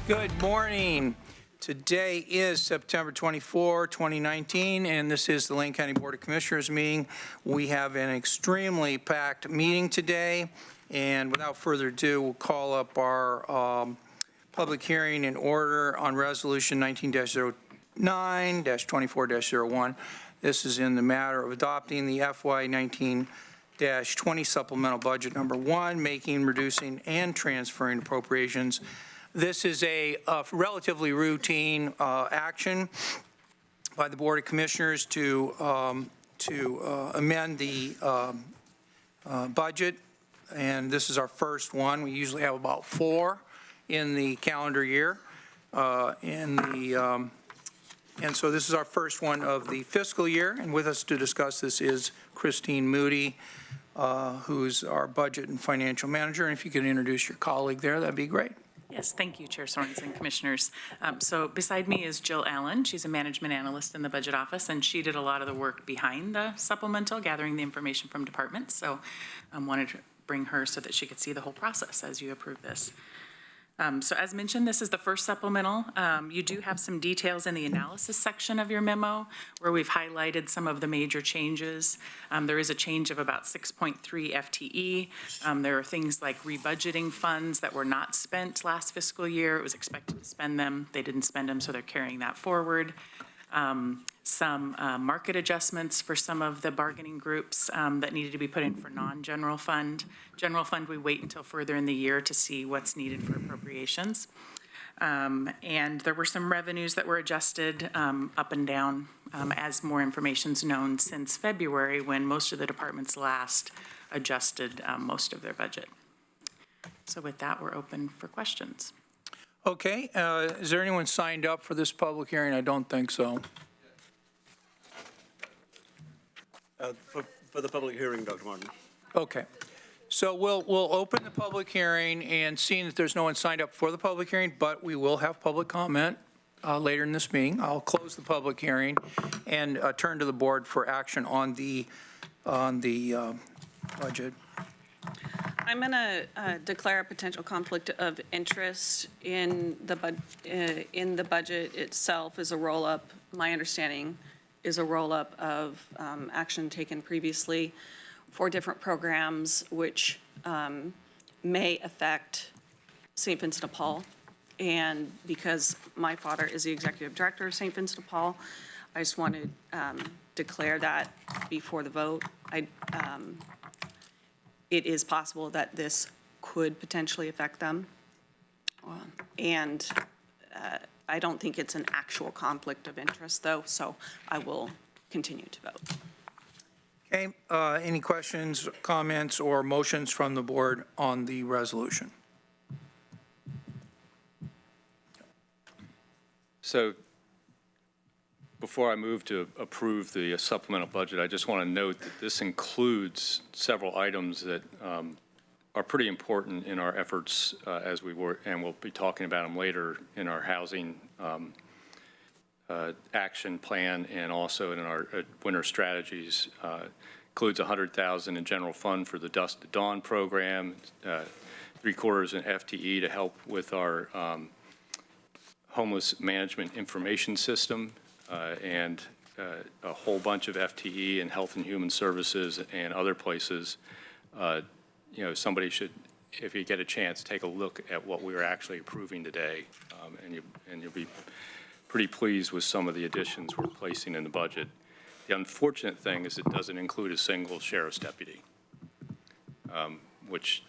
Good morning. Today is September 24, 2019, and this is the Lane County Board of Commissioners meeting. We have an extremely packed meeting today, and without further ado, we'll call up our public hearing in order on Resolution 19-09-24-01. This is in the matter of adopting the FY 19-20 supplemental budget number 1, making, reducing, and transferring appropriations. This is a relatively routine action by the Board of Commissioners to amend the budget, and this is our first one. We usually have about 4 in the calendar year, and so this is our first one of the fiscal year. And with us to discuss this is Christine Moody, who's our budget and financial manager. And if you could introduce your colleague there, that'd be great. Yes, thank you, Chair Sorensen, Commissioners. So beside me is Jill Allen. She's a management analyst in the budget office, and she did a lot of the work behind the supplemental, gathering the information from departments. So I wanted to bring her so that she could see the whole process as you approve this. So as mentioned, this is the first supplemental. You do have some details in the analysis section of your memo where we've highlighted some of the major changes. There is a change of about 6.3 FTE. There are things like rebudgeting funds that were not spent last fiscal year. It was expected to spend them. They didn't spend them, so they're carrying that forward. Some market adjustments for some of the bargaining groups that needed to be put in for non-general fund. General fund, we wait until further in the year to see what's needed for appropriations. And there were some revenues that were adjusted up and down as more information's known since February, when most of the departments last adjusted most of their budget. So with that, we're open for questions. Okay, is there anyone signed up for this public hearing? I don't think so. For the public hearing, Dr. Martin. Okay, so we'll open the public hearing, and seeing that there's no one signed up for the public hearing, but we will have public comment later in this meeting. I'll close the public hearing and turn to the board for action on the budget. I'm going to declare a potential conflict of interest in the budget itself as a roll-up. My understanding is a roll-up of action taken previously for different programs which may affect St. Vincent de Paul. And because my father is the executive director of St. Vincent de Paul, I just want to declare that before the vote. It is possible that this could potentially affect them. And I don't think it's an actual conflict of interest, though, so I will continue to vote. Okay, any questions, comments, or motions from the board on the resolution? So before I move to approve the supplemental budget, I just want to note that this includes several items that are pretty important in our efforts as we work, and we'll be talking about them later in our housing action plan and also in our winter strategies. Includes $100,000 in general fund for the Dusk to Dawn program, 3/4 in FTE to help with our homeless management information system, and a whole bunch of FTE in Health and Human Services and other places. You know, somebody should, if you get a chance, take a look at what we are actually approving today, and you'll be pretty pleased with some of the additions we're placing in the budget. The unfortunate thing is it doesn't include a single sheriff's deputy, which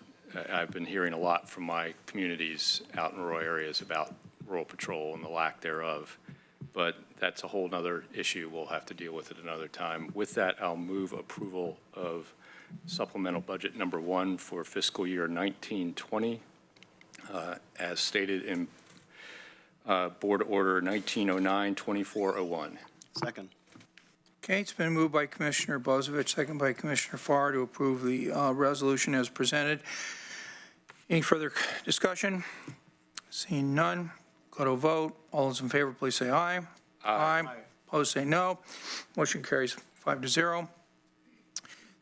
I've been hearing a lot from my communities out in rural areas about rural patrol and the lack thereof. But that's a whole other issue. We'll have to deal with it another time. With that, I'll move approval of supplemental budget number 1 for fiscal year 1920, as stated in Board Order 1909-2401. Second. Okay, it's been moved by Commissioner Blazevich, second by Commissioner Farr, to approve the resolution as presented. Any further discussion? Seeing none, go to a vote. All those in favor, please say aye. Aye. Aye. Opposed, say no. Motion carries 5-0.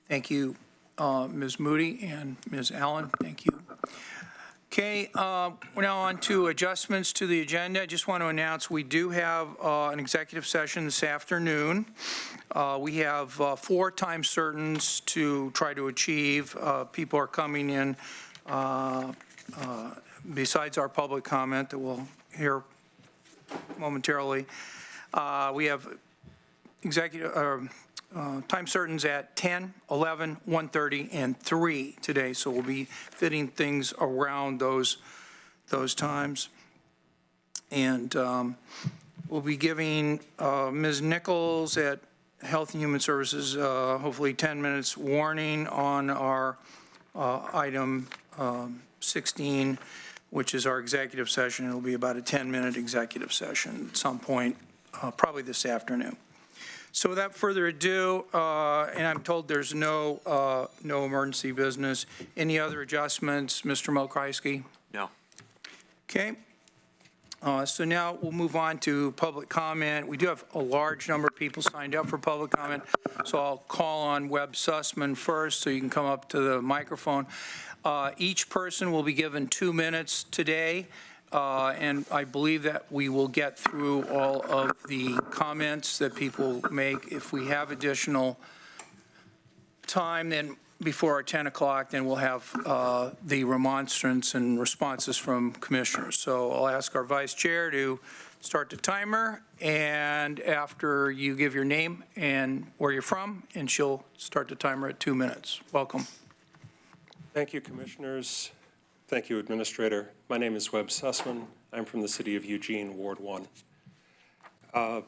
Thank you, Ms. Moody and Ms. Allen. Thank you. Okay, we're now on to adjustments to the agenda. I just want to announce we do have an executive session this afternoon. We have 4 time certains to try to achieve. People are coming in besides our public comment that we'll hear momentarily. We have executive time certains at 10, 11, 1:30, and 3 today, so we'll be fitting things around those times. And we'll be giving Ms. Nichols at Health and Human Services hopefully 10 minutes warning on our item 16, which is our executive session. It'll be about a 10-minute executive session at some point, probably this afternoon. So without further ado, and I'm told there's no emergency business. Any other adjustments, Mr. Mokryski? No. Okay. So now we'll move on to public comment. We do have a large number of people signed up for public comment, so I'll call on Webb Sussman first, so you can come up to the microphone. Each person will be given 2 minutes today. And I believe that we will get through all of the comments that people make. If we have additional time, then before our 10 o'clock, then we'll have the remonstrance and responses from commissioners. So I'll ask our vice chair to start the timer, and after you give your name and where you're from, and she'll start the timer at 2 minutes. Welcome. Thank you, commissioners. Thank you, Administrator. My name is Webb Sussman. I'm from the City of Eugene, Ward 1. I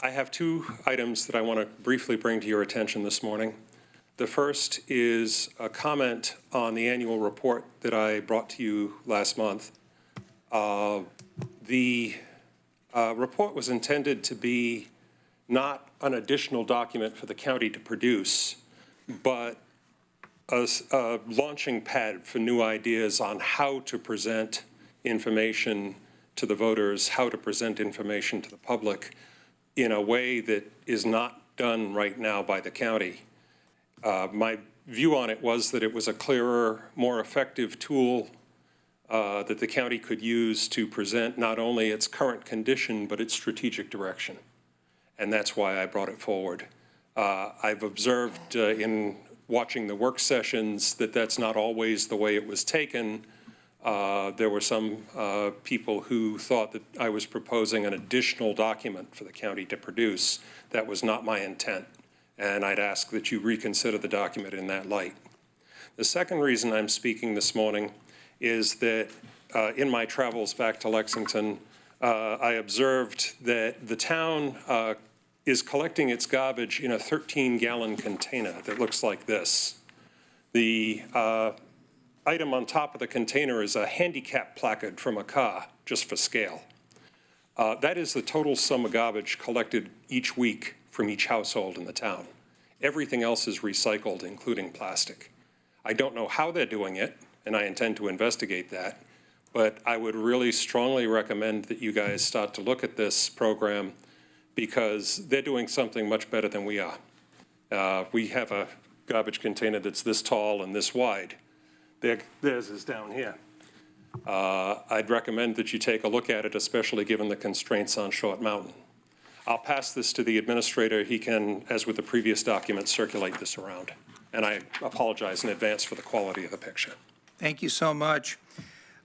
have 2 items that I want to briefly bring to your attention this morning. The first is a comment on the annual report that I brought to you last month. The report was intended to be not an additional document for the county to produce, but a launching pad for new ideas on how to present information to the voters, how to present information to the public in a way that is not done right now by the county. My view on it was that it was a clearer, more effective tool that the county could use to present not only its current condition, but its strategic direction. And that's why I brought it forward. I've observed in watching the work sessions that that's not always the way it was taken. There were some people who thought that I was proposing an additional document for the county to produce. That was not my intent, and I'd ask that you reconsider the document in that light. The second reason I'm speaking this morning is that in my travels back to Lexington, I observed that the town is collecting its garbage in a 13-gallon container that looks like this. The item on top of the container is a handicap placard from a car, just for scale. That is the total sum of garbage collected each week from each household in the town. Everything else is recycled, including plastic. I don't know how they're doing it, and I intend to investigate that, but I would really strongly recommend that you guys start to look at this program, because they're doing something much better than we are. We have a garbage container that's this tall and this wide. Theirs is down here. I'd recommend that you take a look at it, especially given the constraints on Short Mountain. I'll pass this to the administrator. He can, as with the previous document, circulate this around. And I apologize in advance for the quality of the picture. Thank you so much.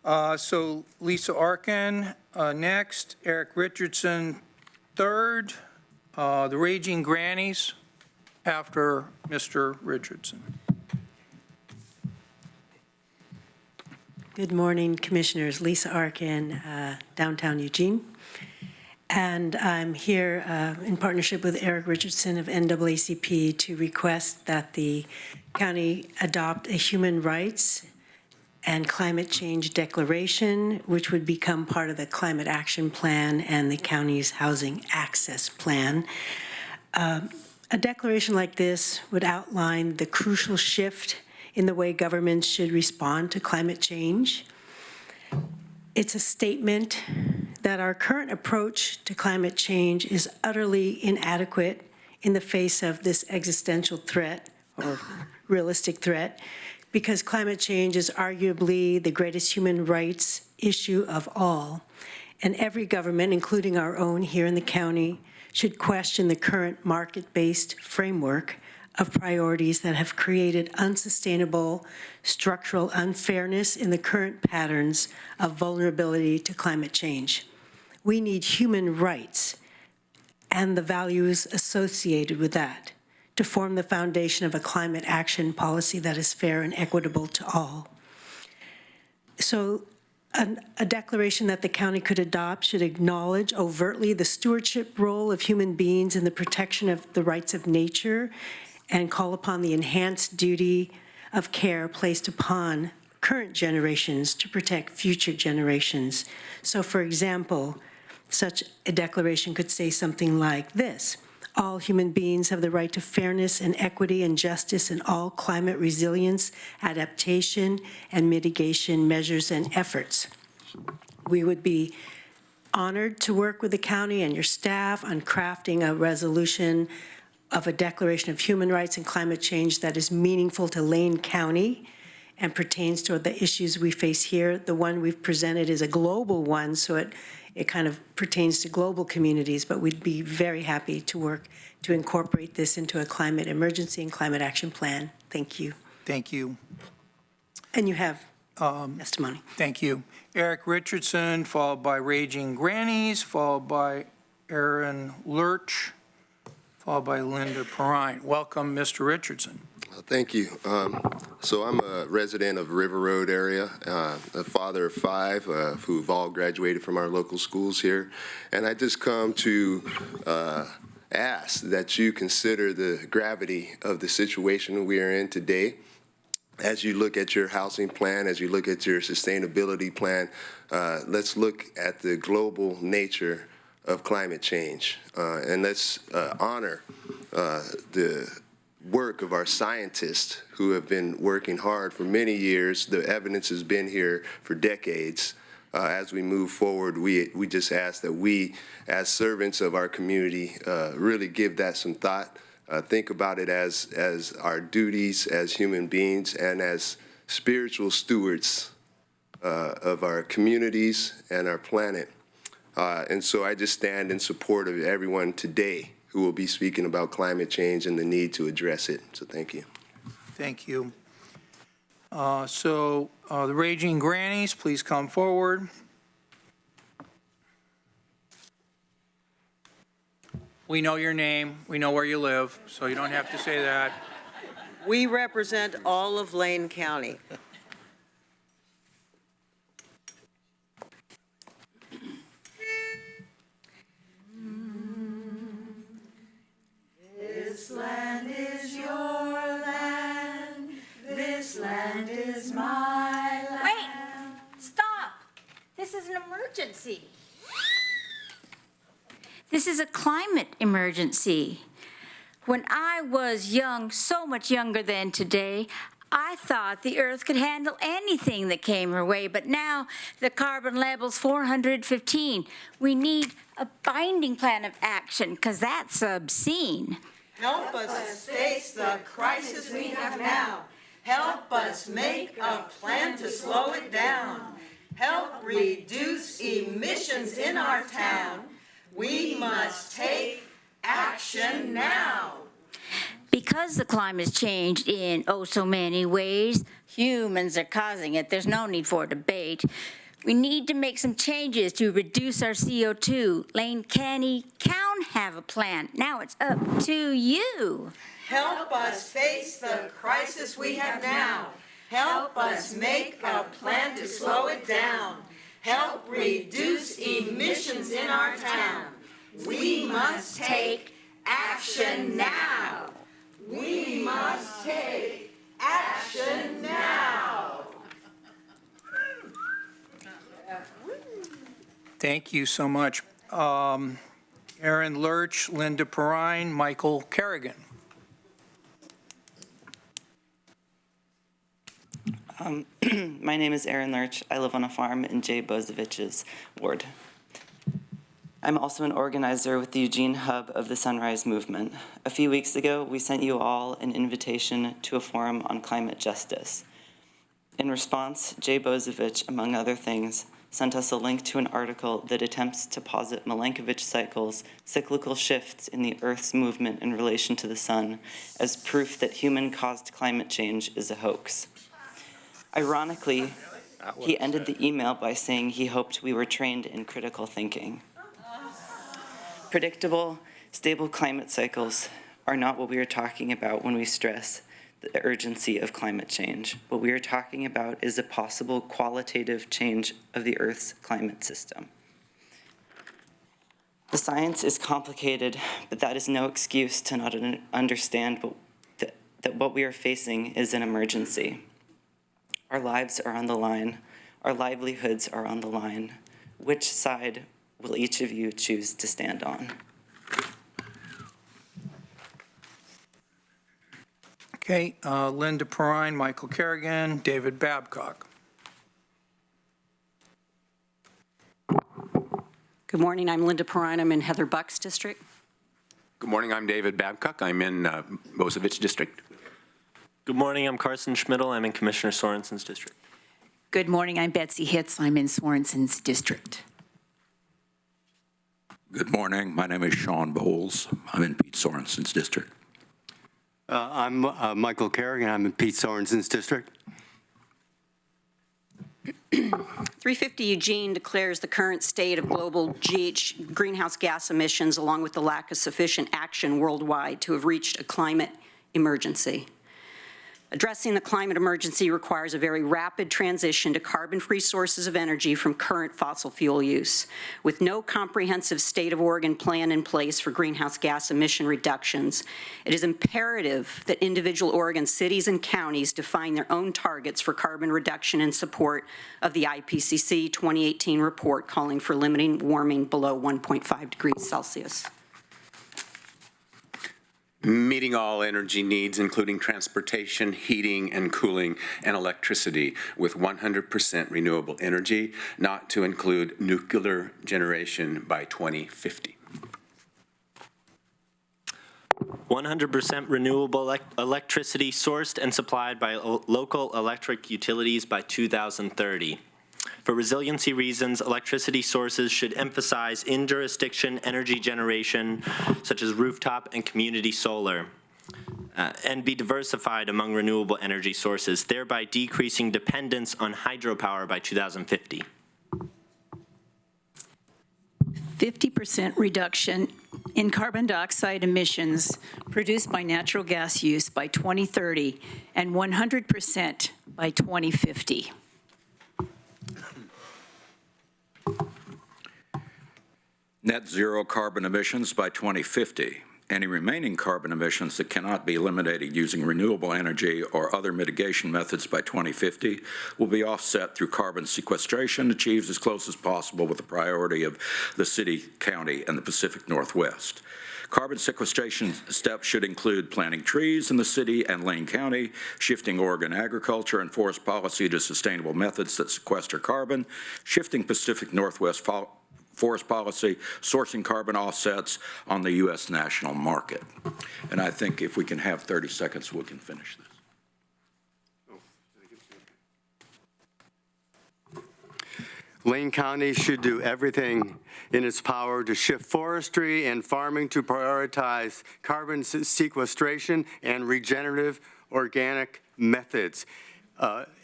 So Lisa Arkin next, Eric Richardson third, the Raging Grannies after Mr. Richardson. Good morning, Commissioners. Lisa Arkin, downtown Eugene. And I'm here in partnership with Eric Richardson of NAACP to request that the county adopt a human rights and climate change declaration, which would become part of the Climate Action Plan and the county's Housing Access Plan. A declaration like this would outline the crucial shift in the way governments should respond to climate change. It's a statement that our current approach to climate change is utterly inadequate in the face of this existential threat or realistic threat because climate change is arguably the greatest human rights issue of all, and every government, including our own here in the county, should question the current market-based framework of priorities that have created unsustainable structural unfairness in the current patterns of vulnerability to climate change. We need human rights and the values associated with that to form the foundation of a climate action policy that is fair and equitable to all. So a declaration that the county could adopt should acknowledge overtly the stewardship role of human beings in the protection of the rights of nature and call upon the enhanced duty of care placed upon current generations to protect future generations. So, for example, such a declaration could say something like this: all human beings have the right to fairness and equity and justice in all climate resilience, adaptation, and mitigation measures and efforts. We would be honored to work with the county and your staff on crafting a resolution of a declaration of human rights and climate change that is meaningful to Lane County and pertains to the issues we face here. The one we've presented is a global one, so it kind of pertains to global communities, but we'd be very happy to work to incorporate this into a climate emergency and climate action plan. Thank you. Thank you. And you have testimony. Thank you. Eric Richardson, followed by Raging Grannies, followed by Aaron Lurch, followed by Linda Perrine. Welcome, Mr. Richardson. Thank you. So I'm a resident of River Road area, a father of 5 who've all graduated from our local schools here. And I just come to ask that you consider the gravity of the situation we are in today. As you look at your housing plan, as you look at your sustainability plan, let's look at the global nature of climate change. And let's honor the work of our scientists who have been working hard for many years. The evidence has been here for decades. As we move forward, we just ask that we, as servants of our community, really give that some thought. Think about it as our duties as human beings and as spiritual stewards of our communities and our planet. And so I just stand in support of everyone today who will be speaking about climate change and the need to address it. So thank you. Thank you. The Raging Grannies, please come forward. We know your name, we know where you live, so you don't have to say that. We represent all of Lane County. This land is your land. This land is my land. Wait! Stop! This is an emergency. This is a climate emergency. When I was young, so much younger than today, I thought the Earth could handle anything that came her way, but now the carbon level's 415. We need a binding plan of action, because that's obscene. Help us face the crisis we have now. Help us make a plan to slow it down. Help reduce emissions in our town. We must take action now. Because the climate's changed in oh so many ways, humans are causing it. There's no need for debate. We need to make some changes to reduce our CO2. Lane County can have a plan. Now it's up to you. Help us face the crisis we have now. Help us make a plan to slow it down. Help reduce emissions in our town. We must take action now. We must take action now. Thank you so much. Aaron Lurch, Linda Perrine, Michael Kerrigan. My name is Aaron Lurch. I live on a farm in Jay Bozovich's ward. I'm also an organizer with the Eugene Hub of the Sunrise Movement. A few weeks ago, we sent you all an invitation to a forum on climate justice. In response, Jay Bozovich, among other things, sent us a link to an article that attempts to posit Milankovitch cycles, cyclical shifts in the Earth's movement in relation to the sun, as proof that human-caused climate change is a hoax. Ironically, he ended the email by saying he hoped we were trained in critical thinking. Predictable, stable climate cycles are not what we are talking about when we stress the urgency of climate change. What we are talking about is a possible qualitative change of the Earth's climate system. The science is complicated, but that is no excuse to not understand that what we are facing is an emergency. Our lives are on the line. Our livelihoods are on the line. Which side will each of you choose to stand on? Okay, Linda Perrine, Michael Kerrigan, David Babcock. Good morning, I'm Linda Perrine, I'm in Heather Buck's district. Good morning, I'm David Babcock, I'm in Bozovich district. Good morning, I'm Carson Schmidl, I'm in Commissioner Sorensen's district. Good morning, I'm Betsy Hitz, I'm in Sorensen's district. Good morning, my name is Sean Bowles, I'm in Pete Sorensen's district. I'm Michael Kerrigan, I'm in Pete Sorensen's district. 350 Eugene declares the current state of global greenhouse gas emissions along with the lack of sufficient action worldwide to have reached a climate emergency. Addressing the climate emergency requires a very rapid transition to carbon-free sources of energy from current fossil fuel use. With no comprehensive state of Oregon plan in place for greenhouse gas emission reductions, it is imperative that individual Oregon cities and counties define their own targets for carbon reduction in support of the IPCC 2018 report calling for limiting warming below 1.5 degrees Celsius. Meeting all energy needs, including transportation, heating, and cooling, and electricity with 100% renewable energy, not to include nuclear generation by 2050. 100% renewable electricity sourced and supplied by local electric utilities by 2030. For resiliency reasons, electricity sources should emphasize in-jurisdiction energy generation, such as rooftop and community solar, and be diversified among renewable energy sources, thereby decreasing dependence on hydropower by 2050. 50% reduction in carbon dioxide emissions produced by natural gas use by 2030 and 100% by 2050. Net zero carbon emissions by 2050. Any remaining carbon emissions that cannot be eliminated using renewable energy or other mitigation methods by 2050 will be offset through carbon sequestration achieved as close as possible with the priority of the city, county, and the Pacific Northwest. Carbon sequestration steps should include planting trees in the city and Lane County, shifting Oregon agriculture and forest policy to sustainable methods that sequester carbon, shifting Pacific Northwest forest policy, sourcing carbon offsets on the U.S. national market. And I think if we can have 30 seconds, we can finish this. Lane County should do everything in its power to shift forestry and farming to prioritize carbon sequestration and regenerative organic methods.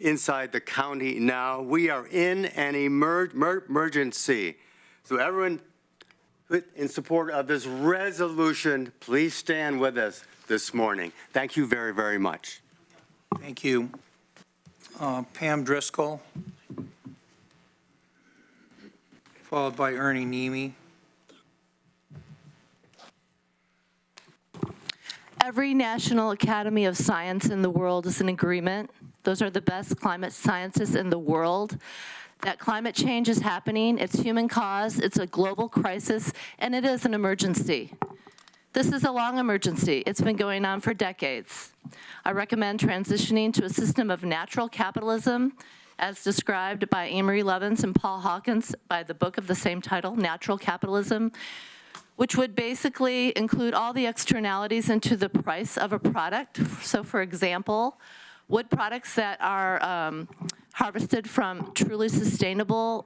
Inside the county now, we are in an emergency. So everyone in support of this resolution, please stand with us this morning. Thank you very, very much. Thank you. Pam Driscoll, followed by Ernie Nemi. Every National Academy of Science in the world is in agreement. Those are the best climate scientists in the world. That climate change is happening, it's human caused, it's a global crisis, and it is an emergency. This is a long emergency. It's been going on for decades. I recommend transitioning to a system of natural capitalism as described by Amory Lovins and Paul Hawkins by the book of the same title, Natural Capitalism, which would basically include all the externalities into the price of a product. So for example, wood products that are harvested from truly sustainable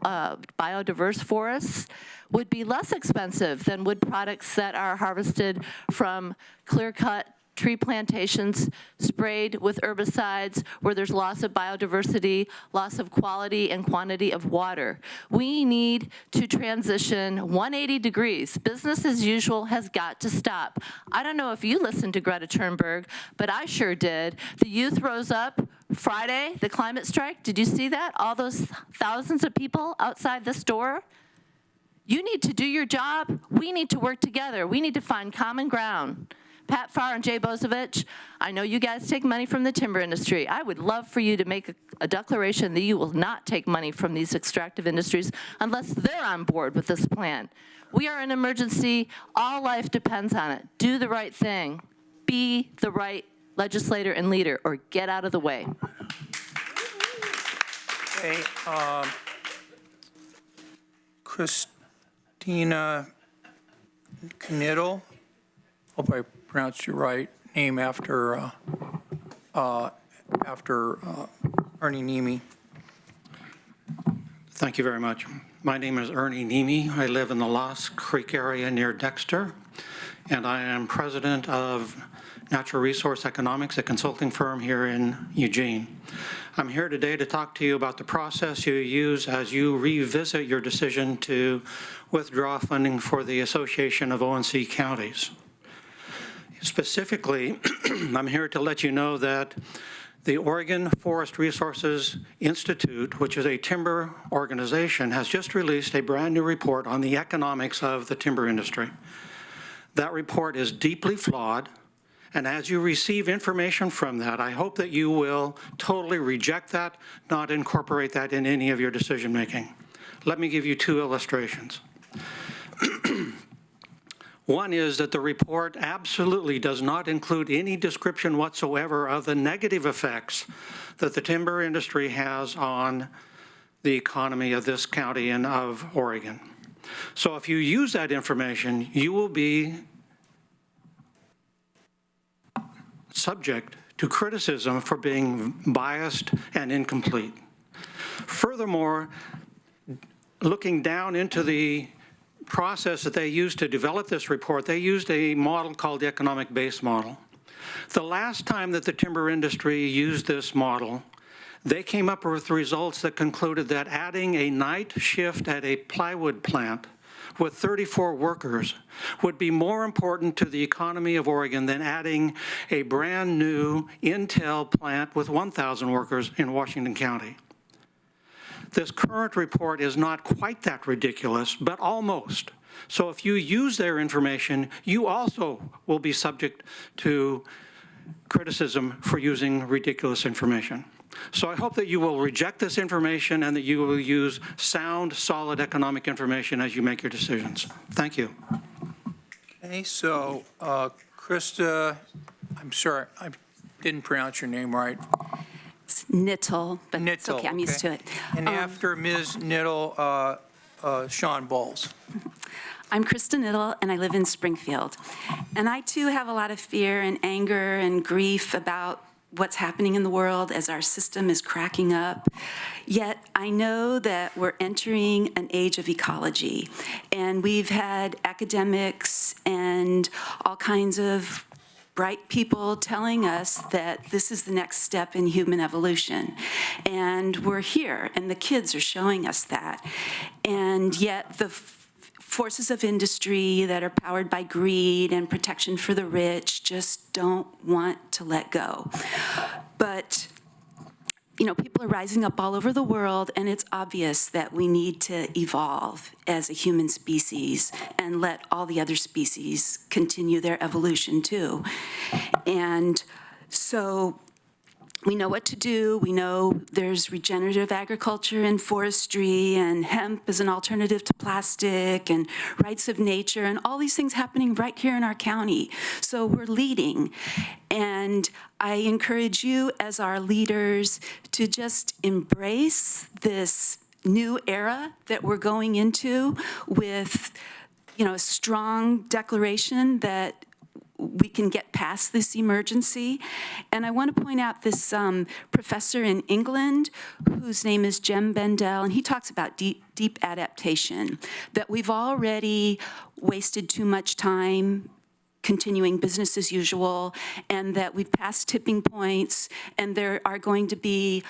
biodiverse forests would be less expensive than wood products that are harvested from clear-cut tree plantations sprayed with herbicides where there's loss of biodiversity, loss of quality and quantity of water. We need to transition 180 degrees. Business as usual has got to stop. I don't know if you listened to Greta Thunberg, but I sure did. The youth rose up Friday, the climate strike. Did you see that? All those thousands of people outside this door? You need to do your job. We need to work together. We need to find common ground. Pat Farr and Jay Bozovich, I know you guys take money from the timber industry. I would love for you to make a declaration that you will not take money from these extractive industries unless they're on board with this plan. We are in emergency. All life depends on it. Do the right thing. Be the right legislator and leader, or get out of the way. Okay, Christina Knittel, hope I pronounced your right name after Ernie Nemi. Thank you very much. My name is Ernie Nemi. I live in the Lost Creek area near Dexter, and I am president of Natural Resource Economics, a consulting firm here in Eugene. I'm here today to talk to you about the process you use as you revisit your decision to withdraw funding for the Association of ONC Counties. Specifically, I'm here to let you know that the Oregon Forest Resources Institute, which is a timber organization, has just released a brand new report on the economics of the timber industry. That report is deeply flawed, and as you receive information from that, I hope that you will totally reject that, not incorporate that in any of your decision making. Let me give you two illustrations. One is that the report absolutely does not include any description whatsoever of the negative effects that the timber industry has on the economy of this county and of Oregon. So if you use that information, you will be subject to criticism for being biased and incomplete. Furthermore, looking down into the process that they used to develop this report, they used a model called the economic base model. The last time that the timber industry used this model, they came up with results that concluded that adding a night shift at a plywood plant with 34 workers would be more important to the economy of Oregon than adding a brand new Intel plant with 1,000 workers in Washington County. This current report is not quite that ridiculous, but almost. So if you use their information, you also will be subject to criticism for using ridiculous information. So I hope that you will reject this information and that you will use sound, solid economic information as you make your decisions. Thank you. Okay, so Krista, I'm sorry, I didn't pronounce your name right. It's Knittel, but Knittel, it's okay, I'm used to it. And after Ms. Knittel, Sean Bowles. I'm Krista Knittel, and I live in Springfield. And I, too, have a lot of fear and anger and grief about what's happening in the world as our system is cracking up. Yet I know that we're entering an age of ecology, and we've had academics and all kinds of bright people telling us that this is the next step in human evolution. And we're here, and the kids are showing us that. And yet the forces of industry that are powered by greed and protection for the rich just don't want to let go. But you know, people are rising up all over the world, and it's obvious that we need to evolve as a human species and let all the other species continue their evolution too. And so we know what to do. We know there's regenerative agriculture and forestry, and hemp is an alternative to plastic, and rights of nature, and all these things happening right here in our county. So we're leading. And I encourage you as our leaders to just embrace this new era that we're going into with, you know, a strong declaration that we can get past this emergency. And I want to point out this professor in England whose name is Jem Bendell, and he talks about deep adaptation, that we've already wasted too much time continuing business as usual, and that we've passed tipping points, and there are going to be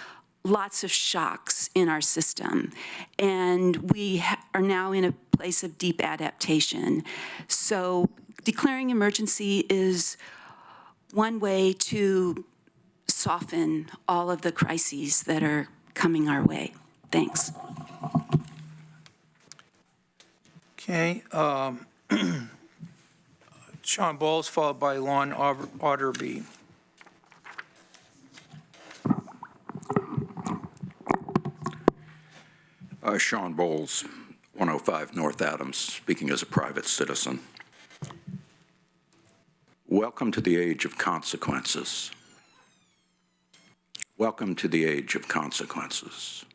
lots of shocks in our system. And we are now in a place of deep adaptation. So declaring emergency is one way to soften all of the crises that are coming our way. Thanks. Okay. Sean Bowles, followed by Lon Otterby. Sean Bowles, 105 North Adams, speaking as a private citizen. Welcome to the age of consequences. Welcome to the age of consequences.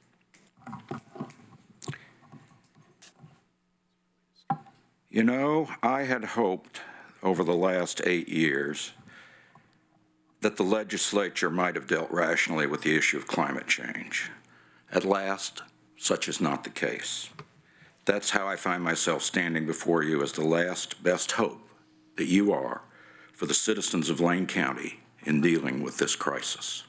You know, I had hoped over the last 8 years that the legislature might have dealt rationally with the issue of climate change. At last, such is not the case. That's how I find myself standing before you as the last best hope that you are for the citizens of Lane County in dealing with this crisis.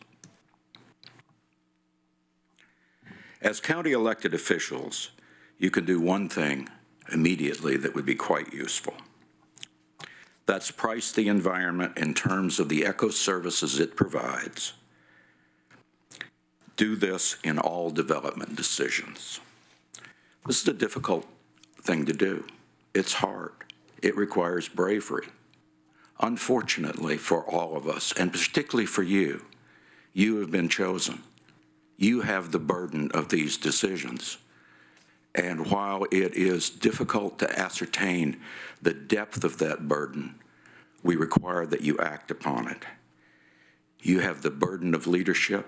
As county elected officials, you can do one thing immediately that would be quite useful. That's price the environment in terms of the eco services it provides. Do this in all development decisions. This is a difficult thing to do. It's hard. It requires bravery. Unfortunately for all of us, and particularly for you, you have been chosen. You have the burden of these decisions. And while it is difficult to ascertain the depth of that burden, we require that you act upon it. You have the burden of leadership.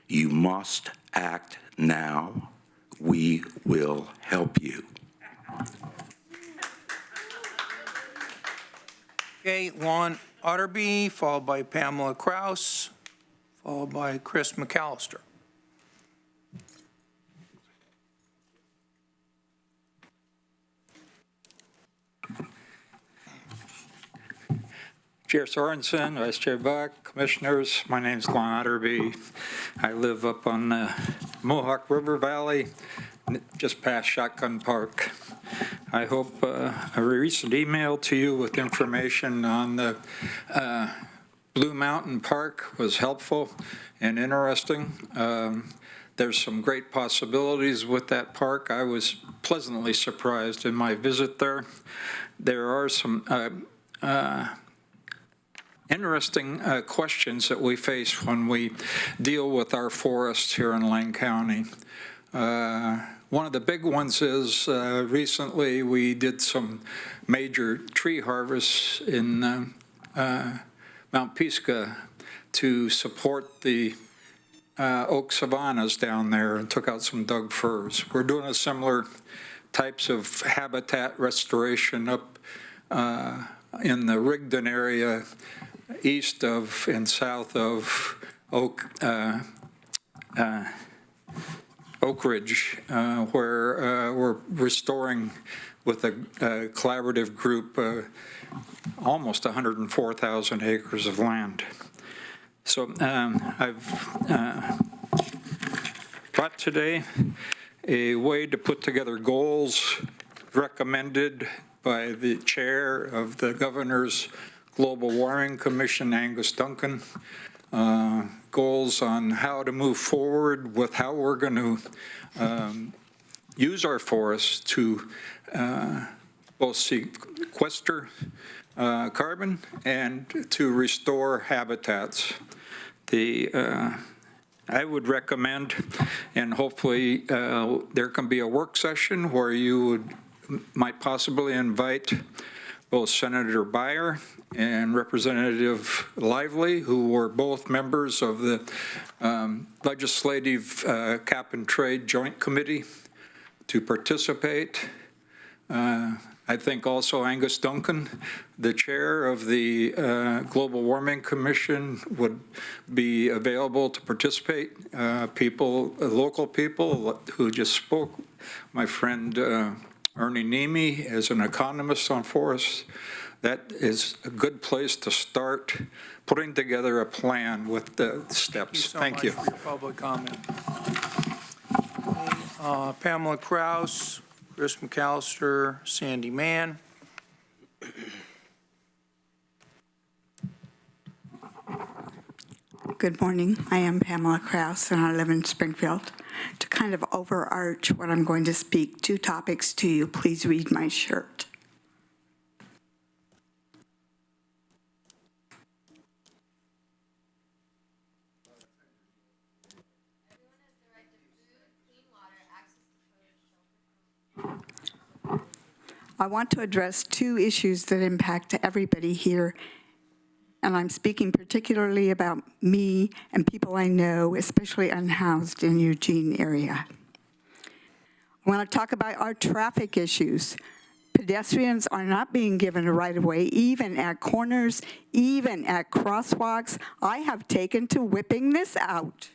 You must act now. We will help you. Okay, Lon Otterby, followed by Pamela Kraus, followed by Chris McAllister. Chair Sorensen, Vice Chair Buck, Commissioners, my name is Lon Otterby. I live up on the Mohawk River Valley, just past Shotgun Park. I hope a recent email to you with information on the Blue Mountain Park was helpful and interesting. There's some great possibilities with that park. I was pleasantly surprised in my visit there. There are some interesting questions that we face when we deal with our forests here in Lane County. One of the big ones is recently we did some major tree harvests in Mount Pisgah to support the oak savannas down there and took out some Doug firs. We're doing a similar types of habitat restoration up in the Rigdon area, east of and south of Oak Ridge, where we're restoring with a collaborative group almost 104,000 acres of land. So I've brought today a way to put together goals recommended by the chair of the Governor's Global Warming Commission, Angus Duncan, goals on how to move forward with how we're going to use our forests to both sequester carbon and to restore habitats. I would recommend, and hopefully there can be a work session where you might possibly invite both Senator Beyer and Representative Lively, who were both members of the Legislative Cap and Trade Joint Committee, to participate. I think also Angus Duncan, the chair of the Global Warming Commission, would be available to participate. Local people who just spoke, my friend Ernie Nemi is an economist on forests. That is a good place to start putting together a plan with the steps. Thank you. So much for your public comment. Pamela Kraus, Chris McAllister, Sandy Mann. Good morning. I am Pamela Kraus, and I live in Springfield. To kind of overarch what I'm going to speak, 2 topics to you. Please read my shirt. I want to address 2 issues that impact everybody here, and I'm speaking particularly about me and people I know, especially unhoused in Eugene area. I want to talk about our traffic issues. Pedestrians are not being given a right-of-way, even at corners, even at crosswalks. I have taken to whipping this out.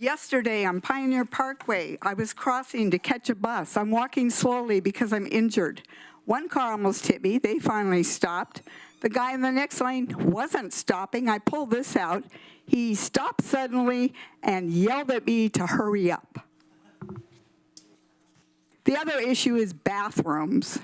Yesterday on Pioneer Parkway, I was crossing to catch a bus. I'm walking slowly because I'm injured. One car almost hit me. They finally stopped. The guy in the next lane wasn't stopping. I pulled this out. He stopped suddenly and yelled at me to hurry up. The other issue is bathrooms.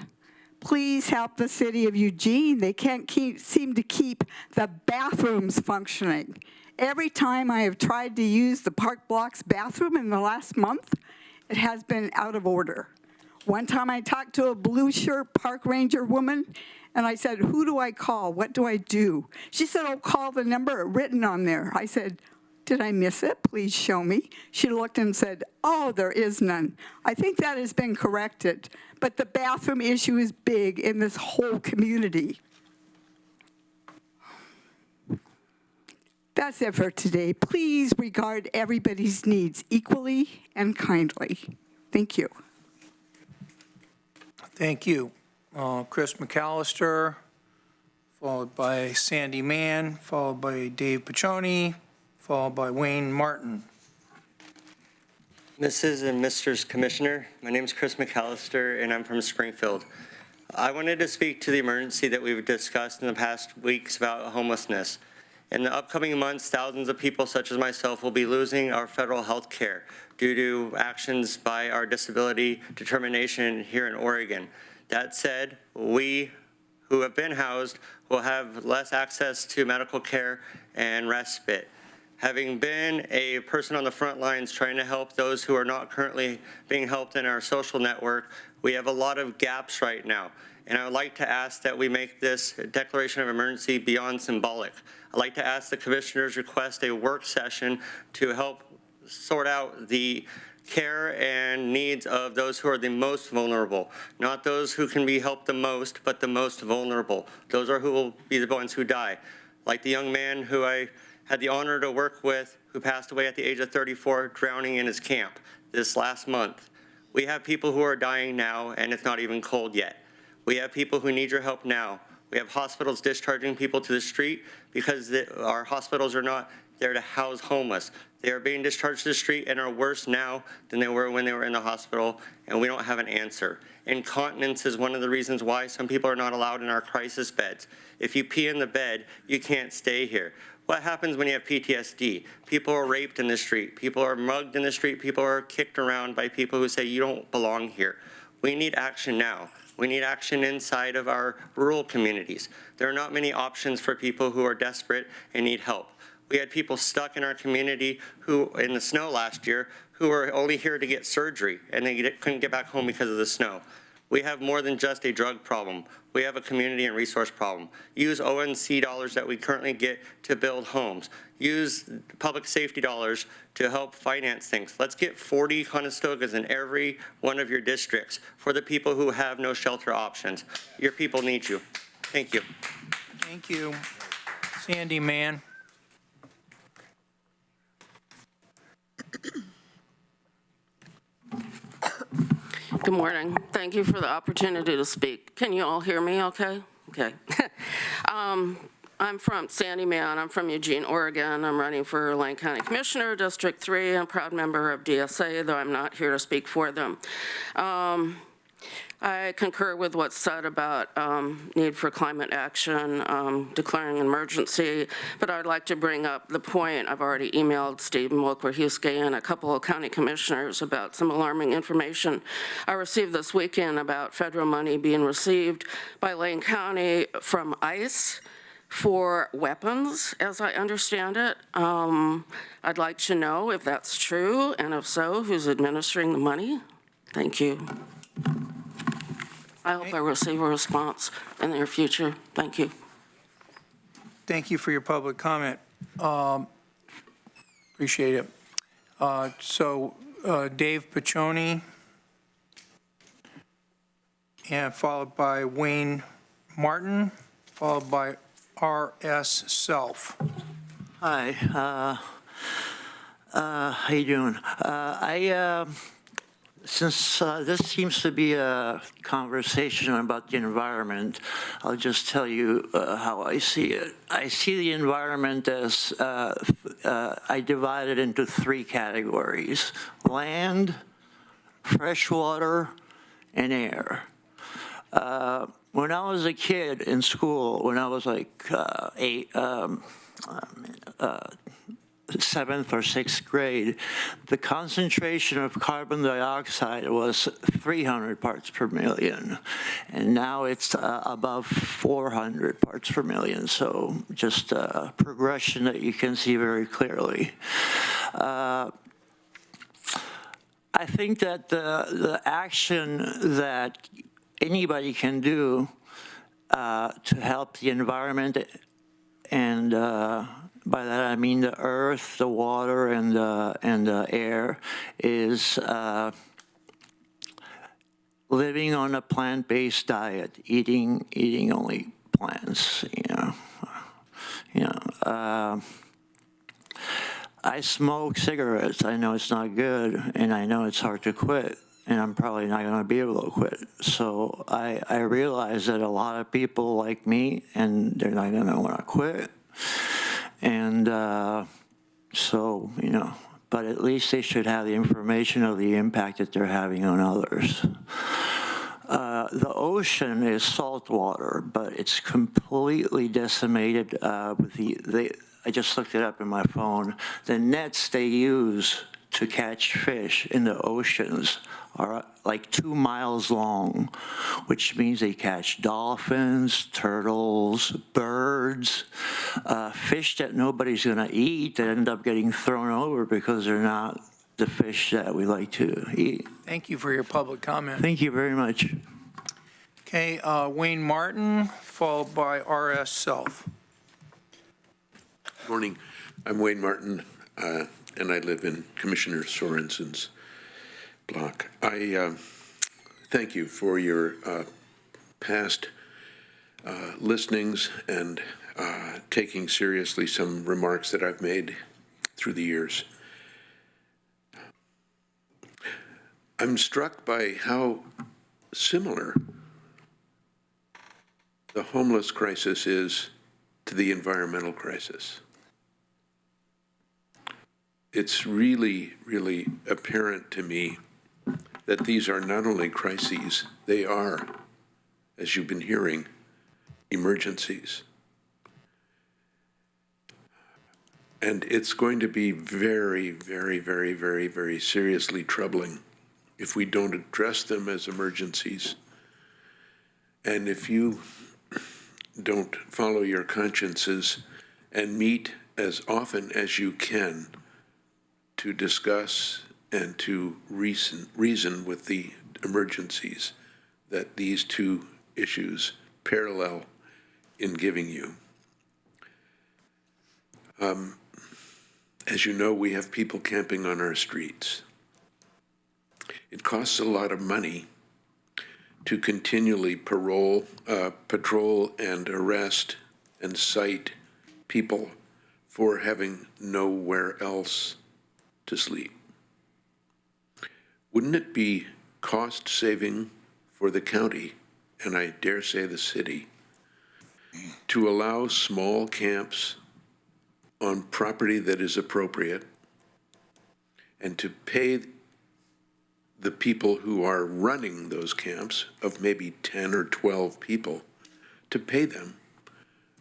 Please help the city of Eugene. They can't seem to keep the bathrooms functioning. Every time I have tried to use the Park Blocks bathroom in the last month, it has been out of order. One time I talked to a blue shirt park ranger woman, and I said, who do I call? What do I do? She said, oh, call the number written on there. I said, did I miss it? Please show me. She looked and said, oh, there is none. I think that has been corrected, but the bathroom issue is big in this whole community. That's it for today. Please regard everybody's needs equally and kindly. Thank you. Thank you. Chris McAllister, followed by Sandy Mann, followed by Dave Piccioni, followed by Wayne Martin. Mrs. and Mr. Commissioner, my name is Chris McAllister, and I'm from Springfield. I wanted to speak to the emergency that we've discussed in the past weeks about homelessness. In the upcoming months, thousands of people such as myself will be losing our federal health care due to actions by our disability determination here in Oregon. That said, we who have been housed will have less access to medical care and respite. Having been a person on the front lines trying to help those who are not currently being helped in our social network, we have a lot of gaps right now. And I would like to ask that we make this declaration of emergency beyond symbolic. I'd like to ask the commissioners request a work session to help sort out the care and needs of those who are the most vulnerable, not those who can be helped the most, but the most vulnerable. Those are who will be the ones who die. Like the young man who I had the honor to work with who passed away at the age of 34, drowning in his camp this last month. We have people who are dying now, and it's not even cold yet. We have people who need your help now. We have hospitals discharging people to the street because our hospitals are not there to house homeless. They are being discharged to the street and are worse now than they were when they were in the hospital, and we don't have an answer. Incontinence is one of the reasons why some people are not allowed in our crisis beds. If you pee in the bed, you can't stay here. What happens when you have PTSD? People are raped in the street. People are mugged in the street. People are kicked around by people who say you don't belong here. We need action now. We need action inside of our rural communities. There are not many options for people who are desperate and need help. We had people stuck in our community who, in the snow last year, who were only here to get surgery, and they couldn't get back home because of the snow. We have more than just a drug problem. We have a community and resource problem. Use ONC dollars that we currently get to build homes. Use public safety dollars to help finance things. Let's get 40 Conestogas in every one of your districts for the people who have no shelter options. Your people need you. Thank you. Thank you. Sandy Mann. Good morning. Thank you for the opportunity to speak. Can you all hear me okay? Okay. I'm from Sandyman. I'm from Eugene, Oregon. I'm running for Lane County Commissioner, District 3. I'm a proud member of DSA, though I'm not here to speak for them. I concur with what's said about need for climate action, declaring an emergency, but I'd like to bring up the point. I've already emailed Stephen Wilker-Huskey and a couple of county commissioners about some alarming information I received this weekend about federal money being received by Lane County from ICE for weapons, as I understand it. I'd like to know if that's true, and if so, who's administering the money? Thank you. I hope I receive a response in the near future. Thank you. Thank you for your public comment. Appreciate it. Dave Piccioni, and followed by Wayne Martin, followed by R.S. Self. Hi. How you doing? Since this seems to be a conversation about the environment, I'll just tell you how I see it. I see the environment as I divide it into 3 categories: land, fresh water, and air. When I was a kid in school, when I was like 7th or 6th grade, the concentration of carbon dioxide was 300 parts per million, and now it's above 400 parts per million, so just a progression that you can see very clearly. I think that the action that anybody can do to help the environment, and by that I mean the earth, the water, and the air, is living on a plant-based diet, eating only plants. I smoke cigarettes. I know it's not good, and I know it's hard to quit, and I'm probably not going to be able to quit. So I realize that a lot of people like me, and they're not going to want to quit. And but at least they should have the information of the impact that they're having on others. The ocean is salt water, but it's completely decimated with I just looked it up in my phone. The nets they use to catch fish in the oceans are like 2 miles long, which means they catch dolphins, turtles, birds, fish that nobody's going to eat that end up getting thrown over because they're not the fish that we like to eat. Thank you for your public comment. Thank you very much. Okay, Wayne Martin, followed by R.S. Self. Morning. I'm Wayne Martin, and I live in Commissioner Sorensen's block. I thank you for your past listenings and taking seriously some remarks that I've made through the years. I'm struck by how similar the homeless crisis is to the environmental crisis. It's really, really apparent to me that these are not only crises, they are, as you've been hearing, emergencies. And it's going to be very, very, very, very, very seriously troubling if we don't address them as emergencies. And if you don't follow your consciences and meet as often as you can to discuss and to reason with the emergencies that these 2 issues parallel in giving you. As you know, we have people camping on our streets. It costs a lot of money to continually patrol and arrest and cite people for having nowhere else to sleep. Wouldn't it be cost saving for the county, and I dare say the city, to allow small camps on property that is appropriate and to pay the people who are running those camps, of maybe 10 or 12 people, to pay them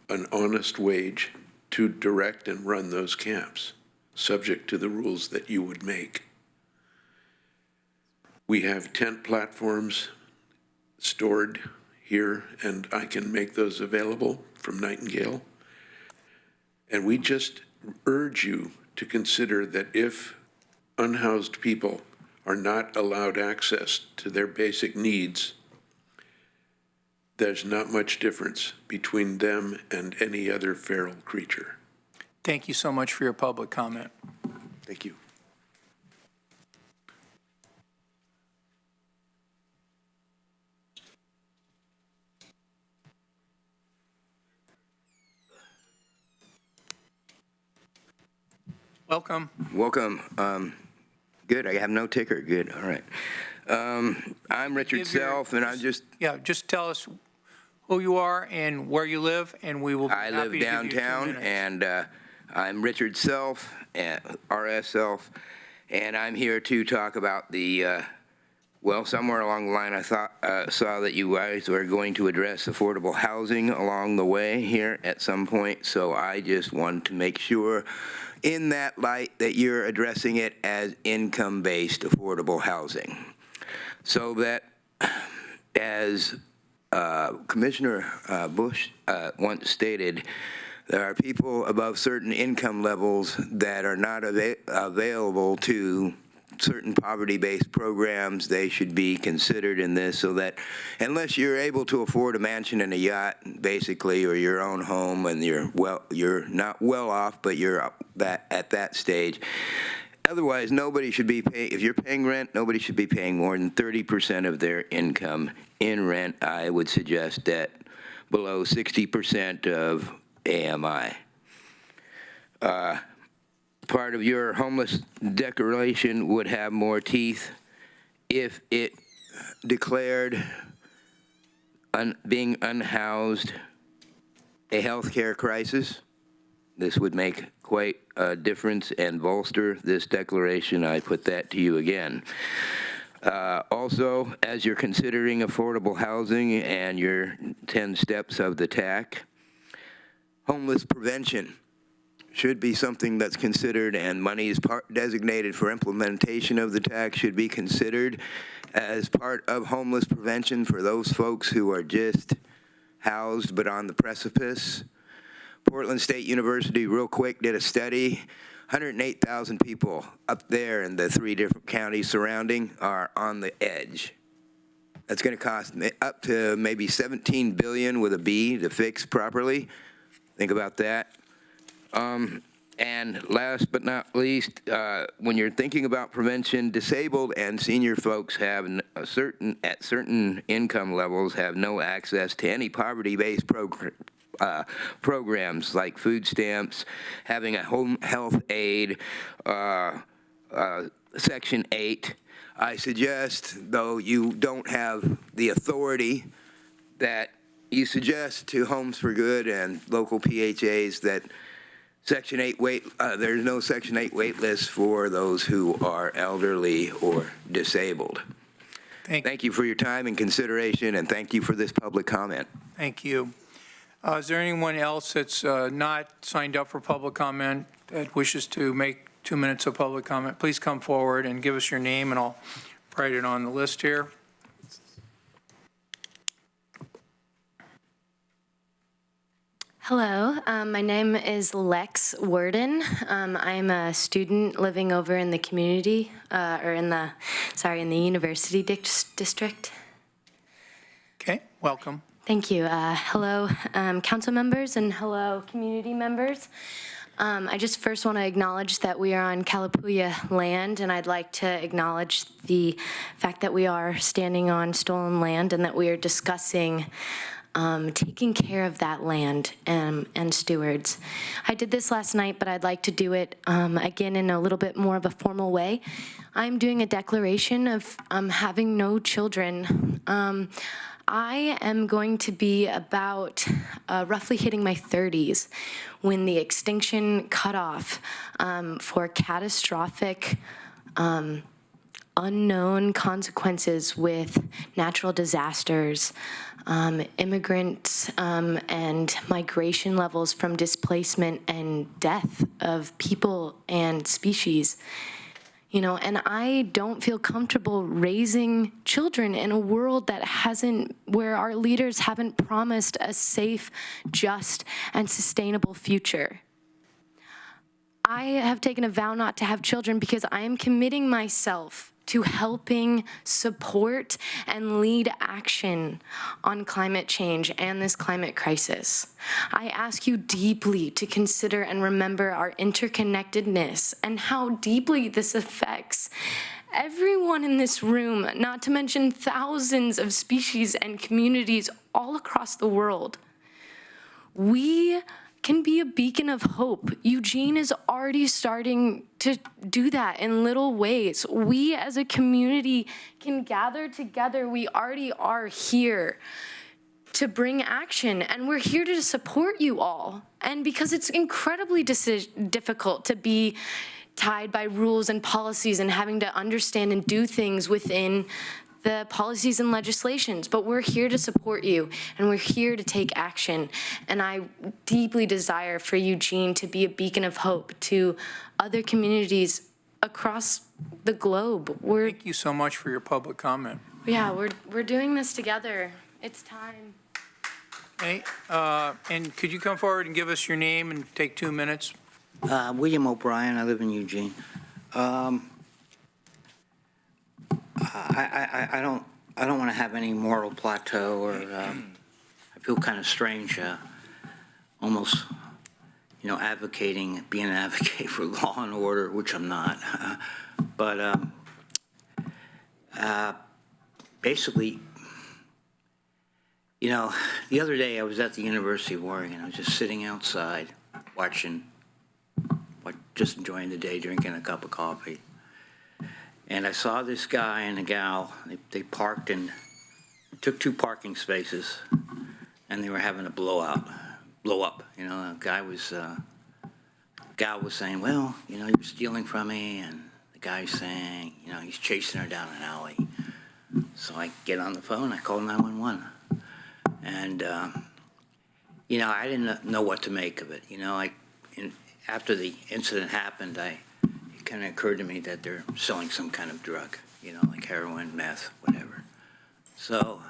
an honest wage to direct and run those camps, subject to the rules that you would make. We have tent platforms stored here, and I can make those available from Nightingale. And we just urge you to consider that if unhoused people are not allowed access to their basic needs, there's not much difference between them and any other feral creature. Thank you so much for your public comment. Thank you. Welcome. Welcome. Good. I have no ticker. Good. All right. I'm Richard Self, and I'm just. Yeah, just tell us who you are and where you live, and we will be I happy live to give you 2 downtown, minutes. and I'm Richard Self, RS Self, and I'm here to talk about the. Well, somewhere along the line, I saw that you guys were going to address affordable housing along the way here at some point, so I just wanted to make sure in that light that you're addressing it as income-based affordable housing. So that, as Commissioner Bush once stated, there are people above certain income levels that are not available to certain poverty-based programs. They should be considered in this, so that unless you're able to afford a mansion and a yacht, basically, or your own home, and you're not well off, but you're at that stage. Otherwise, nobody should be paying. If you're paying rent, nobody should be paying more than 30% of their income in rent. I would suggest that below 60% of AMI. Part of your homeless declaration would have more teeth if it declared being unhoused a health care crisis. This would make quite a difference and bolster this declaration. I put that to you again. Also, as you're considering affordable housing and your 10 steps of the TAC, homeless prevention should be something that's considered, and money is designated for implementation of the tax should be considered as part of homeless prevention for those folks who are just housed but on the precipice. Portland State University, real quick, did a study. 108,000 people up there in the 3 different counties surrounding are on the edge. That's going to cost up to maybe $17 billion with a B to fix properly. Think about that. And last but not least, when you're thinking about prevention, disabled and senior folks have at certain income levels have no access to any poverty-based programs like food stamps, having a home health aid, Section 8. I suggest, though you don't have the authority, that you suggest to Homes for Good and local PHAs that Section 8 there's no Section 8 wait list for those who are elderly or disabled. Thank you for your time and consideration, and thank you for this public comment. Thank you. Is there anyone else that's not signed up for public comment that wishes to make 2 minutes of public comment? Please come forward and give us your name, and I'll write it on the list here. Hello, my name is Lex Worden. I'm a student living over in the community, in the university district. Okay, welcome. Thank you. Hello, council members, and hello, community members. I just first want to acknowledge that we are on Kalapuya land, and I'd like to acknowledge the fact that we are standing on stolen land and that we are discussing taking care of that land and stewards. I did this last night, but I'd like to do it again in a little bit more of a formal way. I'm doing a declaration of having no children. I am going to be about roughly hitting my 30s when the extinction cutoff for catastrophic unknown consequences with natural disasters, immigrants, and migration levels from displacement and death of people and species. You know, and I don't feel comfortable raising children in a world that where our leaders haven't promised a safe, just, and sustainable future. I have taken a vow not to have children because I am committing myself to helping support and lead action on climate change and this climate crisis. I ask you deeply to consider and remember our interconnectedness and how deeply this affects everyone in this room, not to mention thousands of species and communities all across the world. We can be a beacon of hope. Eugene is already starting to do that in little ways. We as a community can gather together. We already are here to bring action, and we're here to support you all. And because it's incredibly difficult to be tied by rules and policies and having to understand and do things within the policies and legislations, but we're here to support you and we're here to take action. And I deeply desire for Eugene to be a beacon of hope to other communities across the globe. Thank you so much for your public comment. Yeah, we're doing this together. It's time. Hey, and could you come forward and give us your name and take 2 minutes? William O'Brien, I live in Eugene. I don't want to have any moral plateau, or I feel kind of strange, almost, you know, being an advocate for law and order, which I'm not. But basically, you know, the other day I was at the University of Oregon. I was just sitting outside just enjoying the day, drinking a cup of coffee. And I saw this guy and a gal, they parked and took 2 parking spaces, and they were having a blow up. You know, gal was saying, well, you know, you're stealing from me, and the guy's saying, you know, he's chasing her down an alley. So I get on the phone, I call 911. And, you know, I didn't know what to make of it. You know, after the incident happened, it kind of occurred to me that they're selling some kind of drug, you know, like heroin, meth, whatever. So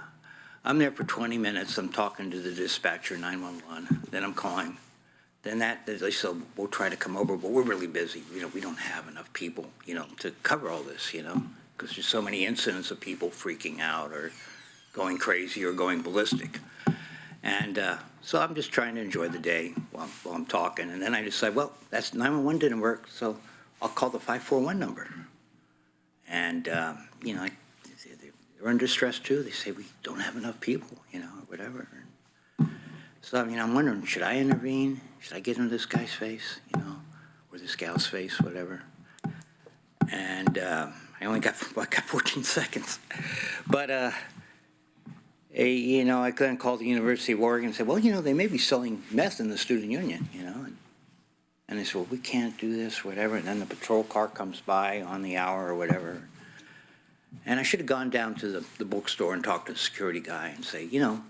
I'm there for 20 minutes. I'm talking to the dispatcher, 911. Then I'm calling. Then they said, we'll try to come over, but we're really busy. You know, we don't have enough people, you know, to cover all this, you know, because there's so many incidents of people freaking out or going crazy or going ballistic. And so I'm just trying to enjoy the day while I'm talking. And then I decide, well, that's 911 didn't work, so I'll call the 541 number. And, you know, they're under stress too. They say, we don't have enough people, you know, or whatever. So, I mean, I'm wondering, should I intervene? Should I get into this guy's face, you know, or this gal's face, whatever? And I only got 14 seconds. But, you know, I couldn't call the University of Oregon and say, well, you know, they may be selling meth in the student union, you know. And they said, well, we can't do this, whatever. And then the patrol car comes by on the hour or whatever. And I should have gone down to the bookstore and talked to the security guy and say, you know,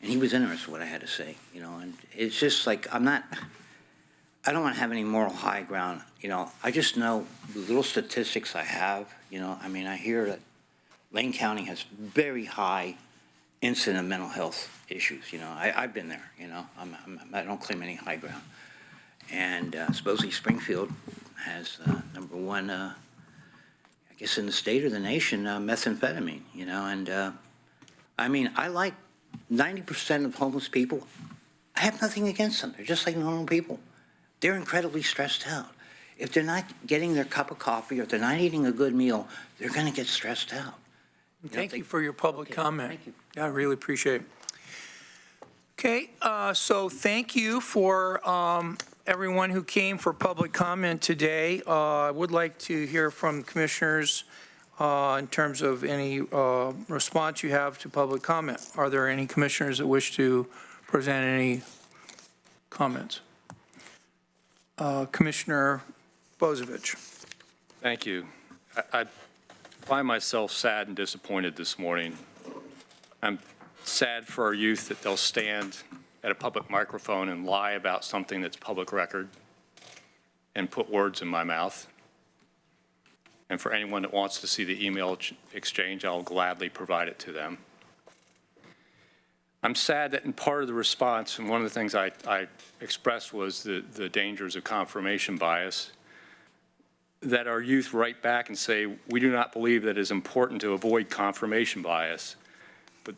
and he was interested in what I had to say, you know. And it's just like, I don't want to have any moral high ground, you know. I just know the little statistics I have, you know. I mean, I hear that Lane County has very high incident of mental health issues, you know. I've been there, you know. I don't claim any high ground. And supposedly Springfield has number 1, I guess in the state or the nation, methamphetamine, you know. And I mean, I like 90% of homeless people. I have nothing against them. They're just like normal people. They're incredibly stressed out. If they're not getting their cup of coffee or if they're not eating a good meal, they're going to get stressed out. Thank you for your public comment. Thank you. Yeah, I really appreciate it. Okay, so thank you for everyone who came for public comment today. I would like to hear from commissioners in terms of any response you have to public comment. Are there any commissioners that wish to present any comments? Commissioner Bozevich. Thank you. I find myself sad and disappointed this morning. I'm sad for our youth that they'll stand at a public microphone and lie about something that's public record and put words in my mouth. And for anyone that wants to see the email exchange, I'll gladly provide it to them. I'm sad that in part of the response, and one of the things I expressed was the dangers of confirmation bias, that our youth write back and say, we do not believe that it is important to avoid confirmation bias. But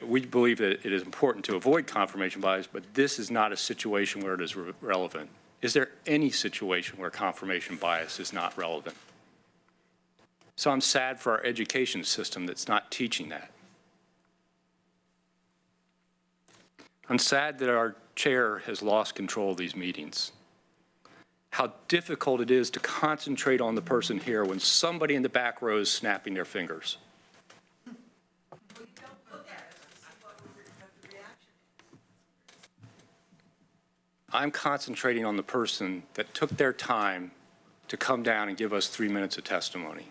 we believe that it is important to avoid confirmation bias, but this is not a situation where it is relevant. Is there any situation where confirmation bias is not relevant? So I'm sad for our education system that's not teaching that. I'm sad that our chair has lost control of these meetings. How difficult it is to concentrate on the person here when somebody in the back row is snapping their fingers. I'm concentrating on the person that took their time to come down and give us 3 minutes of testimony.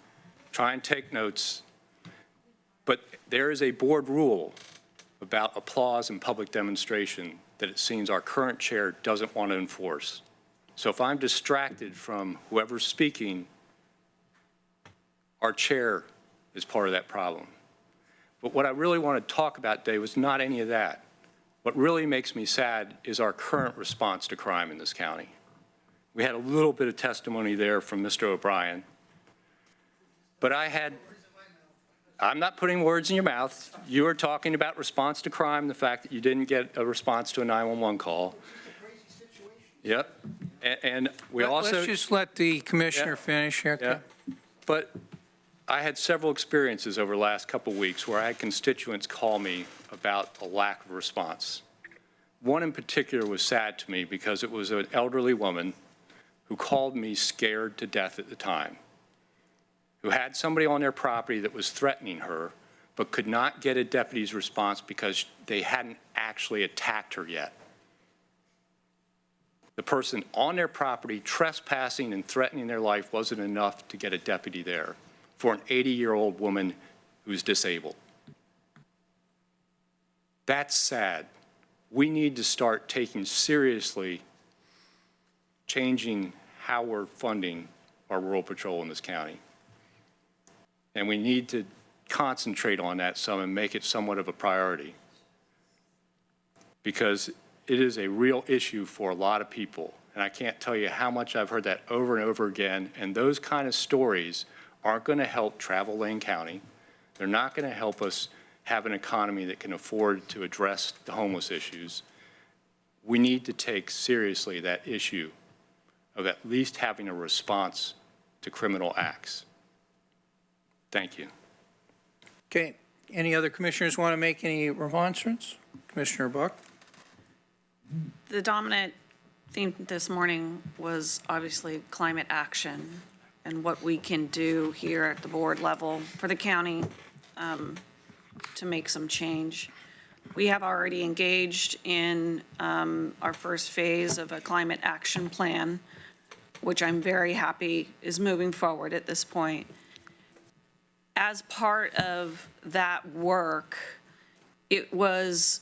Try and take notes, but there is a board rule about applause and public demonstration that it seems our current chair doesn't want to enforce. So if I'm distracted from whoever's speaking, our chair is part of that problem. But what I really want to talk about today was not any of that. What really makes me sad is our current response to crime in this county. We had a little bit of testimony there from Mr. O'Brien, but I'm not putting words in your mouth. You are talking about response to crime, the fact that you didn't get a response to a 911 call. Yep. And we also... Let's just let the commissioner finish here. Yeah. But I had several experiences over the last couple of weeks where I had constituents call me about a lack of response. One in particular was sad to me because it was an elderly woman who called me scared to death at the time, who had somebody on their property that was threatening her, but could not get a deputy's response because they hadn't actually attacked her yet. The person on their property trespassing and threatening their life wasn't enough to get a deputy there for an 80-year-old woman who's disabled. That's sad. We need to start taking seriously changing how we're funding our rural patrol in this county. And we need to concentrate on that some and make it somewhat of a priority, because it is a real issue for a lot of people. And I can't tell you how much I've heard that over and over again. And those kind of stories aren't going to help travel Lane County. They're not going to help us have an economy that can afford to address the homeless issues. We need to take seriously that issue of at least having a response to criminal acts. Thank you. Okay. Any other commissioners want to make any remonstrance? Commissioner Buck? The dominant theme this morning was obviously climate action and what we can do here at the board level for the county to make some change. We have already engaged in our first phase of a climate action plan, which I'm very happy is moving forward at this point. As part of that work, it was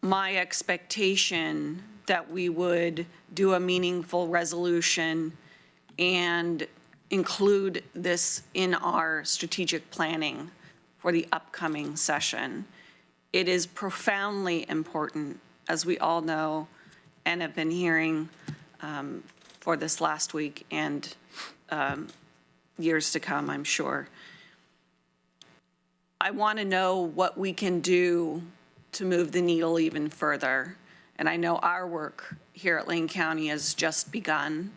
my expectation that we would do a meaningful resolution and include this in our strategic planning for the upcoming session. It is profoundly important, as we all know and have been hearing for this last week and years to come, I'm sure. I want to know what we can do to move the needle even further. And I know our work here at Lane County has just begun,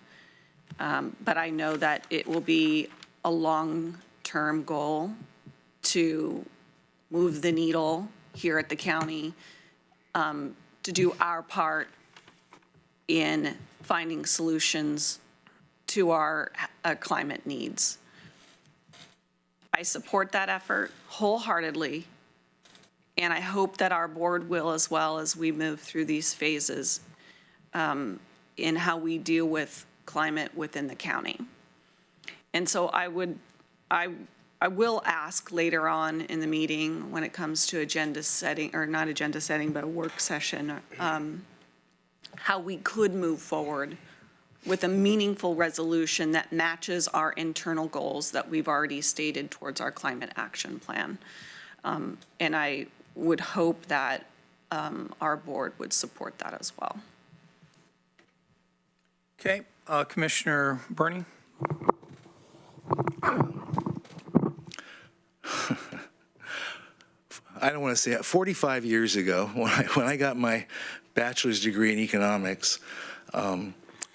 but I know that it will be a long-term goal to move the needle here at the county to do our part in finding solutions to our climate needs. I support that effort wholeheartedly, and I hope that our board will as well as we move through these phases in how we deal with climate within the county. And so I will ask later on in the meeting when it comes to agenda setting, or not agenda setting, but a work session, how we could move forward with a meaningful resolution that matches our internal goals that we've already stated towards our climate action plan. And I would hope that our board would support that as well. Okay, Commissioner Burney? I don't want to say it. 45 years ago, when I got my bachelor's degree in economics,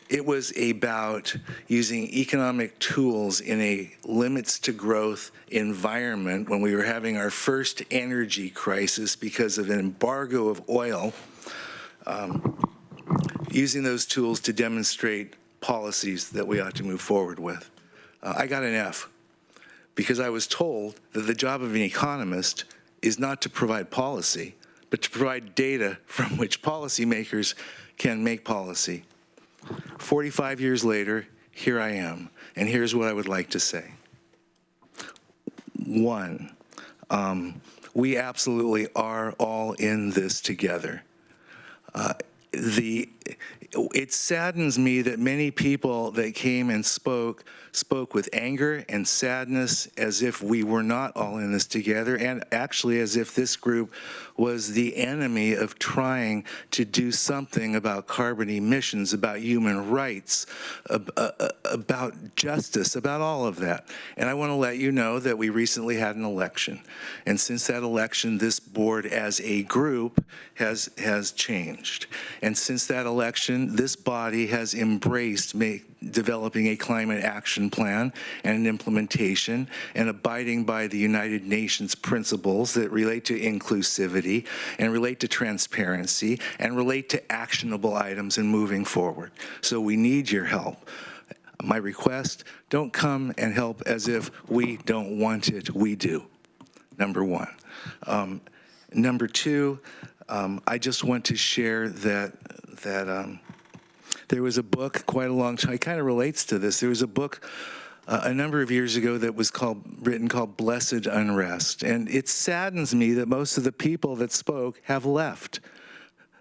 it was about using economic tools in a limits to growth environment when we were having our first energy crisis because of an embargo of oil, using those tools to demonstrate policies that we ought to move forward with. I got an F because I was told that the job of an economist is not to provide policy, but to provide data from which policymakers can make policy. 45 years later, here I am, and here's what I would like to say. One, we absolutely are all in this together. It saddens me that many people that came and spoke with anger and sadness as if we were not all in this together, and actually as if this group was the enemy of trying to do something about carbon emissions, about human rights, about justice, about all of that. And I want to let you know that we recently had an election. And since that election, this board as a group has changed. And since that election, this body has embraced developing a climate action plan and an implementation and abiding by the United Nations principles that relate to inclusivity and relate to transparency and relate to actionable items and moving forward. So we need your help. My request, don't come and help as if we don't want it. We do, number one. Number two, I just want to share that there was a book quite a long time, it kind of relates to this. There was a book a number of years ago that was written called Blessed Unrest. And it saddens me that most of the people that spoke have left.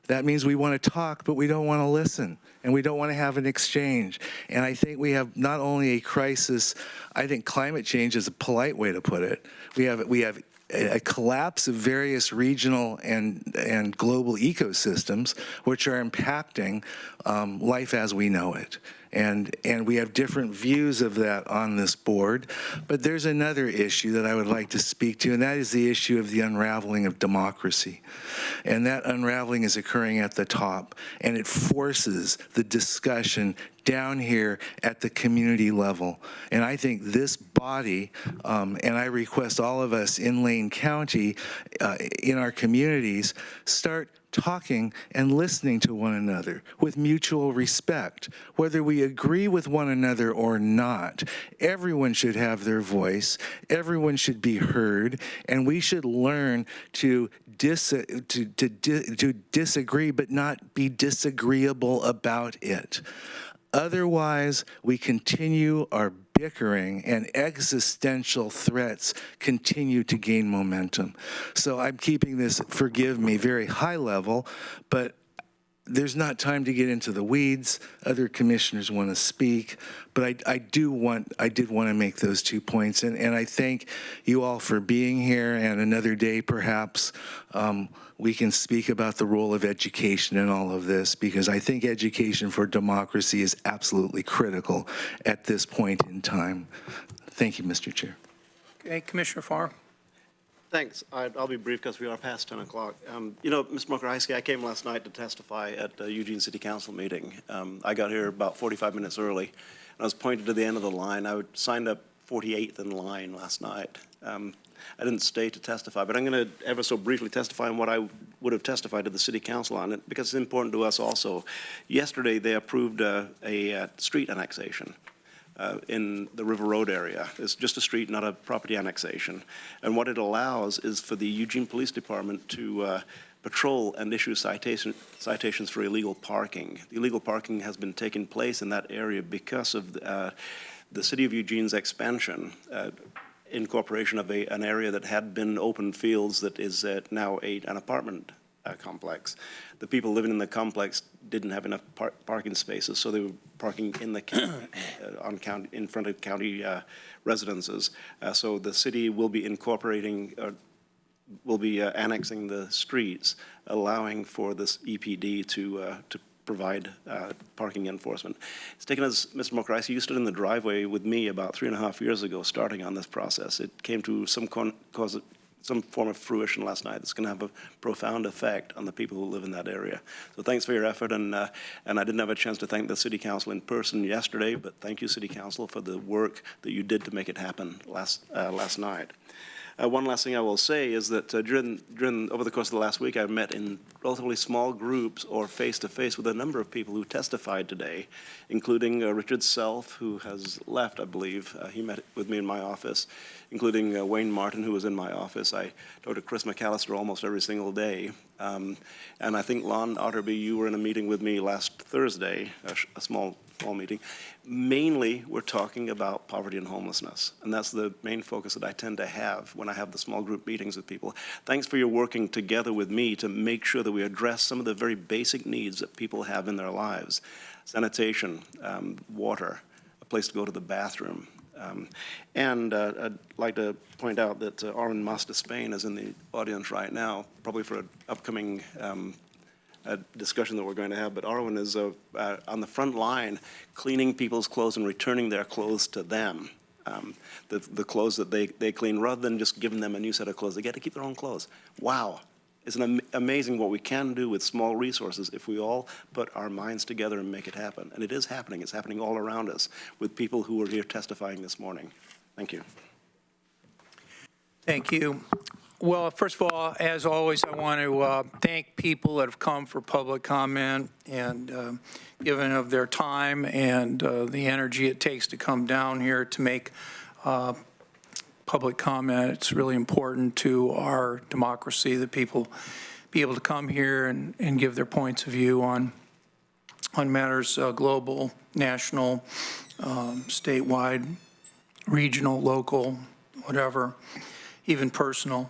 That means we want to talk, but we don't want to listen. And we don't want to have an exchange. And I think we have not only a crisis, I think climate change is a polite way to put it. We have a collapse of various regional and global ecosystems, which are impacting life as we know it. And we have different views of that on this board. But there's another issue that I would like to speak to, and that is the issue of the unraveling of democracy. And that unraveling is occurring at the top, and it forces the discussion down here at the community level. And I think this body, and I request all of us in Lane County, in our communities, start talking and listening to one another with mutual respect. Whether we agree with one another or not, everyone should have their voice, everyone should be heard, and we should learn to disagree but not be disagreeable about it. Otherwise, we continue our bickering and existential threats continue to gain momentum. So I'm keeping this, forgive me, very high level, but there's not time to get into the weeds. Other commissioners want to speak, but I did want to make those 2 points. And I thank you all for being here, and another day perhaps we can speak about the role of education in all of this, because I think education for democracy is absolutely critical at this point in time. Thank you, Mr. Chair. Okay, Commissioner Farr. Thanks. I'll be brief because we are past 10 o'clock. You know, Ms. Mokrajewski, I came last night to testify at the Eugene City Council meeting. I got here about 45 minutes early, and I was pointed to the end of the line. I signed up 48th in line last night. I didn't stay to testify, but I'm going to ever so briefly testify on what I would have testified to the City Council on it, because it's important to us also. Yesterday, they approved a street annexation in the River Road area. It's just a street, not a property annexation. And what it allows is for the Eugene Police Department to patrol and issue citations for illegal parking. The illegal parking has been taking place in that area because of the City of Eugene's expansion, incorporation of an area that had been open fields that is now an apartment complex. The people living in the complex didn't have enough parking spaces, so they were parking in the county, in front of county residences. So the city will be incorporating, will be annexing the streets, allowing for this EPD to provide parking enforcement. It's taken us, Mr. Mokaraisi, you stood in the driveway with me about 3.5 years ago starting on this process. It came to some form of fruition last night that's going to have a profound effect on the people who live in that area. So thanks for your effort, and I didn't have a chance to thank the City Council in person yesterday, but thank you, City Council, for the work that you did to make it happen last night. One last thing I will say is that over the course of the last week, I've met in relatively small groups or face-to-face with a number of people who testified today, including Richard Self, who has left, I believe. He met with me in my office, including Wayne Martin, who was in my office. I talked to Chris McAllister almost every single day. And I think, Lon Otterby, you were in a meeting with me last Thursday, a small meeting. Mainly, we're talking about poverty and homelessness, and that's the main focus that I tend to have when I have the small group meetings with people. Thanks for your working together with me to make sure that we address some of the very basic needs that people have in their lives. Sanitation, water, a place to go to the bathroom. And I'd like to point out that Arwen Mas de Spain is in the audience right now, probably for an upcoming discussion that we're going to have, but Arwen is on the front line cleaning people's clothes and returning their clothes to them, the clothes that they clean, rather than just giving them a new set of clothes. They get to keep their own clothes. Wow. It's amazing what we can do with small resources if we all put our minds together and make it happen. And it is happening. It's happening all around us with people who are here testifying this morning. Thank you. Thank you. Well, first of all, as always, I want to thank people that have come for public comment and given of their time and the energy it takes to come down here to make public comment. It's really important to our democracy that people be able to come here and give their points of view on matters global, national, statewide, regional, local, whatever, even personal.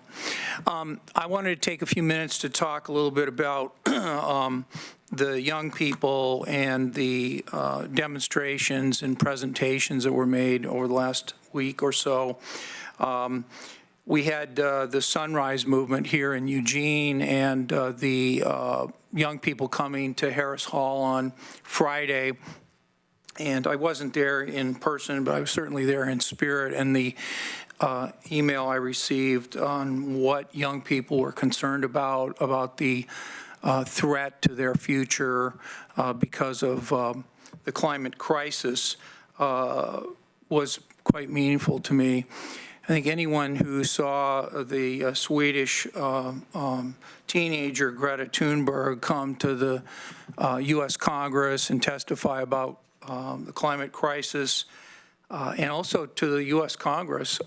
I wanted to take a few minutes to talk a little bit about the young people and the demonstrations and presentations that were made over the last week or so. We had the Sunrise Movement here in Eugene, and the young people coming to Harris Hall on Friday. And I wasn't there in person, but I was certainly there in spirit. And the email I received on what young people were concerned about the threat to their future because of the climate crisis was quite meaningful to me. I think anyone who saw the Swedish teenager Greta Thunberg come to the U.S. Congress and testify about the climate crisis, and also to the U.S. Congress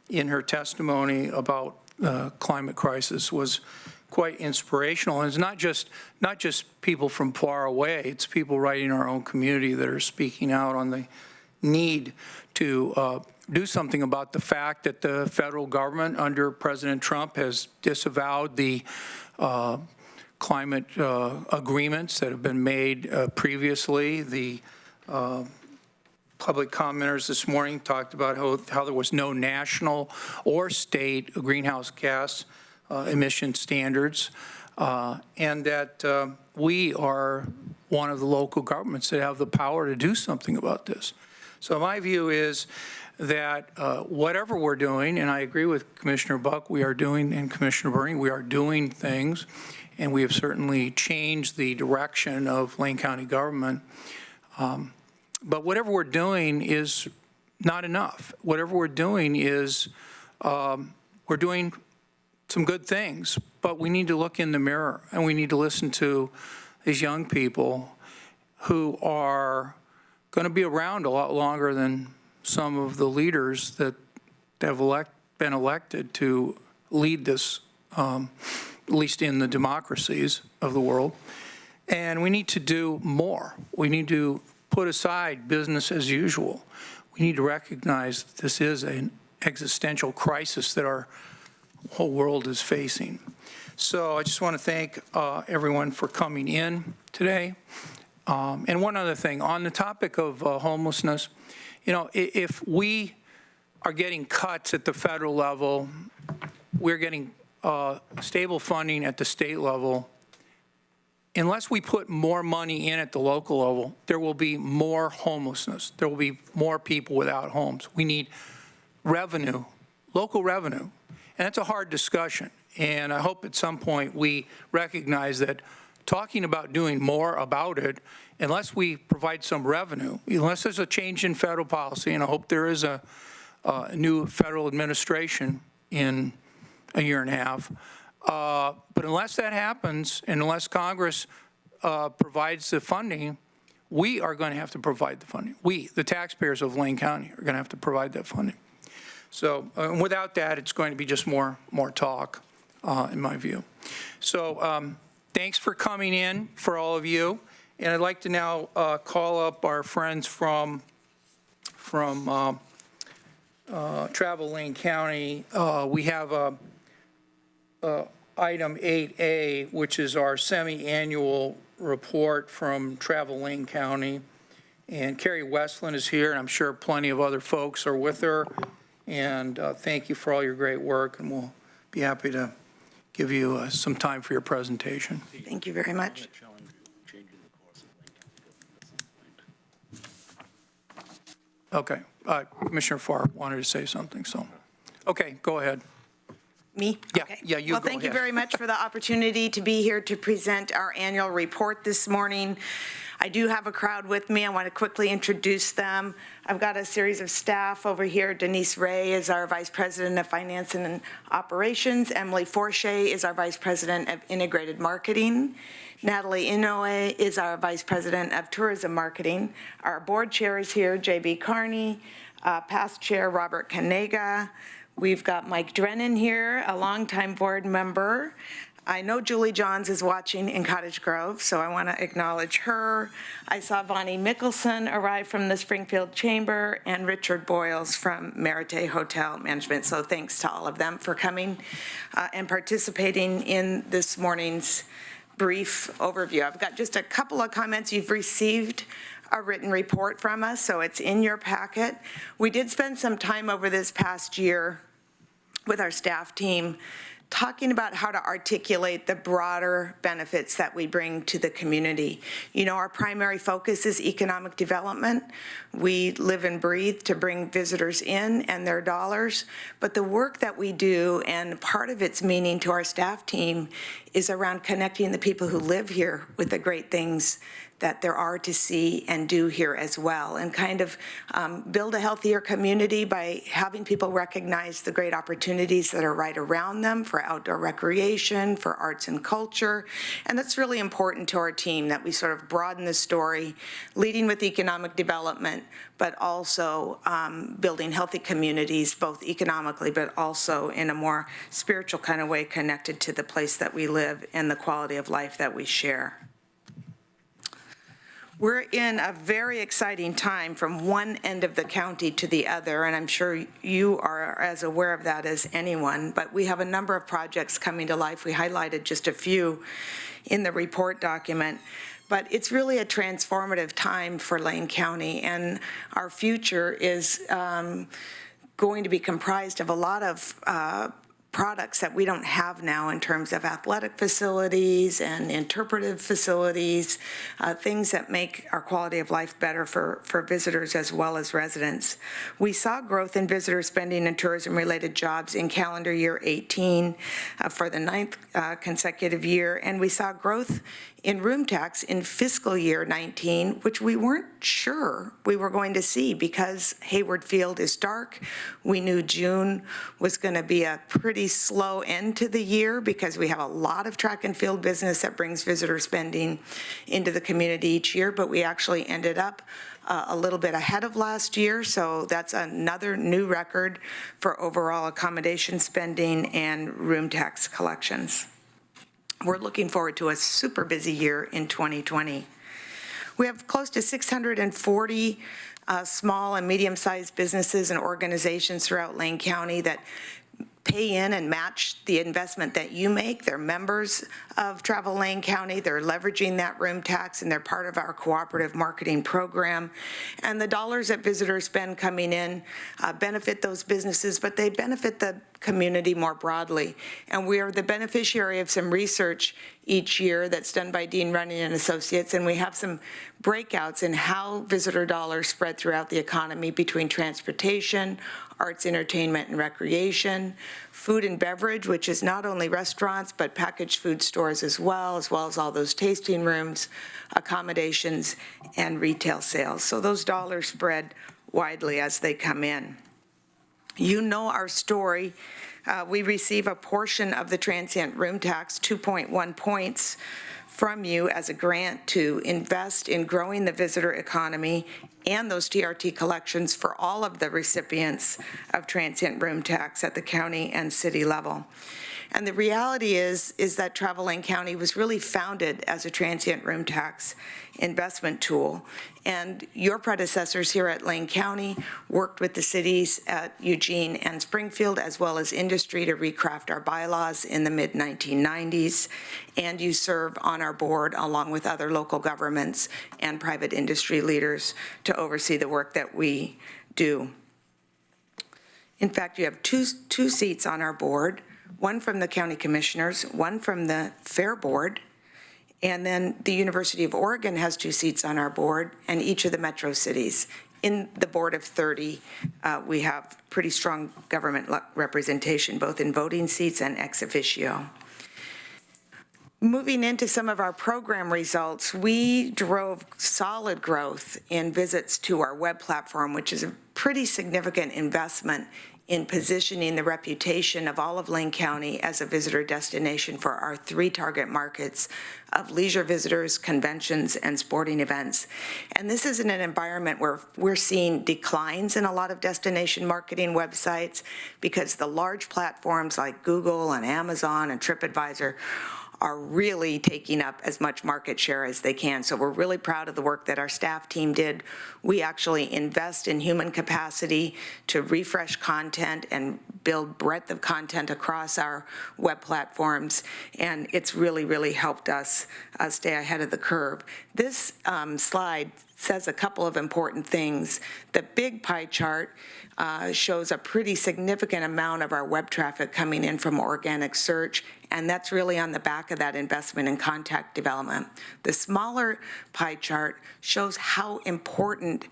in her testimony about climate crisis was quite inspirational. And it's not just people from far away, it's people right in our own community that are speaking out on the need to do something about the fact that the federal government under President Trump has disavowed the climate agreements that have been made previously. The public commenters this morning talked about how there was no national or state greenhouse gas emission standards, and that we are one of the local governments that have the power to do something about this. So my view is that whatever we're doing, and I agree with Commissioner Buck, we are doing, and Commissioner Bernie, we are doing things, and we have certainly changed the direction of Lane County government. But whatever we're doing is not enough. Whatever we're doing is, we're doing some good things, but we need to look in the mirror and we need to listen to these young people who are going to be around a lot longer than some of the leaders that have been elected to lead this, at least in the democracies of the world. And we need to do more. We need to put aside business as usual. We need to recognize that this is an existential crisis that our whole world is facing. So I just want to thank everyone for coming in today. And one other thing, on the topic of homelessness, you know, if we are getting cuts at the federal level, we're getting stable funding at the state level, unless we put more money in at the local level, there will be more homelessness. There will be more people without homes. We need revenue, local revenue. And that's a hard discussion. And I hope at some point we recognize that talking about doing more about it, unless we provide some revenue, unless there's a change in federal policy, and I hope there is a new federal administration in a year and a half, but unless that happens, and unless Congress provides the funding, we are going to have to provide the funding. We, the taxpayers of Lane County, are going to have to provide that funding. So without that, it's going to be just more talk, in my view. So thanks for coming in, for all of you. And I'd like to now call up our friends from Travel Lane County. We have item 8A, which is our semi-annual report from Travel Lane County. And Carrie Westland is here, and I'm sure plenty of other folks are with her. And thank you for all your great work, and we'll be happy to give you some time for your presentation. Thank you very much. Okay, Commissioner Farr wanted to say something, so, okay, go ahead. Me? Yeah, Okay. yeah, you Well, go thank you ahead. very much for the opportunity to be here to present our annual report this morning. I do have a crowd with me. I want to quickly introduce them. I've got a series of staff over here. Denise Ray is our Vice President of Finance and Operations. Emily Forche is our Vice President of Integrated Marketing. Natalie Inoue is our Vice President of Tourism Marketing. Our board chair is here, J.B. Carney. Past chair, Robert Kanega. We've got Mike Drennan here, a longtime board member. I know Julie Johns is watching in Cottage Grove, so I want to acknowledge her. I saw Vonnie Mickelson arrive from the Springfield Chamber and Richard Boyles from Merite Hotel Management. So thanks to all of them for coming and participating in this morning's brief overview. I've got just a couple of comments. You've received a written report from us, so it's in your packet. We did spend some time over this past year with our staff team talking about how to articulate the broader benefits that we bring to the community. You know, our primary focus is economic development. We live and breathe to bring visitors in and their dollars, but the work that we do, and part of its meaning to our staff team, is around connecting the people who live here with the great things that there are to see and do here as well, and kind of build a healthier community by having people recognize the great opportunities that are right around them for outdoor recreation, for arts and culture. And that's really important to our team, that we sort of broaden the story, leading with economic development, but also building healthy communities, both economically, but also in a more spiritual kind of way, connected to the place that we live and the quality of life that we share. We're in a very exciting time from one end of the county to the other, and I'm sure you are as aware of that as anyone, but we have a number of projects coming to life. We highlighted just a few in the report document, but it's really a transformative time for Lane County, and our future is going to be comprised of a lot of products that we don't have now in terms of athletic facilities and interpretive facilities, things that make our quality of life better for visitors as well as residents. We saw growth in visitor spending and tourism-related jobs in calendar year 18 for the 9th consecutive year, and we saw growth in room tax in fiscal year 19, which we weren't sure we were going to see because Hayward Field is dark. We knew June was going to be a pretty slow end to the year because we have a lot of track and field business that brings visitor spending into the community each year, but we actually ended up a little bit ahead of last year, so that's another new record for overall accommodation spending and room tax collections. We're looking forward to a super busy year in 2020. We have close to 640 small and medium-sized businesses and organizations throughout Lane County that pay in and match the investment that you make. They're members of Travel Lane County. They're leveraging that room tax, and they're part of our cooperative marketing program. And the dollars that visitors spend coming in benefit those businesses, but they benefit the community more broadly. And we are the beneficiary of some research each year that's done by Dean Running and Associates, and we have some breakouts in how visitor dollars spread throughout the economy between transportation, arts, entertainment, and recreation, food and beverage, which is not only restaurants, but packaged food stores as well as all those tasting rooms, accommodations, and retail sales. So those dollars spread widely as they come in. You know our story. We receive a portion of the transient room tax, 2.1 points, from you as a grant to invest in growing the visitor economy and those TRT collections for all of the recipients of transient room tax at the county and city level. And the reality is that Travel Lane County was really founded as a transient room tax investment tool. And your predecessors here at Lane County worked with the cities at Eugene and Springfield, as well as industry, to recraft our bylaws in the mid-1990s. And you serve on our board along with other local governments and private industry leaders to oversee the work that we do. In fact, you have two seats on our board, one from the county commissioners, one from the fair board, and then the University of Oregon has 2 seats on our board, and each of the metro cities. In the board of 30, we have pretty strong government representation, both in voting seats and ex officio. Moving into some of our program results, we drove solid growth in visits to our web platform, which is a pretty significant investment in positioning the reputation of all of Lane County as a visitor destination for our 3 target markets of leisure visitors, conventions, and sporting events. And this is in an environment where we're seeing declines in a lot of destination marketing websites because the large platforms like Google and Amazon and TripAdvisor are really taking up as much market share as they can. So we're really proud of the work that our staff team did. We actually invest in human capacity to refresh content and build breadth of content across our web platforms, and it's really, really helped us stay ahead of the curve. This slide says a couple of important things. The big pie chart shows a pretty significant amount of our web traffic coming in from organic search, and that's really on the back of that investment in contact development. The smaller pie chart shows how important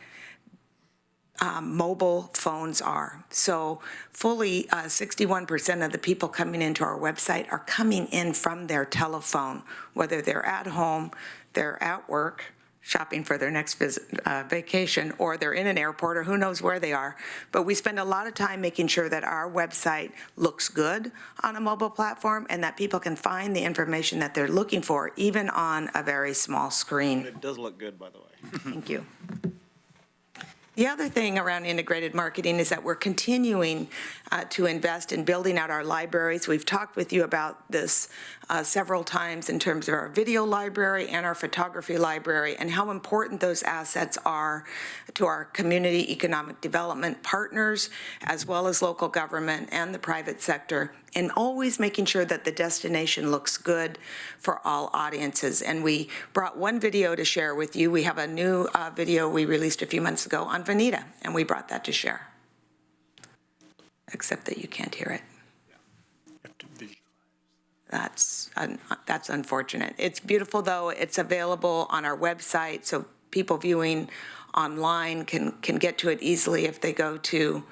mobile phones are. So fully 61% of the people coming into our website are coming in from their telephone, whether they're at home, they're at work, shopping for their next vacation, or they're in an airport, or who knows where they are. But we spend a lot of time making sure that our website looks good on a mobile platform and that people can find the information that they're looking for, even on a very small screen. It does look good, by the way. Thank you. The other thing around integrated marketing is that we're continuing to invest in building out our libraries. We've talked with you about this several times in terms of our video library and our photography library and how important those assets are to our community economic development partners, as well as local government and the private sector, and always making sure that the destination looks good for all audiences. And we brought one video to share with you. We have a new video we released a few months ago on Veneta, and we brought that to share. Except that you can't hear it. That's unfortunate. It's beautiful, though. It's available on our website, so people viewing online can get to it easily if they go to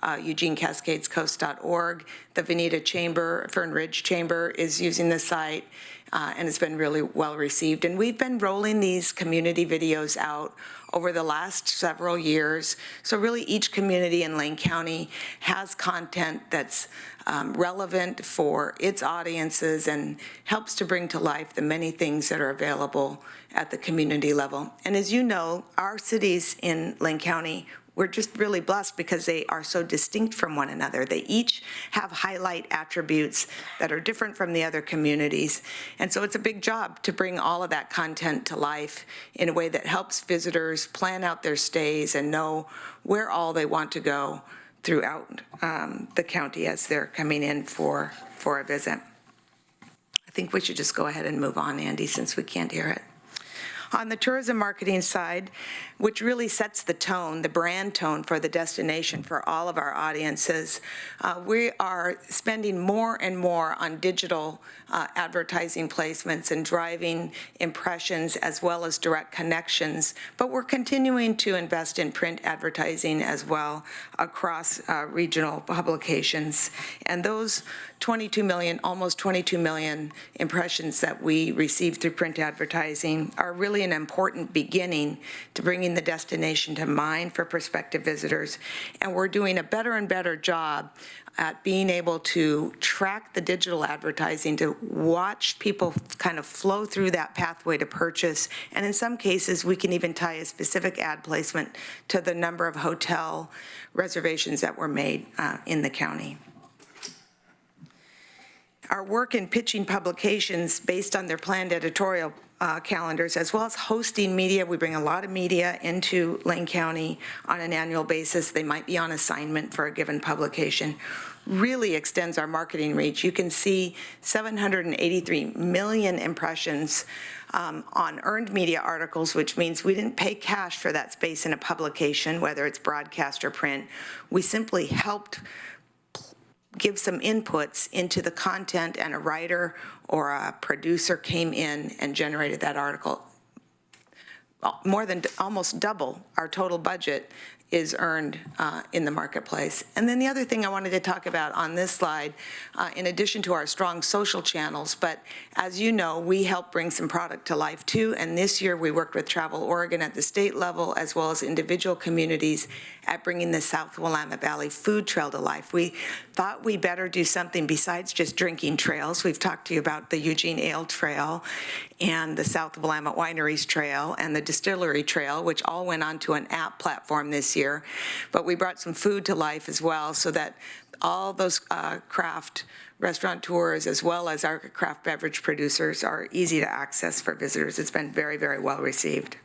EugeneCascadesCoast.org. The Veneta Chamber, Fern Ridge Chamber, is using the site, and it's been really well received. And we've been rolling these community videos out over the last several years. So really each community in Lane County has content that's relevant for its audiences and helps to bring to life the many things that are available at the community level. And as you know, our cities in Lane County, we're just really blessed because they are so distinct from one another. They each have highlight attributes that are different from the other communities. And so it's a big job to bring all of that content to life in a way that helps visitors plan out their stays and know where all they want to go throughout the county as they're coming in for a visit. I think we should just go ahead and move on, Andy, since we can't hear it. On the tourism marketing side, which really sets the tone, the brand tone for the destination for all of our audiences, we are spending more and more on digital advertising placements and driving impressions as well as direct connections. But we're continuing to invest in print advertising as well across regional publications. And those 22 million, almost 22 million impressions that we receive through print advertising are really an important beginning to bringing the destination to mind for prospective visitors. And we're doing a better and better job at being able to track the digital advertising, to watch people kind of flow through that pathway to purchase. And in some cases, we can even tie a specific ad placement to the number of hotel reservations that were made in the county. Our work in pitching publications based on their planned editorial calendars, as well as hosting media. We bring a lot of media into Lane County on an annual basis. They might be on assignment for a given publication. Really extends our marketing reach. You can see 783 million impressions on earned media articles, which means we didn't pay cash for that space in a publication, whether it's broadcast or print. We simply helped give some inputs into the content, and a writer or a producer came in and generated that article. More than almost double our total budget is earned in the marketplace. And then the other thing I wanted to talk about on this slide, in addition to our strong social channels, but as you know, we help bring some product to life too, and this year we worked with Travel Oregon at the state level as well as individual communities at bringing the South Willamette Valley Food Trail to life. We thought we better do something besides just drinking trails. We've talked to you about the Eugene Ale Trail and the South Willamette Wineries Trail and the Distillery Trail, which all went onto an app platform this year. But we brought some food to life as well so that all those craft restaurateurs as well as our craft beverage producers are easy to access for visitors. It's been very, very well received.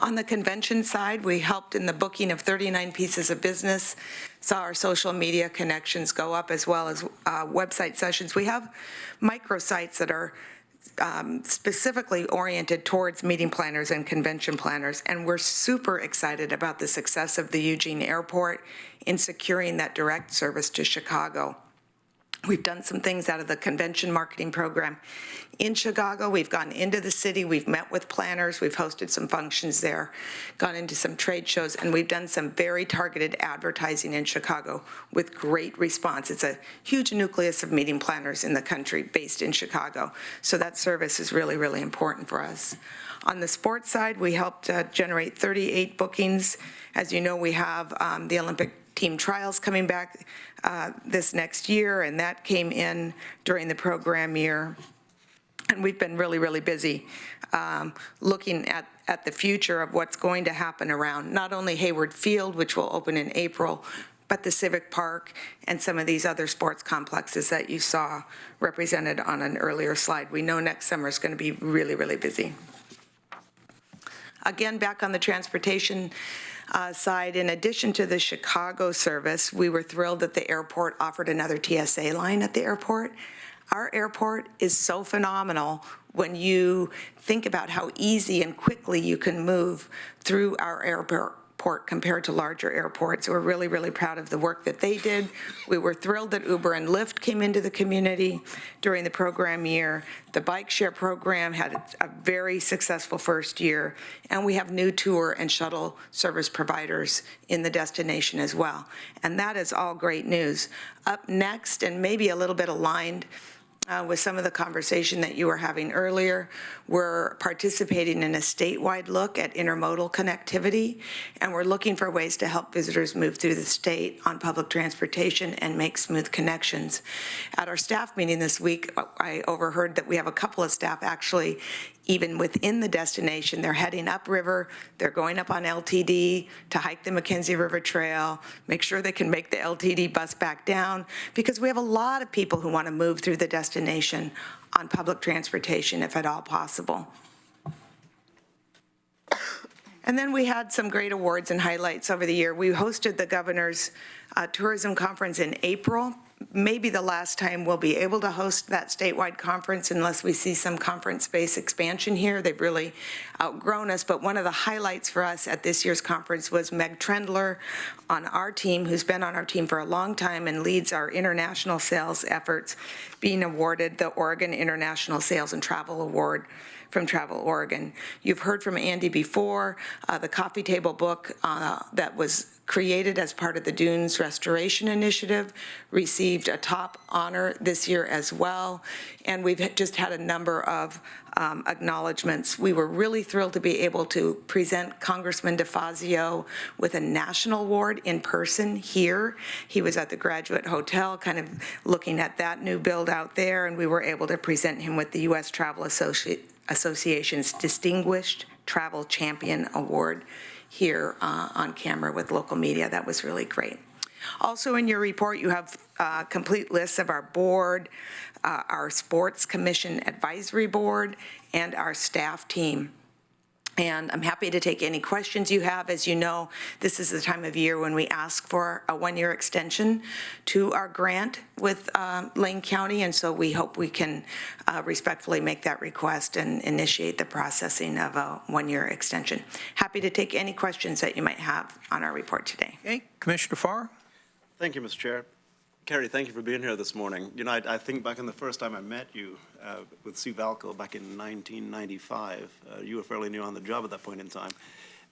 On the convention side, we helped in the booking of 39 pieces of business, saw our social media connections go up as well as website sessions. We have microsites that are specifically oriented towards meeting planners and convention planners, and we're super excited about the success of the Eugene Airport in securing that direct service to Chicago. We've done some things out of the convention marketing program in Chicago. We've gone into the city, we've met with planners, we've hosted some functions there, gone into some trade shows, and we've done some very targeted advertising in Chicago with great response. It's a huge nucleus of meeting planners in the country based in Chicago, so that service is really, really important for us. On the sports side, we helped generate 38 bookings. As you know, we have the Olympic team trials coming back this next year, and that came in during the program year. And we've been really, really busy looking at the future of what's going to happen around not only Hayward Field, which will open in April, but the Civic Park and some of these other sports complexes that you saw represented on an earlier slide. We know next summer is going to be really, really busy. Again, back on the transportation side, in addition to the Chicago service, we were thrilled that the airport offered another TSA line at the airport. Our airport is so phenomenal when you think about how easy and quickly you can move through our airport airport compared to larger airports. We're really, really proud of the work that they did. We were thrilled that Uber and Lyft came into the community during the program year. The bike share program had a very successful first year, and we have new tour and shuttle service providers in the destination as well. And that is all great news. Up next, and maybe a little bit aligned with some of the conversation that you were having earlier, we're participating in a statewide look at intermodal connectivity, and we're looking for ways to help visitors move through the state on public transportation and make smooth connections. At our staff meeting this week, I overheard that we have a couple of staff actually even within the destination. They're heading upriver, they're going up on LTD to hike the Mackenzie River Trail, make sure they can make the LTD bus back down, because we have a lot of people who want to move through the destination on public transportation, if at all possible. And then we had some great awards and highlights over the year. We hosted the Governor's Tourism Conference in April. Maybe the last time we'll be able to host that statewide conference unless we see some conference space expansion here. They've really outgrown us, but one of the highlights for us at this year's conference was Meg Trendler on our team, who's been on our team for a long time and leads our international sales efforts, being awarded the Oregon International Sales and Travel Award from Travel Oregon. You've heard from Andy before, the coffee table book that was created as part of the Dunes Restoration Initiative received a top honor this year as well, and we've just had a number of acknowledgments. We were really thrilled to be able to present Congressman DeFazio with a national award in person here. He was at the Graduate Hotel kind of looking at that new build out there, and we were able to present him with the U.S. Travel Association's Distinguished Travel Champion Award here on camera with local media. That was really great. Also in your report, you have complete lists of our board, our Sports Commission Advisory Board, and our staff team. And I'm happy to take any questions you have. As you know, this is the time of year when we ask for a one-year extension to our grant with Lane County, and so we hope we can respectfully make that request and initiate the processing of a one-year extension. Happy to take any questions that you might have on our report today. Okay, Commissioner Farr. Thank you, Mr. Chair. Kerry, thank you for being here this morning. You know, I think back in the first time I met you with Sue Valco back in 1995, you were fairly new on the job at that point in time,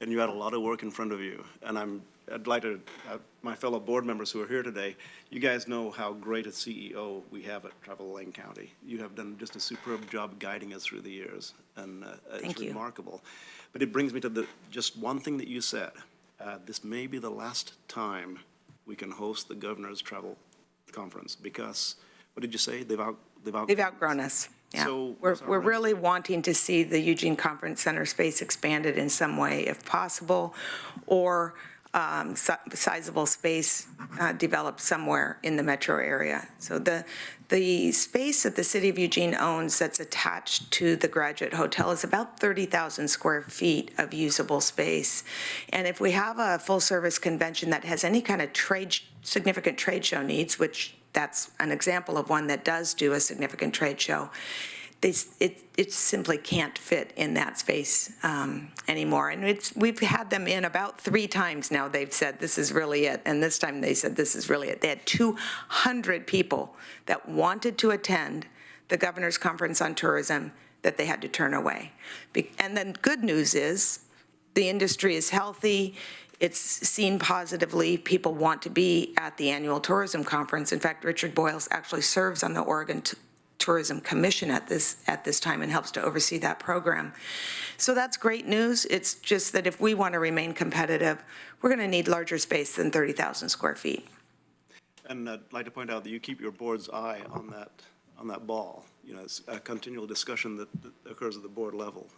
and you had a lot of work in front of you. And I'd like to, my fellow board members who are here today, you guys know how great a CEO we have at Travel Lane County. You have done just a superb job guiding us through the years, and it's remarkable. But it brings me to just one thing that you said. This may be the last time we can host the Governor's Travel Conference, because, what did you say? They've outgrown us. Yeah. So we're really wanting to see the Eugene Conference Center space expanded in some way, if possible, or sizable space developed somewhere in the metro area. So the space that the city of Eugene owns that's attached to the Graduate Hotel is about 30,000 square feet of usable space. And if we have a full-service convention that has any kind of significant trade show needs, which that's an example of one that does do a significant trade show, it simply can't fit in that space anymore. And we've had them in about 3 times now. They've said, this is really it. And this time they said, this is really it. They had 200 people that wanted to attend the Governor's Conference on Tourism that they had to turn away. And then good news is the industry is healthy. It's seen positively. People want to be at the annual tourism conference. In fact, Richard Boyles actually serves on the Oregon Tourism Commission at this time and helps to oversee that program. So that's great news. It's just that if we want to remain competitive, we're going to need larger space than 30,000 square feet. And I'd like to point out that you keep your board's eye on that ball. You know, it's a continual discussion that occurs at the board level.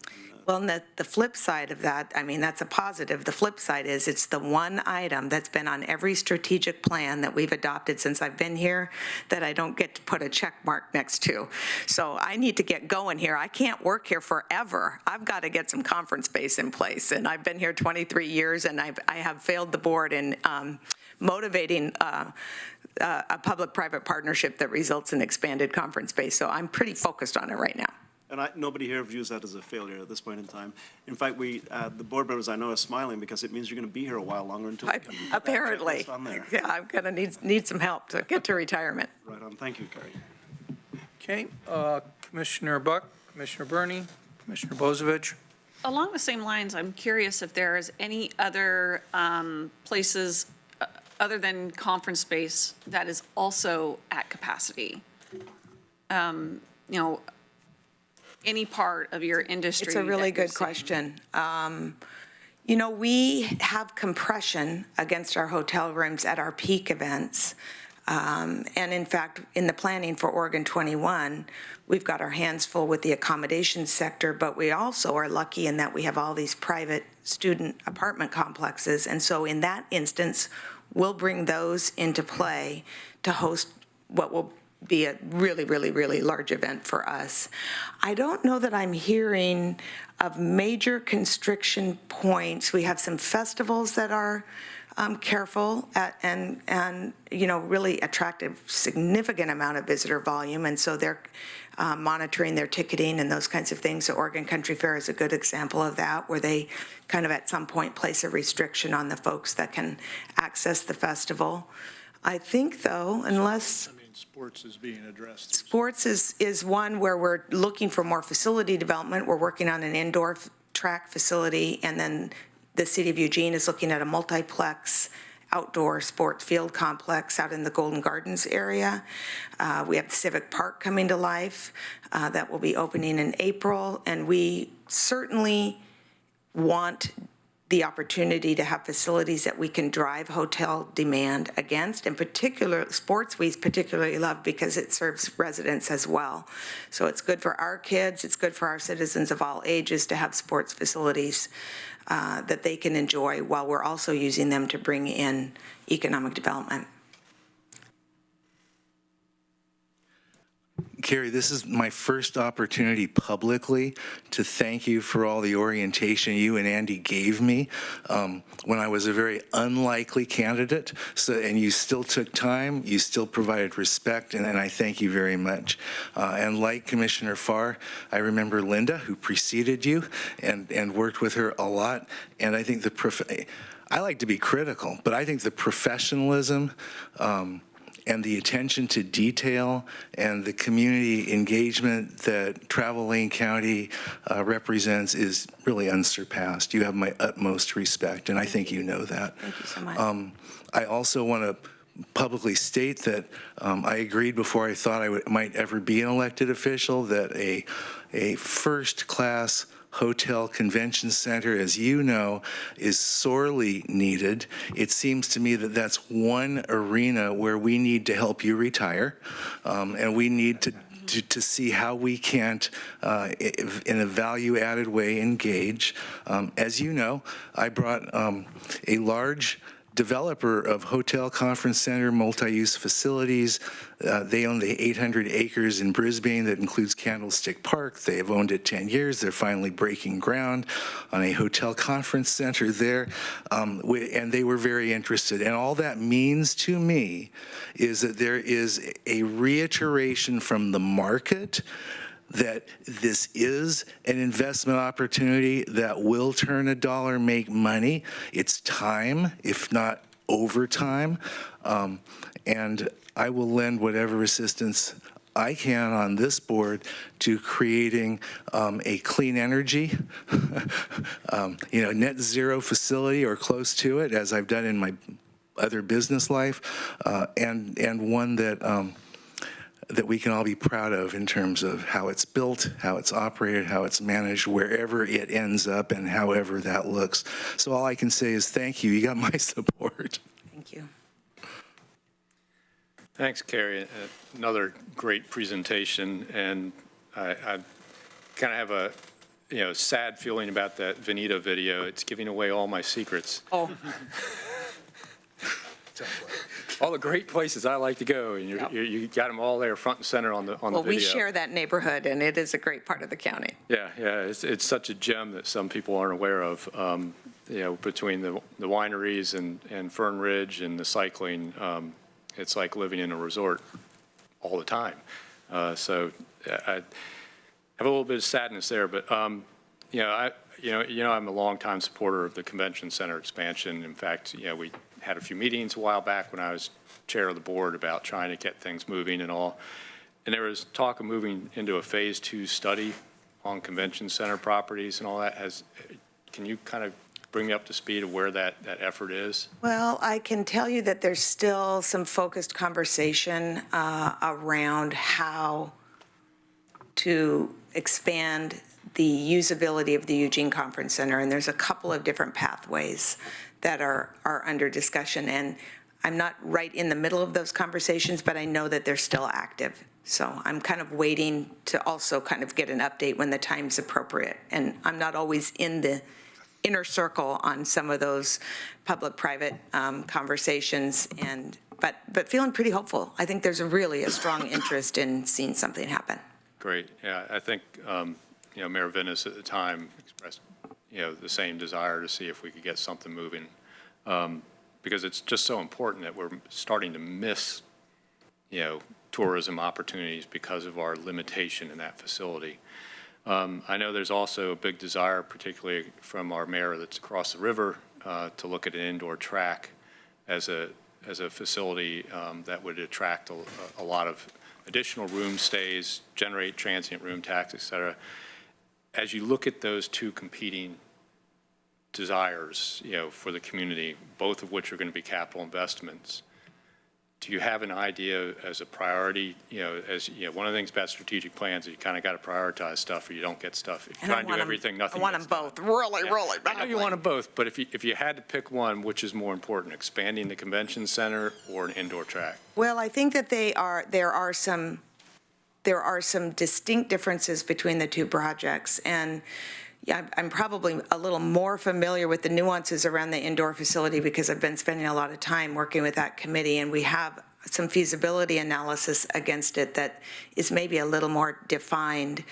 Well, and the flip side of that, I mean, that's a positive. The flip side is it's the one item that's been on every strategic plan that we've adopted since I've been here that I don't get to put a check mark next to. So I need to get going here. I can't work here forever. I've got to get some conference space in place. And I've been here 23 years, and I have failed the board in motivating a public-private partnership that results in expanded conference space. So I'm pretty focused on it right now. And nobody here views that as a failure at this point in time. In fact, the board members I know are smiling because it means you're going to be here a while longer until we can. Apparently. Yeah, I'm going to need some help to get to retirement. Right on. Thank you, Carrie. Okay, Commissioner Buck, Commissioner Burney, Commissioner Bozievich. Along the same lines, I'm curious if there is any other places other than conference space that is also at capacity. You know, any part of your industry. It's a really that you're good seeing. question. You know, we have compression against our hotel rooms at our peak events. And in fact, in the planning for Oregon 21, we've got our hands full with the accommodation sector, but we also are lucky in that we have all these private student apartment complexes. And so in that instance, we'll bring those into play to host what will be a really, really, really large event for us. I don't know that I'm hearing of major constriction points. We have some festivals that are careful and you know, really attract a significant amount of visitor volume, and so they're monitoring their ticketing and those kinds of things. The Oregon Country Fair is a good example of that, where they kind of at some point place a restriction on the folks that can access the festival. I think, though, unless sports is being addressed. Sports is one where we're looking for more facility development. We're working on an indoor track facility, and then the City of Eugene is looking at a multiplex outdoor sports field complex out in the Golden Gardens area. We have the Civic Park coming to life that will be opening in April, and we certainly want the opportunity to have facilities that we can drive hotel demand against. In particular, sports we particularly love because it serves residents as well. So it's good for our kids, it's good for our citizens of all ages to have sports facilities that they can enjoy while we're also using them to bring in economic development. Carrie, this is my first opportunity publicly to thank you for all the orientation you and Andy gave me when I was a very unlikely candidate. And you still took time, you still provided respect, and I thank you very much. And like Commissioner Farr, I remember Linda, who preceded you, and worked with her a lot. And I think I like to be critical, but I think the professionalism and the attention to detail and the community engagement that Travel Lane County represents is really unsurpassed. You have my utmost respect, and I think you know that. Thank you so much. I also want to publicly state that I agreed before I thought I might ever be an elected official that a first-class hotel convention center, as you know, is sorely needed. It seems to me that that's one arena where we need to help you retire, and we need to see how we can, in a value-added way, engage. As you know, I brought a large developer of hotel, conference center, multi-use facilities. They own the 800 acres in Brisbane that includes Candlestick Park. They have owned it 10 years. They're finally breaking ground on a hotel conference center there. And they were very interested. And all that means to me is that there is a reiteration from the market that this is an investment opportunity that will turn a dollar, make money. It's time, if not overtime. And I will lend whatever assistance I can on this board to creating a clean energy, net zero facility or close to it, as I've done in my other business life, and one that we can all be proud of in terms of how it's built, how it's operated, how it's managed, wherever it ends up and however that looks. So all I can say is thank you. You got my support. Thank you. Thanks, Carrie. Another great presentation, and I kind of have a sad feeling about that Veneta video. It's giving away all my secrets. Oh. All the great places I like to go, and you got them all there front and center on the video. Well, we share that neighborhood, and it is a great part of the county. Yeah, it's such a gem that some people aren't aware of. Between the wineries and Fern Ridge and the cycling, it's like living in a resort all the time. So have a little bit of sadness there, but, I'm a longtime supporter of the convention center expansion. In fact, we had a few meetings a while back when I was chair of the board about trying to get things moving and all. And there was talk of moving into a phase 2 study on convention center properties and all that. Can you kind of bring me up to speed of where that effort is? Well, I can tell you that there's still some focused conversation around how to expand the usability of the Eugene Conference Center, and there's a couple of different pathways that are under discussion. And I'm not right in the middle of those conversations, but I know that they're still active. So I'm kind of waiting to also kind of get an update when the time's appropriate. And I'm not always in the inner circle on some of those public-private conversations, but feeling pretty hopeful. I think there's really a strong interest in seeing something happen. Great. Yeah, I think, Mayor Venus at the time expressed, the same desire to see if we could get something moving. Because it's just so important that we're starting to miss, tourism opportunities because of our limitation in that facility. I know there's also a big desire, particularly from our mayor that's across the river, to look at an indoor track as a facility that would attract a lot of additional room stays, generate transient room tax, et cetera. As you look at those two competing desires, for the community, both of which are going to be capital investments, do you have an idea as a priority? One of the things about strategic plans is you kind of got to prioritize stuff or you don't get stuff. If you try and do everything, nothing. I want them both, really badly. I know you want them both, but if you had to pick one, which is more important, expanding the convention center or an indoor track? Well, I think that there are some distinct differences between the two projects, and I'm probably a little more familiar with the nuances around the indoor facility because I've been spending a lot of time working with that committee, and we have some feasibility analysis against it that is maybe a little more defined.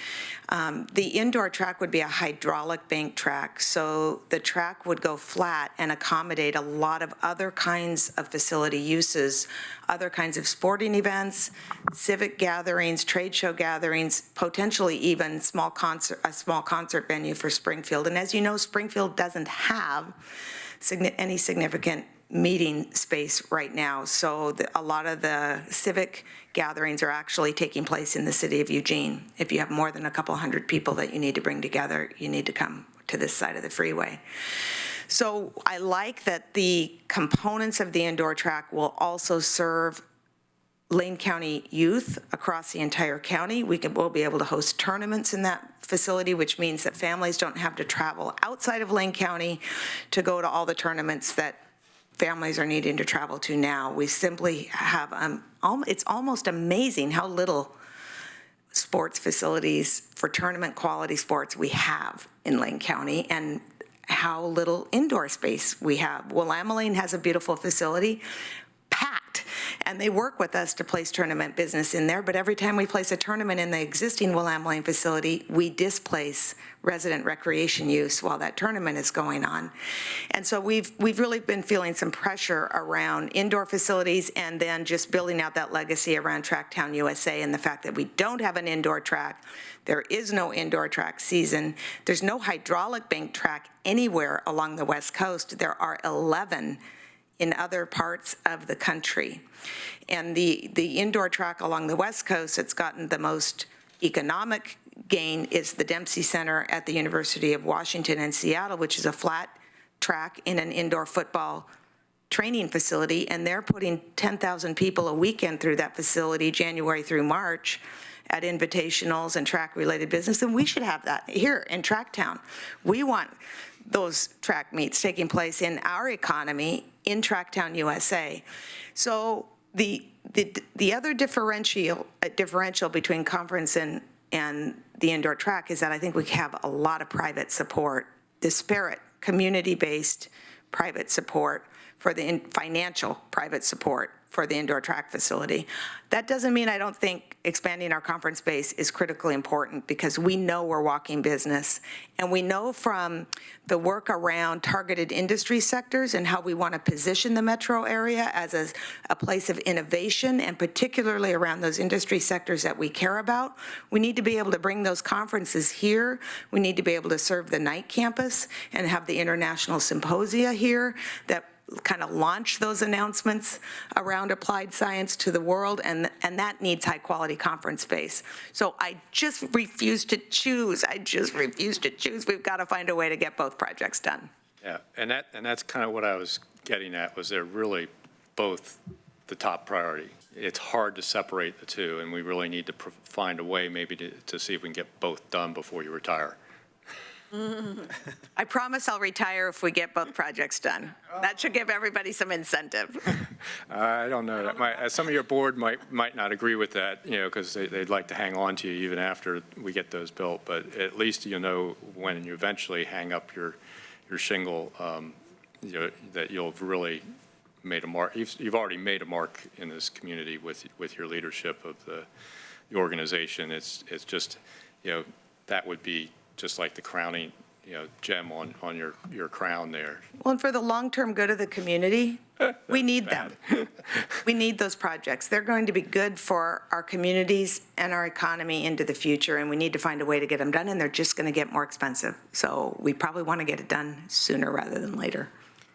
The indoor track would be a hydraulic bank track, so the track would go flat and accommodate a lot of other kinds of facility uses, other kinds of sporting events, civic gatherings, trade show gatherings, potentially even a small concert venue for Springfield. And as you know, Springfield doesn't have any significant meeting space right now. So a lot of the civic gatherings are actually taking place in the city of Eugene. If you have more than a couple hundred people that you need to bring together, you need to come to this side of the freeway. So I like that the components of the indoor track will also serve Lane County youth across the entire county. We'll be able to host tournaments in that facility, which means that families don't have to travel outside of Lane County to go to all the tournaments that families are needing to travel to now. We simply have, it's almost amazing how little sports facilities for tournament quality sports we have in Lane County and how little indoor space we have. Willamette has a beautiful facility, packed, and they work with us to place tournament business in there, but every time we place a tournament in the existing Willamette facility, we displace resident recreation use while that tournament is going on. And so we've really been feeling some pressure around indoor facilities and then just building out that legacy around Tracktown USA and the fact that we don't have an indoor track. There is no indoor track season. There's no hydraulic bank track anywhere along the West Coast. There are 11 in other parts of the country. And the indoor track along the West Coast that's gotten the most economic gain is the Dempsey Center at the University of Washington in Seattle, which is a flat track in an indoor football training facility, and they're putting 10,000 people a weekend through that facility, January through March, at invitationals and track-related business, and we should have that here in Tracktown. We want those track meets taking place in our economy in Tracktown USA. So the other differential between conference and the indoor track is that I think we have a lot of private support, disparate community-based private support for the financial private support for the indoor track facility. That doesn't mean I don't think expanding our conference space is critically important, because we know we're walking business, and we know from the work around targeted industry sectors and how we want to position the metro area as a place of innovation, and particularly around those industry sectors that we care about. We need to be able to bring those conferences here. We need to be able to serve the night campus and have the international symposia here that kind of launch those announcements around applied science to the world, and that needs high-quality conference space. So I just refuse to choose. We've got to find a way to get both projects done. Yeah, and that's kind of what I was getting at, was they're really both the top priority. It's hard to separate the two, and we really need to find a way maybe to see if we can get both done before you retire. I promise I'll retire if we get both projects done. That should give everybody some incentive. I don't know. Some of your board might not agree with that, because they'd like to hang on to you even after we get those built. But at least you know when you eventually hang up your shingle, that you'll have really made a mark. You've already made a mark in this community with your leadership of the organization. It's just, that would be just like the crowning, gem on your crown there. Well, and for the long-term good of the community, we need them. We need those projects. They're going to be good for our communities and our economy into the future, and we need to find a way to get them done, and they're just going to get more expensive. So we probably want to get it done sooner rather than later.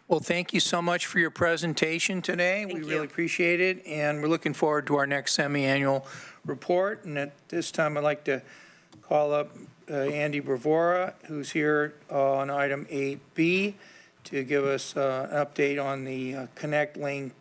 Well, thank you so much for your presentation today. We really appreciate it, and we're looking forward to our next semi-annual report. And at this time, I'd like to call up Andy Bravora, who's here on item 8B, to give us an update on the Connect Lane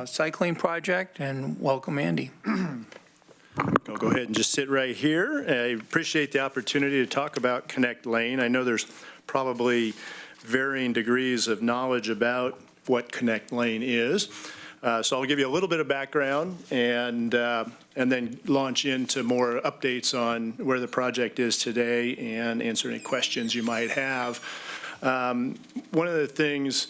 cycling project. And welcome, Andy. I'll go ahead and just sit right here. I appreciate the opportunity to talk about Connect Lane. I know there's probably varying degrees of knowledge about what Connect Lane is. So I'll give you a little bit of background and then launch into more updates on where the project is today and answer any questions you might have. One of the things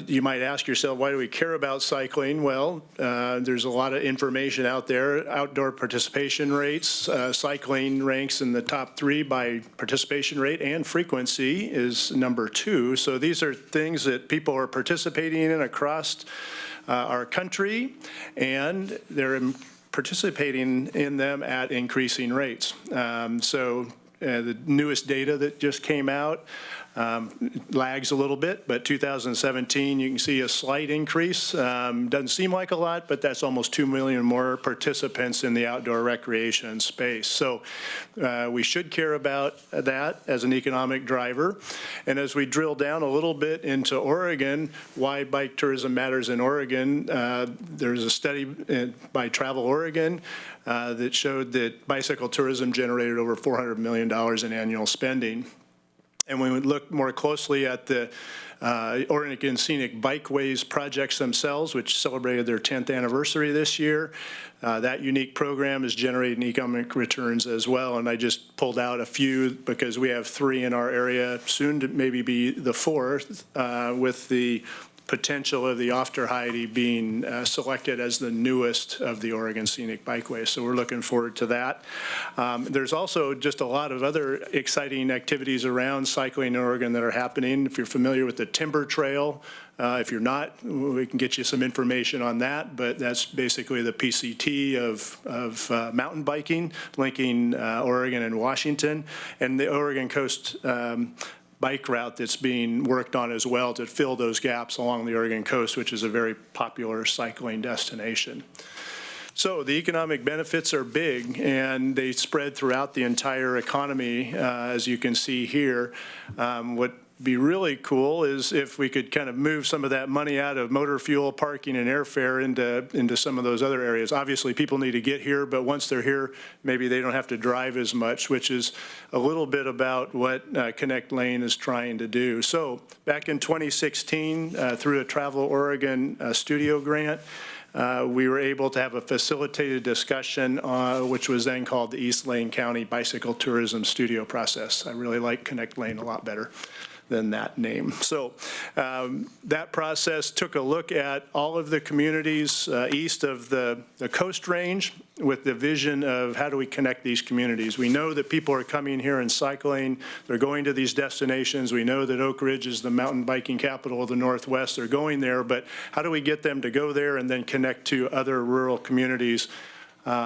you might ask yourself, why do we care about cycling? Well, there's a lot of information out there. Outdoor participation rates, cycling ranks in the top 3 by participation rate, and frequency is number 2. So these are things that people are participating in across our country, and they're participating in them at increasing rates. The newest data that just came out lags a little bit, but 2017, you can see a slight increase. Doesn't seem like a lot, but that's almost 2 million more participants in the outdoor recreation space. So we should care about that as an economic driver. And as we drill down a little bit into Oregon, why bike tourism matters in Oregon, there's a study by Travel Oregon that showed that bicycle tourism generated over $400 million in annual spending. And when we look more closely at the Oregon Scenic Bikeways projects themselves, which celebrated their 10th anniversary this year, that unique program is generating economic returns as well. And I just pulled out a few because we have 3 in our area, soon to maybe be the 4th, with the potential of the Ofterheide being selected as the newest of the Oregon Scenic Bikeways. So we're looking forward to that. There's also just a lot of other exciting activities around cycling in Oregon that are happening. If you're familiar with the Timber Trail, if you're not, we can get you some information on that, but that's basically the PCT of mountain biking, linking Oregon and Washington, and the Oregon Coast bike route that's being worked on as well to fill those gaps along the Oregon coast, which is a very popular cycling destination. So the economic benefits are big, and they spread throughout the entire economy, as you can see here. What be really cool is if we could kind of move some of that money out of motor fuel, parking, and airfare into some of those other areas. Obviously, people need to get here, but once they're here, maybe they don't have to drive as much, which is a little bit about what Connect Lane is trying to do. So back in 2016, through a Travel Oregon studio grant, we were able to have a facilitated discussion, which was then called the East Lane County Bicycle Tourism Studio Process. I really like Connect Lane a lot better than that name. So that process took a look at all of the communities east of the Coast Range with the vision of how do we connect these communities. We know that people are coming here and cycling. They're going to these destinations. We know that Oak Ridge is the mountain biking capital of the Northwest. They're going there, but how do we get them to go there and then connect to other rural communities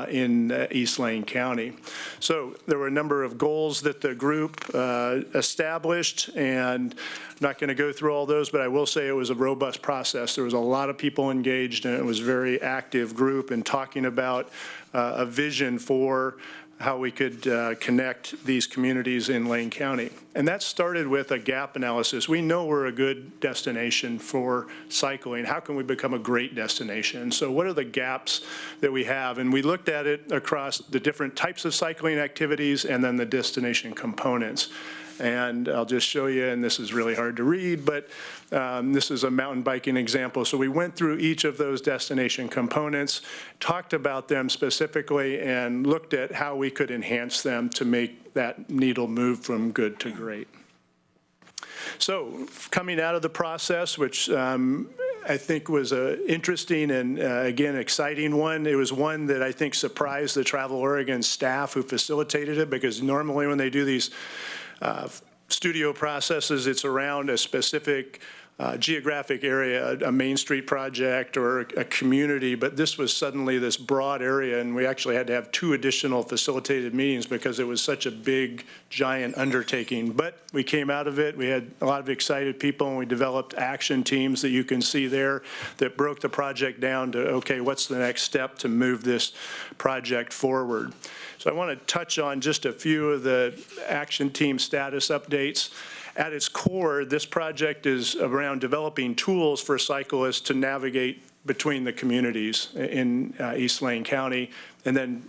in East Lane County? So there were a number of goals that the group established, and I'm not going to go through all those, but I will say it was a robust process. There was a lot of people engaged, and it was a very active group in talking about a vision for how we could connect these communities in Lane County. And that started with a gap analysis. We know we're a good destination for cycling. How can we become a great destination? So what are the gaps that we have? And we looked at it across the different types of cycling activities and then the destination components. And I'll just show you, and this is really hard to read, but this is a mountain biking example. So we went through each of those destination components, talked about them specifically, and looked at how we could enhance them to make that needle move from good to great. So coming out of the process, which I think was an interesting and, again, exciting one. It was one that I think surprised the Travel Oregon staff who facilitated it, because normally when they do these studio processes, it's around a specific geographic area, a Main Street project or a community, but this was suddenly this broad area, and we actually had to have 2 additional facilitated meetings because it was such a big, giant undertaking. But we came out of it. We had a lot of excited people, and we developed action teams that you can see there that broke the project down to, okay, what's the next step to move this project forward? So I want to touch on just a few of the action team status updates. At its core, this project is around developing tools for cyclists to navigate between the communities in East Lane County, and then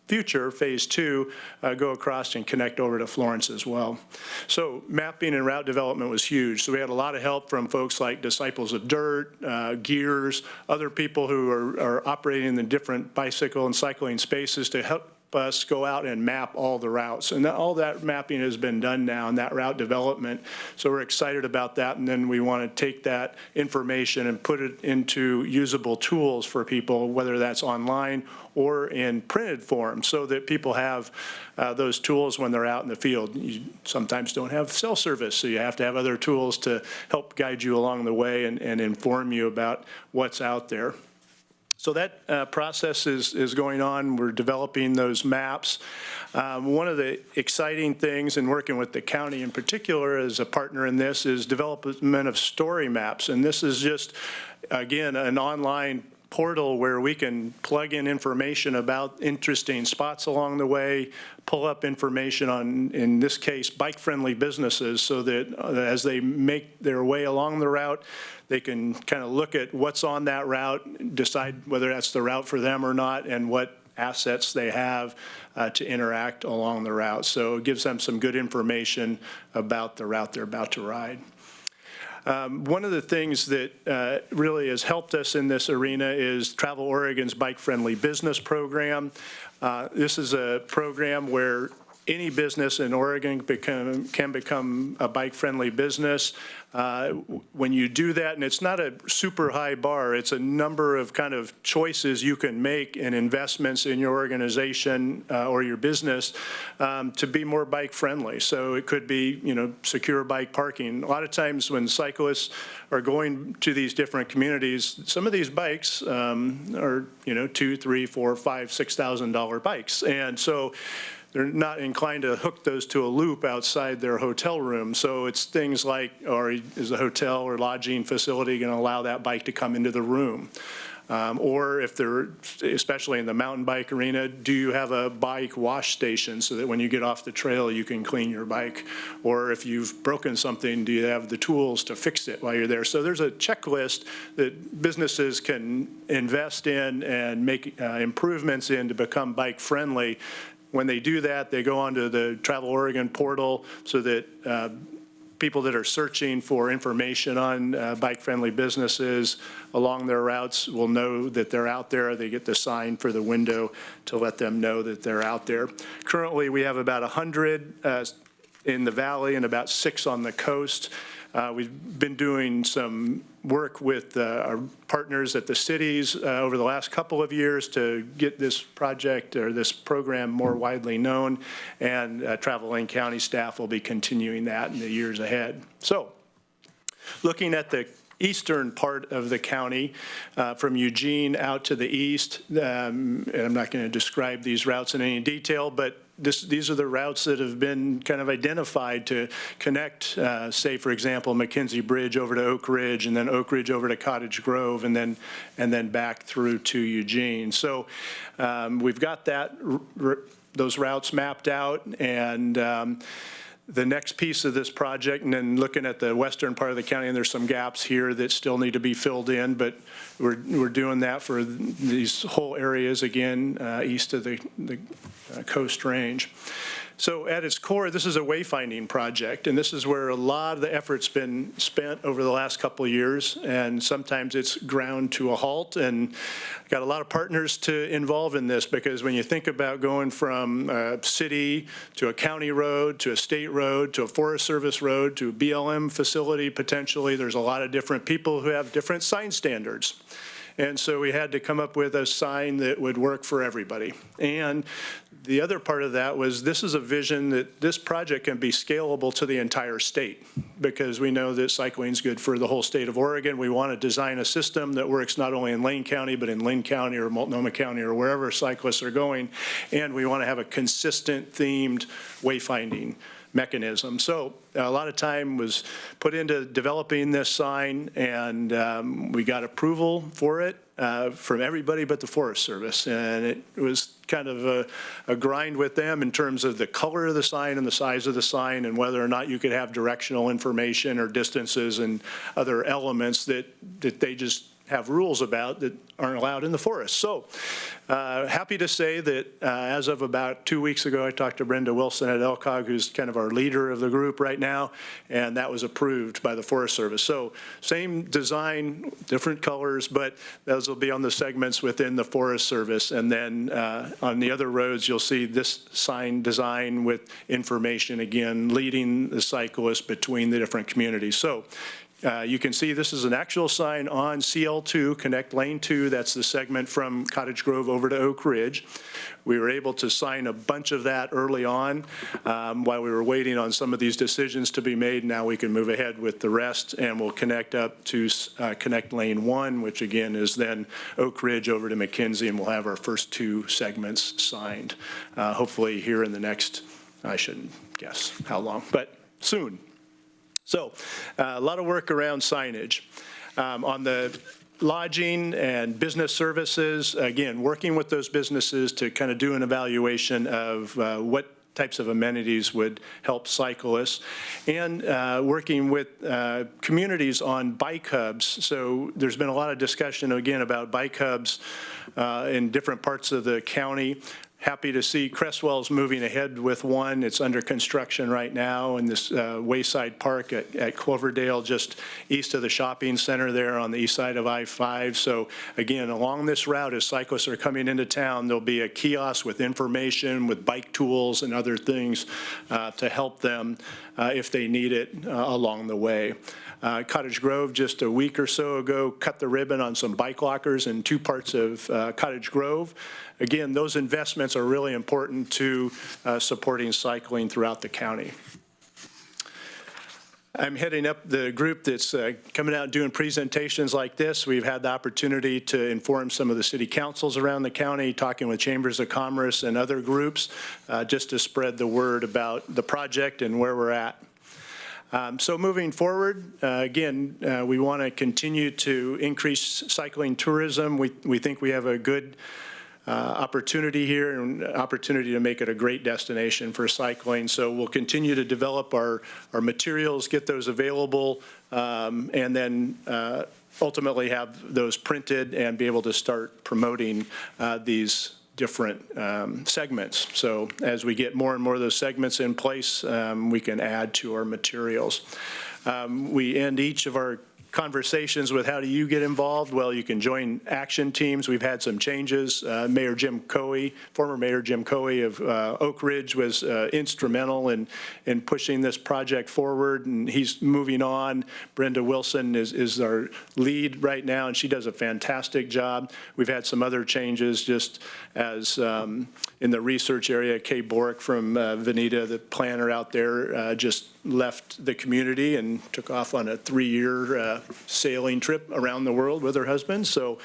future, phase 2, go across and connect over to Florence as well. So mapping and route development was huge. So we had a lot of help from folks like Disciples of Dirt, Gears, other people who are operating in the different bicycle and cycling spaces to help us go out and map all the routes. And all that mapping has been done now, and that route development. So we're excited about that, and then we want to take that information and put it into usable tools for people, whether that's online or in printed form, so that people have those tools when they're out in the field. You sometimes don't have cell service, so you have to have other tools to help guide you along the way and inform you about what's out there. So that process is going on. We're developing those maps. One of the exciting things in working with the county in particular as a partner in this is development of story maps. And this is just, again, an online portal where we can plug in information about interesting spots along the way, pull up information on, in this case, bike-friendly businesses, so that as they make their way along the route, they can kind of look at what's on that route, decide whether that's the route for them or not, and what assets they have to interact along the route. So it gives them some good information about the route they're about to ride. One of the things that really has helped us in this arena is Travel Oregon's Bike Friendly Business Program. This is a program where any business in Oregon can become a bike-friendly business. When you do that, and it's not a super high bar, it's a number of kind of choices you can make and investments in your organization or your business to be more bike-friendly. So it could be, secure bike parking. A lot of times when cyclists are going to these different communities, some of these bikes are, $2,000, $3,000, $4,000, $5,000, $6,000 bikes. And so they're not inclined to hook those to a loop outside their hotel room. So it's things like, or is the hotel or lodging facility going to allow that bike to come into the room? Or if they're, especially in the mountain bike arena, do you have a bike wash station so that when you get off the trail, you can clean your bike? Or if you've broken something, do you have the tools to fix it while you're there? So there's a checklist that businesses can invest in and make improvements in to become bike friendly. When they do that, they go onto the Travel Oregon portal so that people that are searching for information on bike-friendly businesses along their routes will know that they're out there. They get the sign for the window to let them know that they're out there. Currently, we have about 100 in the valley and about 6 on the coast. We've been doing some work with our partners at the cities over the last couple of years to get this project or this program more widely known, and Travel Lane County staff will be continuing that in the years ahead. So, looking at the eastern part of the county, from Eugene out to the east, and I'm not going to describe these routes in any detail, but these are the routes that have been kind of identified to connect, say, for example, McKenzie Bridge over to Oak Ridge, and then Oak Ridge over to Cottage Grove, and then back through to Eugene. So we've got those routes mapped out, and the next piece of this project, and then looking at the western part of the county, and there's some gaps here that still need to be filled in, but we're doing that for these whole areas, again, east of the Coast Range. So at its core, this is a wayfinding project, and this is where a lot of the effort's been spent over the last couple of years, and sometimes it's ground to a halt, and got a lot of partners to involve in this, because when you think about going from a city to a county road to a state road to a Forest Service road to a BLM facility potentially, there's a lot of different people who have different sign standards. And so we had to come up with a sign that would work for everybody. And the other part of that was, this is a vision that this project can be scalable to the entire state, because we know that cycling is good for the whole state of Oregon. We want to design a system that works not only in Lane County, but in Linn County or Multnomah County or wherever cyclists are going. And we want to have a consistent themed wayfinding mechanism. So a lot of time was put into developing this sign, and we got approval for it from everybody but the Forest Service. And it was kind of a grind with them in terms of the color of the sign and the size of the sign, and whether or not you could have directional information or distances and other elements that they just have rules about that aren't allowed in the forest. So happy to say that as of about 2 weeks ago, I talked to Brenda Wilson at LCOG, who's kind of our leader of the group right now, and that was approved by the Forest Service. So same design, different colors, but those will be on the segments within the Forest Service. And then on the other roads, you'll see this sign design with information, again, leading the cyclists between the different communities. So you can see this is an actual sign on CL2, Connect Lane 2. That's the segment from Cottage Grove over to Oak Ridge. We were able to sign a bunch of that early on while we were waiting on some of these decisions to be made. Now we can move ahead with the rest, and we'll connect up to Connect Lane 1, which again is then Oak Ridge over to McKenzie, and we'll have our first 2 segments signed, hopefully here in the next, I shouldn't guess how long, but soon. So a lot of work around signage. On the lodging and business services, again, working with those businesses to kind of do an evaluation of what types of amenities would help cyclists, and working with communities on bike hubs. So there's been a lot of discussion, again, about bike hubs in different parts of the county. Happy to see Crestwell's moving ahead with one. It's under construction right now in this Wayside Park at Cloverdale, just east of the shopping center there on the east side of I-5. So again, along this route, as cyclists are coming into town, there'll be a kiosk with information, with bike tools and other things to help them if they need it along the way. Cottage Grove, just a week or so ago, cut the ribbon on some bike lockers in 2 parts of Cottage Grove. Again, those investments are really important to supporting cycling throughout the county. I'm heading up the group that's coming out and doing presentations like this. We've had the opportunity to inform some of the city councils around the county, talking with chambers of commerce and other groups, just to spread the word about the project and where we're at. So moving forward, again, we want to continue to increase cycling tourism. We think we have a good opportunity here, and opportunity to make it a great destination for cycling. So we'll continue to develop our materials, get those available, and then ultimately have those printed and be able to start promoting these different segments. So as we get more and more of those segments in place, we can add to our materials. We end each of our conversations with how do you get involved? Well, you can join action teams. We've had some changes. Mayor Jim Coey, former Mayor Jim Coey of Oak Ridge was instrumental in pushing this project forward, and he's moving on. Brenda Wilson is our lead right now, and she does a fantastic job. We've had some other changes just as in the research area. Kay Bork from Veneta, the planner out there, just left the community and took off on a 3-year sailing trip around the world with her husband. So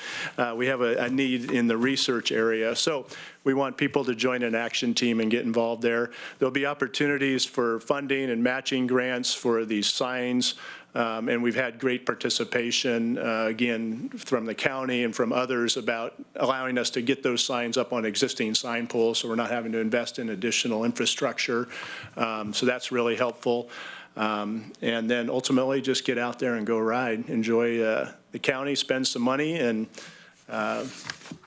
we have a need in the research area. So we want people to join an action team and get involved there. There'll be opportunities for funding and matching grants for these signs. And we've had great participation, again, from the county and from others about allowing us to get those signs up on existing sign poles so we're not having to invest in additional infrastructure. So that's really helpful. And then ultimately just get out there and go ride, enjoy the county, spend some money, and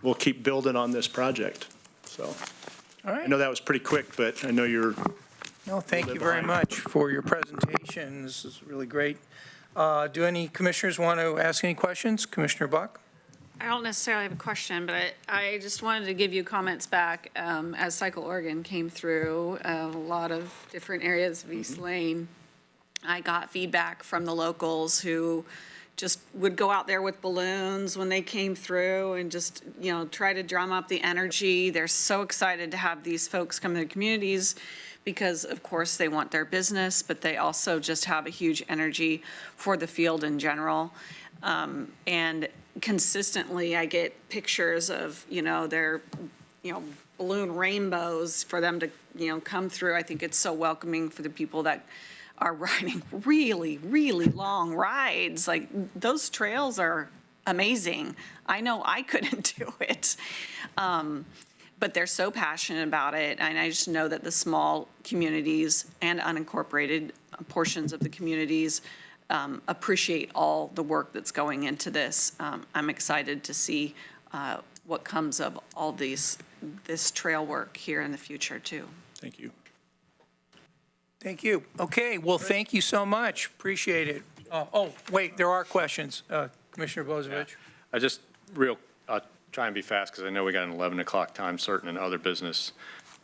we'll keep building on this project. So All right. I know that was pretty quick, but I know you're No, thank you very much for your presentation. This is really great. Do any commissioners want to ask any questions? Commissioner Buck? I don't necessarily have a question, but I just wanted to give you comments back as Cycle Oregon came through a lot of different areas of East Lane. I got feedback from the locals who just would go out there with balloons when they came through and just, you know, try to drum up the energy. They're so excited to have these folks come to the communities because, of course, they want their business, but they also just have a huge energy for the field in general. And consistently, I get pictures of, you know, their, you know, balloon rainbows for them to, you know, come through. I think it's so welcoming for the people that are riding really, really long rides. Like, those trails are amazing. I know I couldn't do it. But they're so passionate about it, and I just know that the small communities and unincorporated portions of the communities appreciate all the work that's going into this. I'm excited to see what comes of all this trail work here in the future, too. Thank you. Thank you. Okay, well, thank you so much. Appreciate it. Oh, wait, there are questions. Commissioner Bozevich. Yeah. I'll try and be fast because I know we got an 11 o'clock time certain and other business.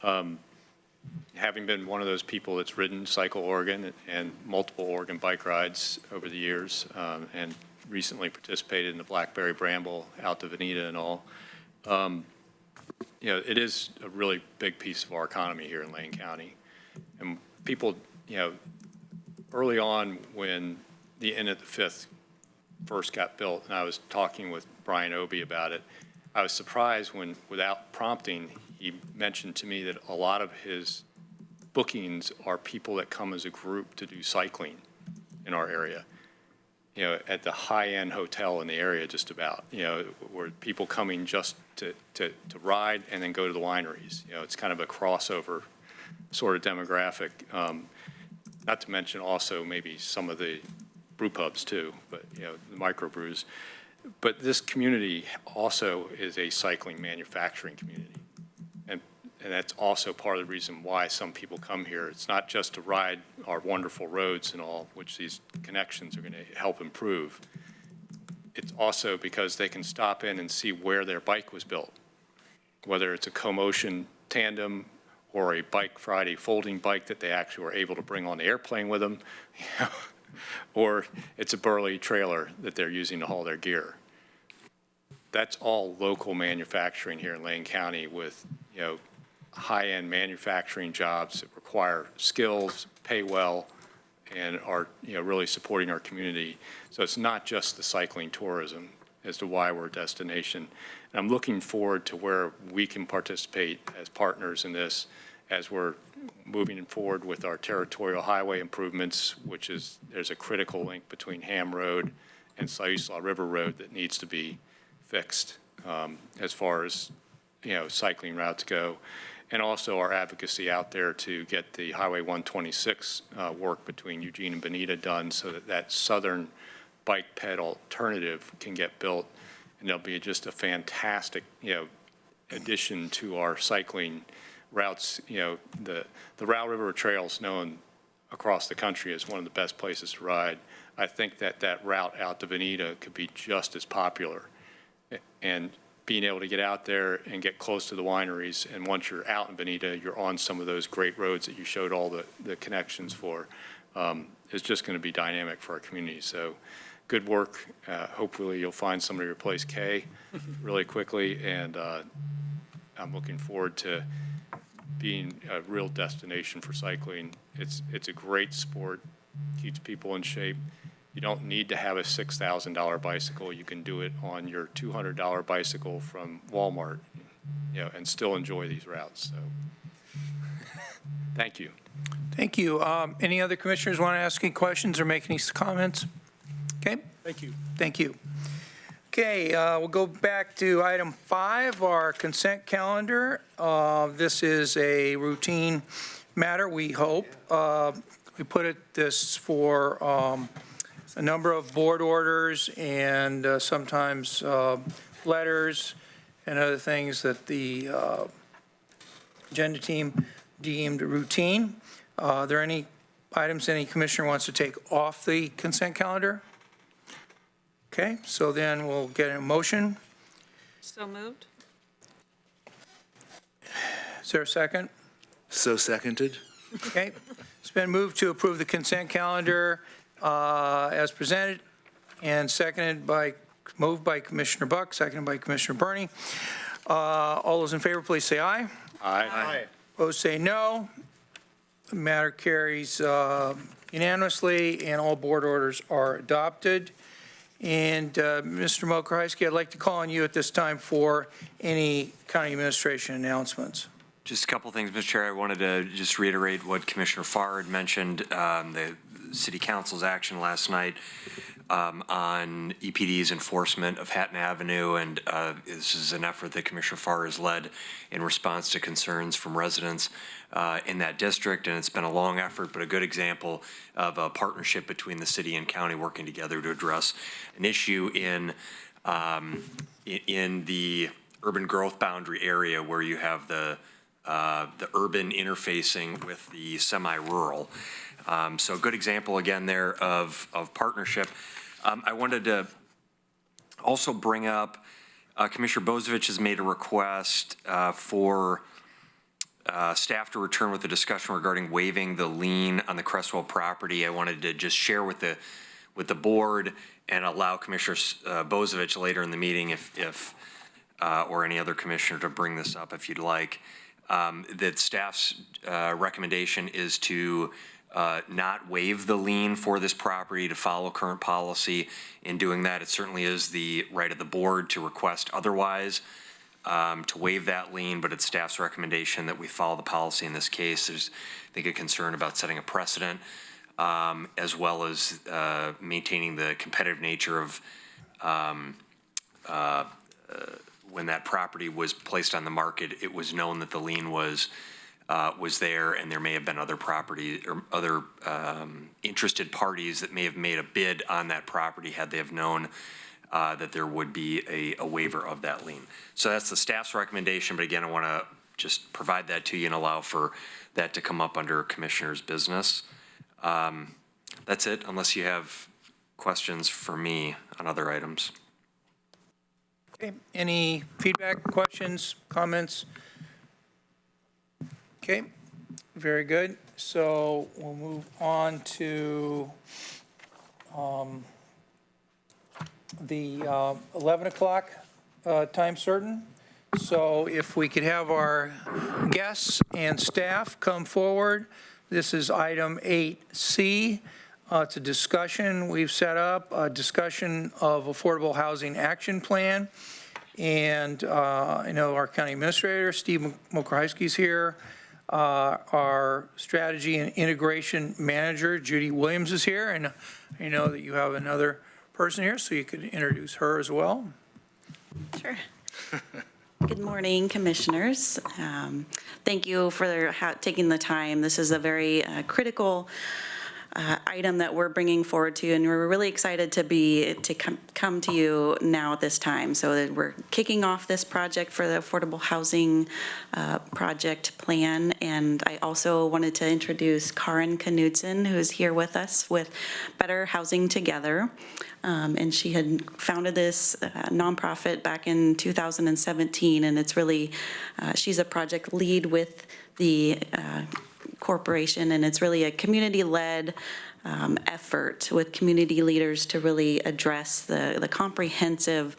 Having been one of those people that's ridden Cycle Oregon and multiple Oregon bike rides over the years, and recently participated in the Blackberry Bramble out to Veneta and all, you know, it is a really big piece of our economy here in Lane County. And people, you know, early on when the Inn at the Fifth first got built, and I was talking with Brian Obie about it, I was surprised when, without prompting, he mentioned to me that a lot of his bookings are people that come as a group to do cycling in our area. You know, at the high-end hotel in the area, just about, you know, where people coming just to ride and then go to the wineries. You know, it's kind of a crossover sort of demographic. Not to mention also maybe some of the brew pubs too, but, you know, the microbrews. But this community also is a cycling manufacturing community. And that's also part of the reason why some people come here. It's not just to ride our wonderful roads and all, which these connections are going to help improve. It's also because they can stop in and see where their bike was built, whether it's a CoMotion tandem or a Bike Friday folding bike that they actually were able to bring on the airplane with them, you know, or it's a Burley trailer that they're using to haul their gear. That's all local manufacturing here in Lane County with, you know, high-end manufacturing jobs that require skills, pay well, and are, you know, really supporting our community. So it's not just the cycling tourism as to why we're a destination. And I'm looking forward to where we can participate as partners in this as we're moving forward with our territorial highway improvements, which is, there's a critical link between Ham Road and Siuslaw River Road that needs to be fixed as far as, you know, cycling routes go. And also our advocacy out there to get the Highway 126 work between Eugene and Bonita done so that that southern bike ped alternative can get built. And there'll be just a fantastic, you know, addition to our cycling routes. You know, the Row River Trail is known across the country as one of the best places to ride. I think that route out to Veneta could be just as popular. And being able to get out there and get close to the wineries, and once you're out in Veneta, you're on some of those great roads that you showed all the connections for, is just going to be dynamic for our community. So good work. Hopefully you'll find somebody to replace Kay really quickly, and I'm looking forward to being a real destination for cycling. It's a great sport, keeps people in shape. You don't need to have a $6,000 bicycle. You can do it on your $200 bicycle from Walmart, and still enjoy these routes. So, thank you. Thank you. Any other commissioners want to ask any questions or make any comments? Okay. Thank you. Thank you. Okay, we'll go back to item 5, our consent calendar. This is a routine matter, we hope. We put this for a number of board orders and sometimes letters and other things that the agenda team deemed routine. Are there any items any commissioner wants to take off the consent calendar? Okay, so then we'll get a motion. So moved. Is there a second? So seconded. Okay, it's been moved to approve the consent calendar as presented and moved by Commissioner Buck, seconded by Commissioner Burney. All those in favor, please say aye. Aye. Opposed, say no. The matter carries unanimously, and all board orders are adopted. And Mr. Mokrzyski, I'd like to call on you at this time for any county administration announcements. Just a couple things, Mr. Chair. I wanted to just reiterate what Commissioner Farr had mentioned, the City Council's action last night on EPD's enforcement of Hatton Avenue, and this is an effort that Commissioner Farr has led in response to concerns from residents in that district, and it's been a long effort, but a good example of a partnership between the city and county working together to address an issue in the urban growth boundary area where you have the urban interfacing with the semi-rural. So a good example again there of partnership. I wanted to also bring up, Commissioner Bozievich has made a request for staff to return with a discussion regarding waiving the lien on the Crestwell property. I wanted to just share with the board and allow Commissioner Bozievich later in the meeting if or any other commissioner to bring this up if you'd like. That staff's recommendation is to not waive the lien for this property, to follow current policy. In doing that, it certainly is the right of the board to request otherwise, to waive that lien, but it's staff's recommendation that we follow the policy in this case. There's, I think, a concern about setting a precedent, as well as maintaining the competitive nature of when that property was placed on the market. It was known that the lien was there, and there may have been other property or other interested parties that may have made a bid on that property had they have known that there would be a waiver of that lien. So that's the staff's recommendation, but again, I want to just provide that to you and allow for that to come up under Commissioner's business. That's it, unless you have questions for me on other items. Okay, any feedback, questions, comments? Okay, very good. So we'll move on to the 11 o'clock time certain. So if we could have our guests and staff come forward. This is item 8C. It's a discussion we've set up, a discussion of Affordable Housing Action Plan. And I know our county administrator, Steve Mokrzyski, is here. Our strategy and integration manager, Judy Williams, is here. And I know that you have another person here, so you could introduce her as well. Sure. Good morning, commissioners. Thank you for taking the time. This is a very critical item that we're bringing forward to you, and we're really excited to come to you now at this time. So that we're kicking off this project for the Affordable Housing Project Plan, and I also wanted to introduce Karin Knudsen, who is here with us with Better Housing Together. And she had founded this nonprofit back in 2017, and it's really, she's a project lead with the corporation, and it's really a community-led effort with community leaders to really address the comprehensive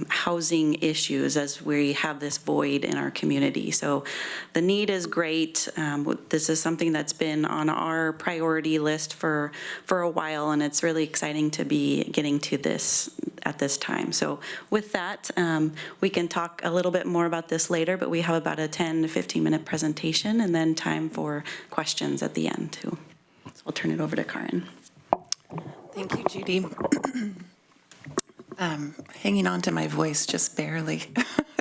housing issues as we have this void in our community. So the need is great. This is something that's been on our priority list for a while, and it's really exciting to be getting to this at this time. So with that, we can talk a little bit more about this later, but we have about a 10 to 15 minute presentation and then time for questions at the end too. So I'll turn it over to Karin. Thank you, Judy. Hanging on to my voice just barely,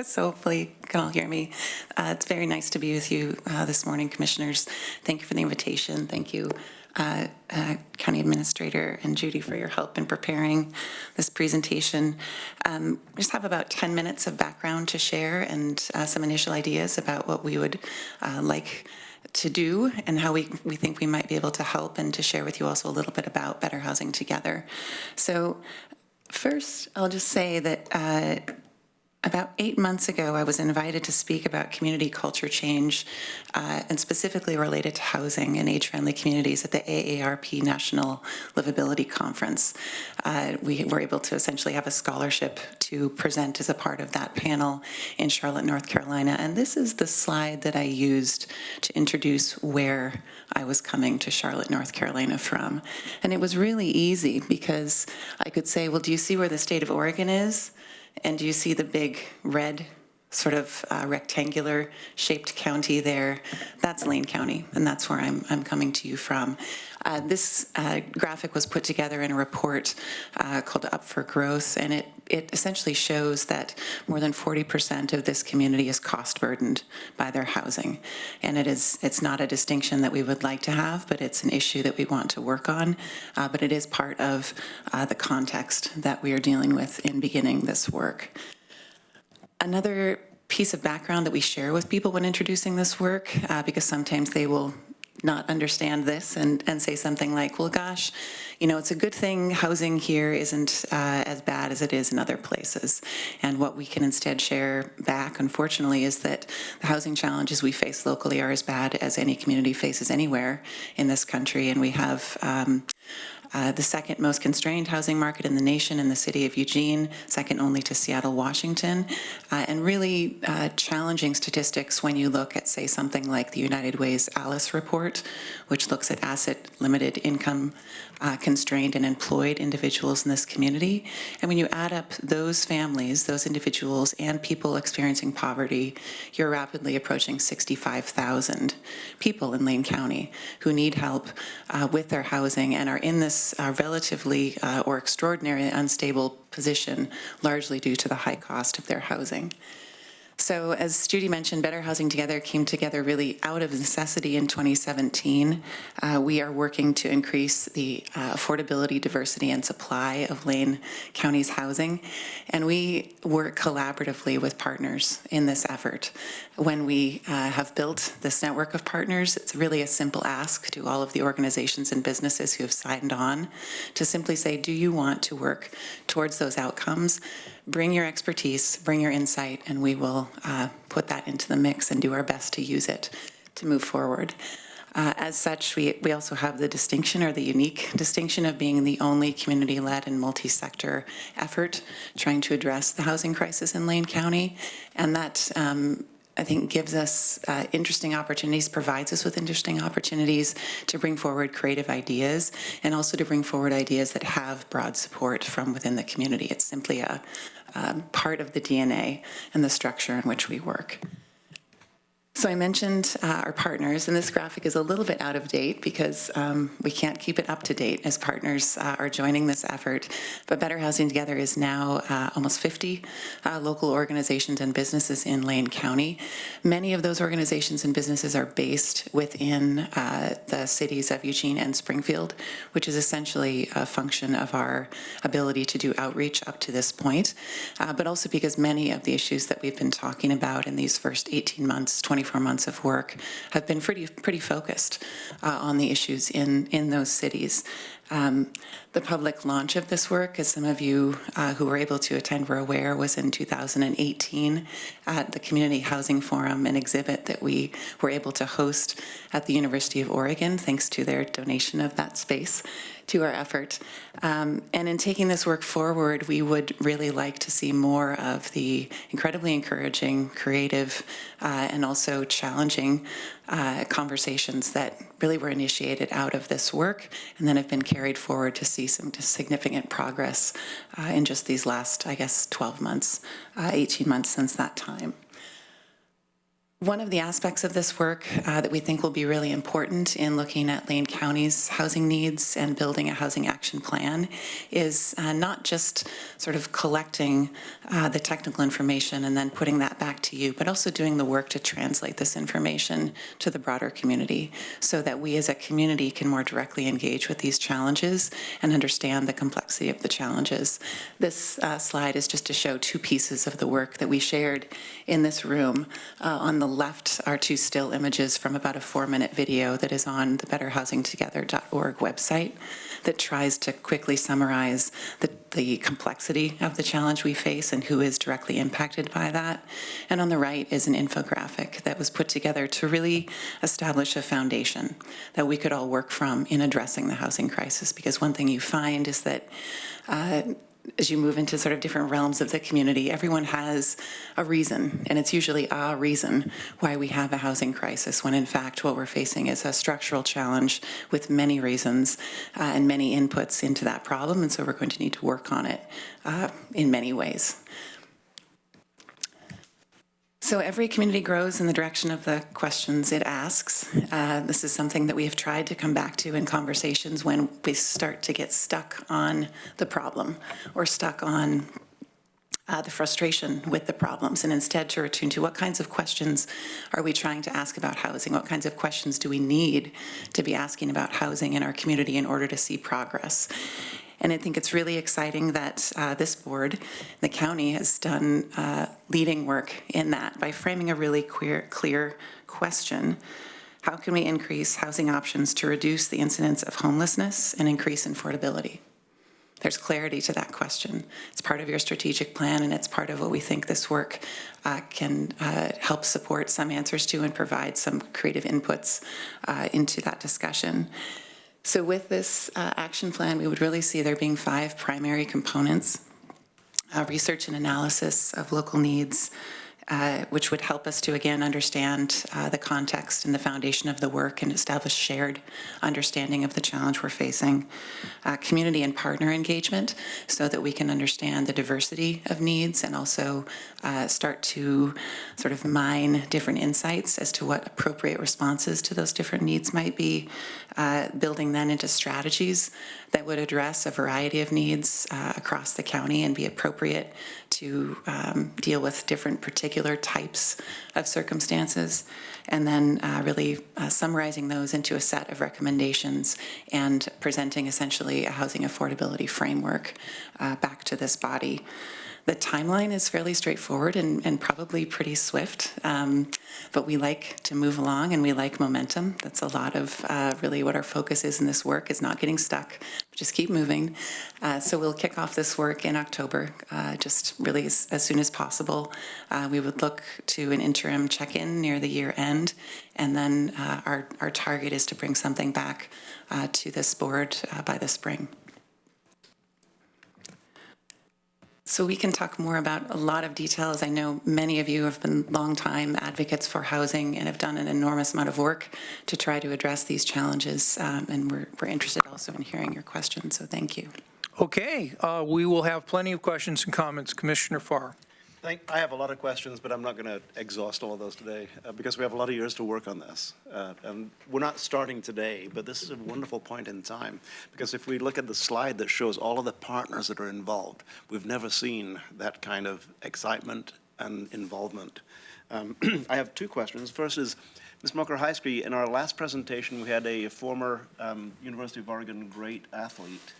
so hopefully you can all hear me. It's very nice to be with you this morning, Commissioners. Thank you for the invitation. Thank you, County Administrator and Judy, for your help in preparing this presentation. We just have about 10 minutes of background to share and some initial ideas about what we would like to do and how we think we might be able to help, and to share with you also a little bit about Better Housing Together. So first, I'll just say that about 8 months ago, I was invited to speak about community culture change, and specifically related to housing and age-friendly communities at the AARP National Livability Conference. We were able to essentially have a scholarship to present as a part of that panel in Charlotte, North Carolina. And this is the slide that I used to introduce where I was coming to Charlotte, North Carolina from. And it was really easy because I could say, well, do you see where the state of Oregon is? And do you see the big red sort of rectangular shaped county there? That's Lane County, and that's where I'm coming to you from. This graphic was put together in a report called Up for Growth, and it essentially shows that more than 40% of this community is cost burdened by their housing. And it's not a distinction that we would like to have, but it's an issue that we want to work on. But it is part of the context that we are dealing with in beginning this work. Another piece of background that we share with people when introducing this work, because sometimes they will not understand this and say something like, well, gosh, you know, it's a good thing housing here isn't as bad as it is in other places. And what we can instead share back, unfortunately, is that the housing challenges we face locally are as bad as any community faces anywhere in this country. And we have the second most constrained housing market in the nation in the city of Eugene, second only to Seattle, Washington, and really challenging statistics when you look at, say, something like the United Way's ALICE report, which looks at asset-limited income constrained and employed individuals in this community. And when you add up those families, those individuals, and people experiencing poverty, you're rapidly approaching 65,000 people in Lane County who need help with their housing and are in this relatively or extraordinarily unstable position, largely due to the high cost of their housing. So as Judy mentioned, Better Housing Together came together really out of necessity in 2017. We are working to increase the affordability, diversity, and supply of Lane County's housing, and we work collaboratively with partners in this effort. When we have built this network of partners, it's really a simple ask to all of the organizations and businesses who have signed on to simply say, do you want to work towards those outcomes? Bring your expertise, bring your insight, and we will put that into the mix and do our best to use it to move forward. As such, we also have the distinction, or the unique distinction, of being the only community-led and multi-sector effort trying to address the housing crisis in Lane County. And that, I think, gives us interesting opportunities, provides us with interesting opportunities to bring forward creative ideas, and also to bring forward ideas that have broad support from within the community. It's simply a part of the DNA and the structure in which we work. So I mentioned our partners, and this graphic is a little bit out of date because we can't keep it up to date as partners are joining this effort. But Better Housing Together is now almost 50 local organizations and businesses in Lane County. Many of those organizations and businesses are based within the cities of Eugene and Springfield, which is essentially a function of our ability to do outreach up to this point, but also because many of the issues that we've been talking about in these first 18 months, 24 months of work have been pretty focused on the issues in those cities. The public launch of this work, as some of you who were able to attend were aware, was in 2018 at the Community Housing Forum, an exhibit that we were able to host at the University of Oregon, thanks to their donation of that space to our effort. And in taking this work forward, we would really like to see more of the incredibly encouraging, creative, and also challenging conversations that really were initiated out of this work and then have been carried forward to see some significant progress in just these last, I guess, 12 months, 18 months since that time. One of the aspects of this work that we think will be really important in looking at Lane County's housing needs and building a housing action plan is not just sort of collecting the technical information and then putting that back to you, but also doing the work to translate this information to the broader community so that we as a community can more directly engage with these challenges and understand the complexity of the challenges. This slide is just to show two pieces of the work that we shared in this room. On the left are two still images from about a 4-minute video that is on the betterhousingtogether.org website that tries to quickly summarize the complexity of the challenge we face and who is directly impacted by that. And on the right is an infographic that was put together to really establish a foundation that we could all work from in addressing the housing crisis. Because one thing you find is that as you move into sort of different realms of the community, everyone has a reason, and it's usually a reason why we have a housing crisis, when in fact what we're facing is a structural challenge with many reasons and many inputs into that problem, and so we're going to need to work on it in many ways. So every community grows in the direction of the questions it asks. This is something that we have tried to come back to in conversations when we start to get stuck on the problem or stuck on the frustration with the problems, and instead to return to what kinds of questions are we trying to ask about housing? What kinds of questions do we need to be asking about housing in our community in order to see progress? And I think it's really exciting that this board, the county, has done leading work in that by framing a really clear question. How can we increase housing options to reduce the incidence of homelessness and increase affordability? There's clarity to that question. It's part of your strategic plan, and it's part of what we think this work can help support some answers to and provide some creative inputs into that discussion. So with this action plan, we would really see there being 5 primary components: research and analysis of local needs, which would help us to, again, understand the context and the foundation of the work and establish shared understanding of the challenge we're facing. Community and partner engagement, so that we can understand the diversity of needs and also start to sort of mine different insights as to what appropriate responses to those different needs might be, building then into strategies that would address a variety of needs across the county and be appropriate to deal with different particular types of circumstances, and then really summarizing those into a set of recommendations and presenting essentially a housing affordability framework back to this body. The timeline is fairly straightforward and probably pretty swift, but we like to move along and we like momentum. That's a lot of really what our focus is in this work, is not getting stuck, just keep moving. So we'll kick off this work in October, just really as soon as possible. We would look to an interim check-in near the year end, and then our target is to bring something back to this board by the spring. So we can talk more about a lot of details. I know many of you have been longtime advocates for housing and have done an enormous amount of work to try to address these challenges, and we're interested also in hearing your questions, so thank you. Okay, we will have plenty of questions and comments. Commissioner Farr. I have a lot of questions, but I'm not going to exhaust all of those today because we have a lot of years to work on this. And we're not starting today, but this is a wonderful point in time because if we look at the slide that shows all of the partners that are involved, we've never seen that kind of excitement and involvement. I have two questions. First is, Ms. Mulcahy, in our last presentation, we had a former University of Oregon great athlete.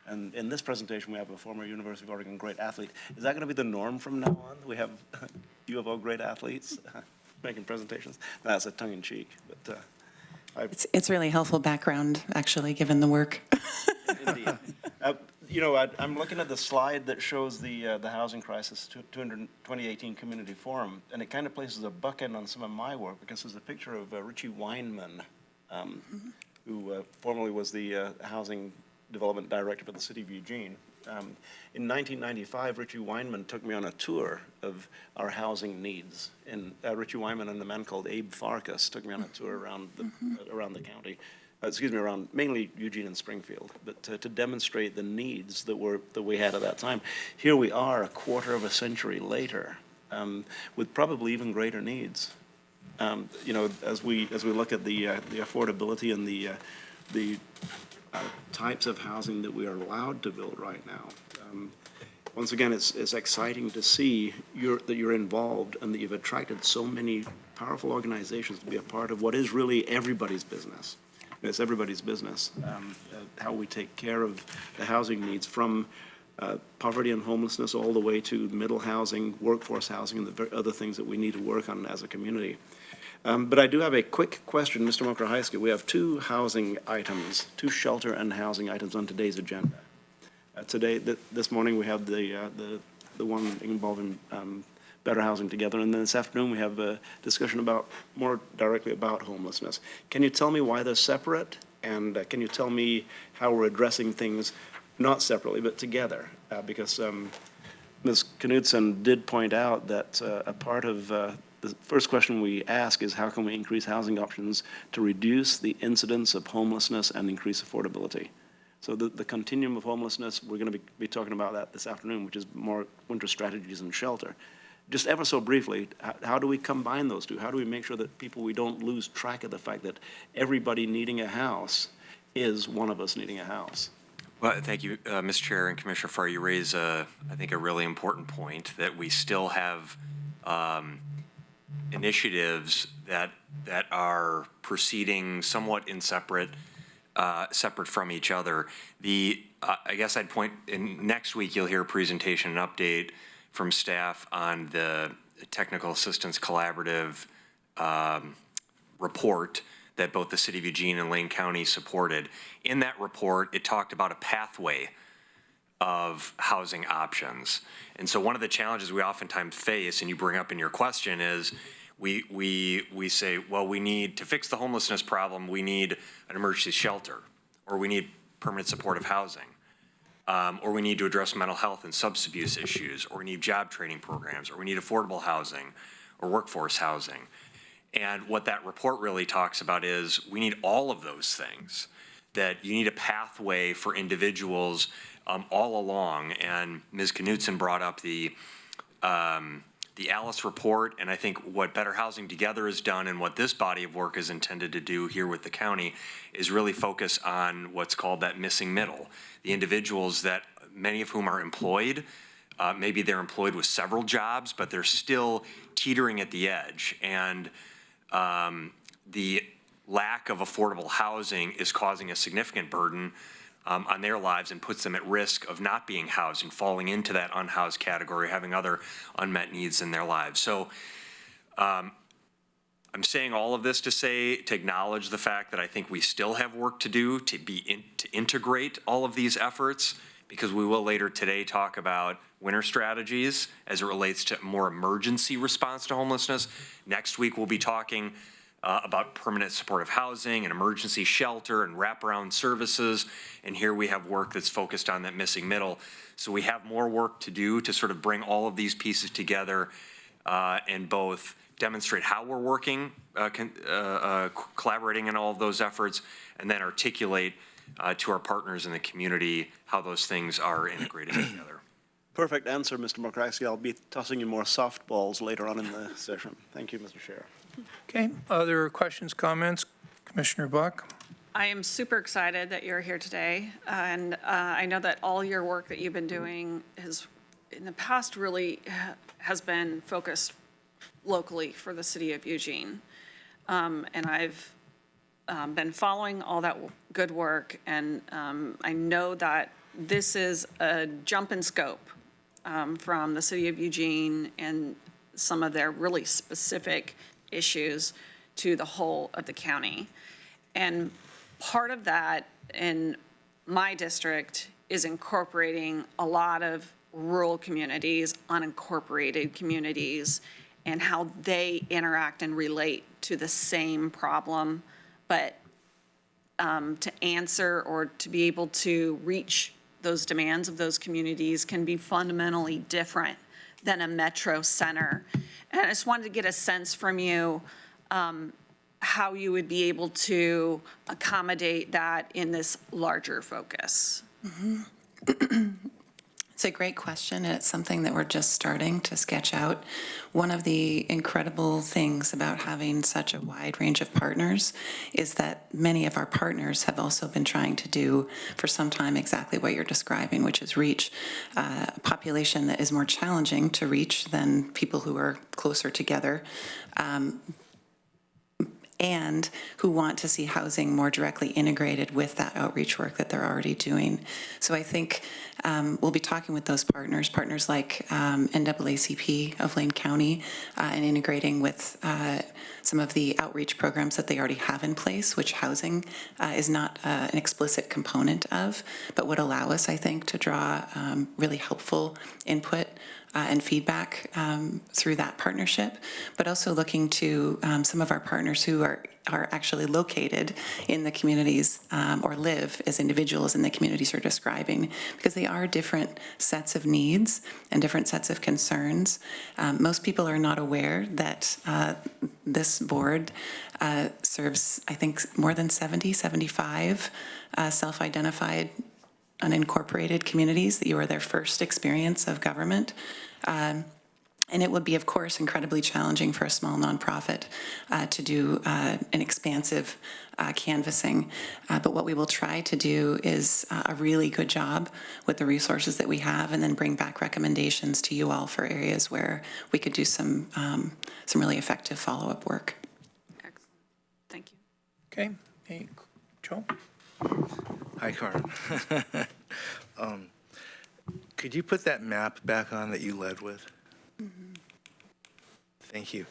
And in this presentation, we have a former University of Oregon great athlete. Is that going to be the norm from now on? We have U of O great athletes making presentations? That's a tongue-in-cheek. But it's really helpful background, actually, given the work. Indeed. You know, I'm looking at the slide that shows the housing crisis 2018 community forum, and it kind of places a buckend on some of my work because there's a picture of Richie Weinman, who formerly was the housing development director for the city of Eugene. In 1995, Richie Weinman took me on a tour of our housing needs. And Richie Weinman and a man called Abe Farkas took me on a tour around the county, around mainly Eugene and Springfield, but to demonstrate the needs that we had at that time. Here we are, a quarter of a century later, with probably even greater needs. You know, as we look at the affordability and the types of housing that we are allowed to build right now. Once again, it's exciting to see that you're involved and that you've attracted so many powerful organizations to be a part of what is really everybody's business. It's everybody's business, how we take care of the housing needs from poverty and homelessness all the way to middle housing, workforce housing, and the other things that we need to work on as a community. But I do have a quick question, Mr. Mulcahy. We have two housing items, two shelter and housing items on today's agenda. This morning we have the one involving Better Housing Together, and then this afternoon we have a discussion more directly about homelessness. Can you tell me why they're separate, and can you tell me how we're addressing things not separately but together? Because Ms. Knudsen did point out that a part of the first question we ask is how can we increase housing options to reduce the incidence of homelessness and increase affordability? So the continuum of homelessness, we're going to be talking about that this afternoon, which is more winter strategies and shelter. Just ever so briefly, how do we combine those two? How do we make sure that we don't lose track of the fact that everybody needing a house is one of us needing a house? Well, thank you, Mr. Chair and Commissioner Farr. You raise, I think, a really important point that we still have initiatives that are proceeding somewhat in separate from each other. I guess I'd point in next week you'll hear a presentation, an update from staff on the Technical Assistance Collaborative report that both the City of Eugene and Lane County supported. In that report, it talked about a pathway of housing options. And so one of the challenges we oftentimes face, and you bring up in your question, is we say, well, we need to fix the homelessness problem, we need an emergency shelter, or we need permanent supportive housing, or we need to address mental health and substance abuse issues, or we need job training programs, or we need affordable housing, or workforce housing. And what that report really talks about is we need all of those things, that you need a pathway for individuals all along. And Ms. Knudsen brought up the Alice report, and I think what Better Housing Together has done and what this body of work is intended to do here with the county is really focus on what's called that missing middle, the individuals that many of whom are employed. Maybe they're employed with several jobs, but they're still teetering at the edge. And the lack of affordable housing is causing a significant burden on their lives and puts them at risk of not being housed and falling into that unhoused category, having other unmet needs in their lives. So I'm saying all of this to acknowledge the fact that I think we still have work to do to integrate all of these efforts, because we will later today talk about winter strategies as it relates to more emergency response to homelessness. Next week we'll be talking about permanent supportive housing and emergency shelter and wraparound services. And here we have work that's focused on that missing middle. So we have more work to do to sort of bring all of these pieces together and both demonstrate how we're working, collaborating in all of those efforts, and then articulate to our partners in the community how those things are integrated together. Perfect answer, Mr. Murkowski. I'll be tossing you more softballs later on in the session. Thank you, Mr. Chair. Okay, other questions, comments? Commissioner Buck? I am super excited that you're here today, and I know that all your work that you've been doing has, in the past, really has been focused locally for the city of Eugene. And I've been following all that good work, and I know that this is a jump in scope from the city of Eugene and some of their really specific issues to the whole of the county. And part of that in my district is incorporating a lot of rural communities, unincorporated communities, and how they interact and relate to the same problem, but to answer or to be able to reach those demands of those communities can be fundamentally different than a metro center. And I just wanted to get a sense from you how you would be able to accommodate that in this larger focus. It's a great question, and it's something that we're just starting to sketch out. One of the incredible things about having such a wide range of partners is that many of our partners have also been trying to do for some time exactly what you're describing, which is reach a population that is more challenging to reach than people who are closer together. And who want to see housing more directly integrated with that outreach work that they're already doing. So I think we'll be talking with those partners like NAACP of Lane County and integrating with some of the outreach programs that they already have in place, which housing is not an explicit component of, but would allow us, I think, to draw really helpful input and feedback through that partnership, but also looking to some of our partners who are actually located in the communities or live as individuals in the communities you're describing, because they are different sets of needs and different sets of concerns. Most people are not aware that this board serves, I think, more than 75 self-identified unincorporated communities that you are their first experience of government. And it would be, of course, incredibly challenging for a small nonprofit to do an expansive canvassing. But what we will try to do is a really good job with the resources that we have, and then bring back recommendations to you all for areas where we could do some really effective follow-up work. Excellent. Thank you. Okay. Hey, Joe? Hi, Carm. Could you put that map back on that you led with? Thank you.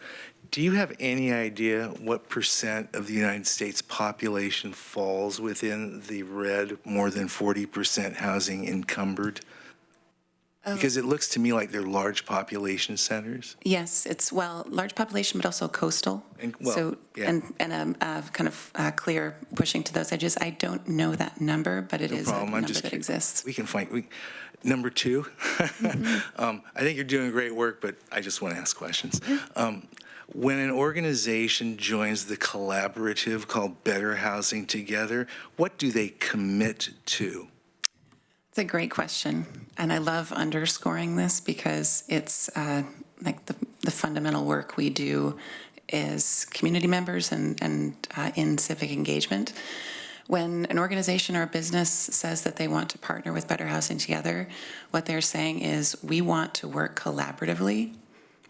Do you have any idea what % of the United States population falls within the red, more than 40% housing encumbered? Because it looks to me like they're large population centers. Yes, it's, well, large population, but also coastal. And, well, so, yeah. and kind of clear pushing to those edges. I don't know that number, but it No is problem. a number just that exists. We can find. Number two, I think you're doing great work, but I just want to ask questions. When an organization joins the collaborative called Better Housing Together, what do they commit to? It's a great question, and I love underscoring this because it's like the fundamental work we do is community members and in civic engagement. When an organization or a business says that they want to partner with Better Housing Together, what they're saying is we want to work collaboratively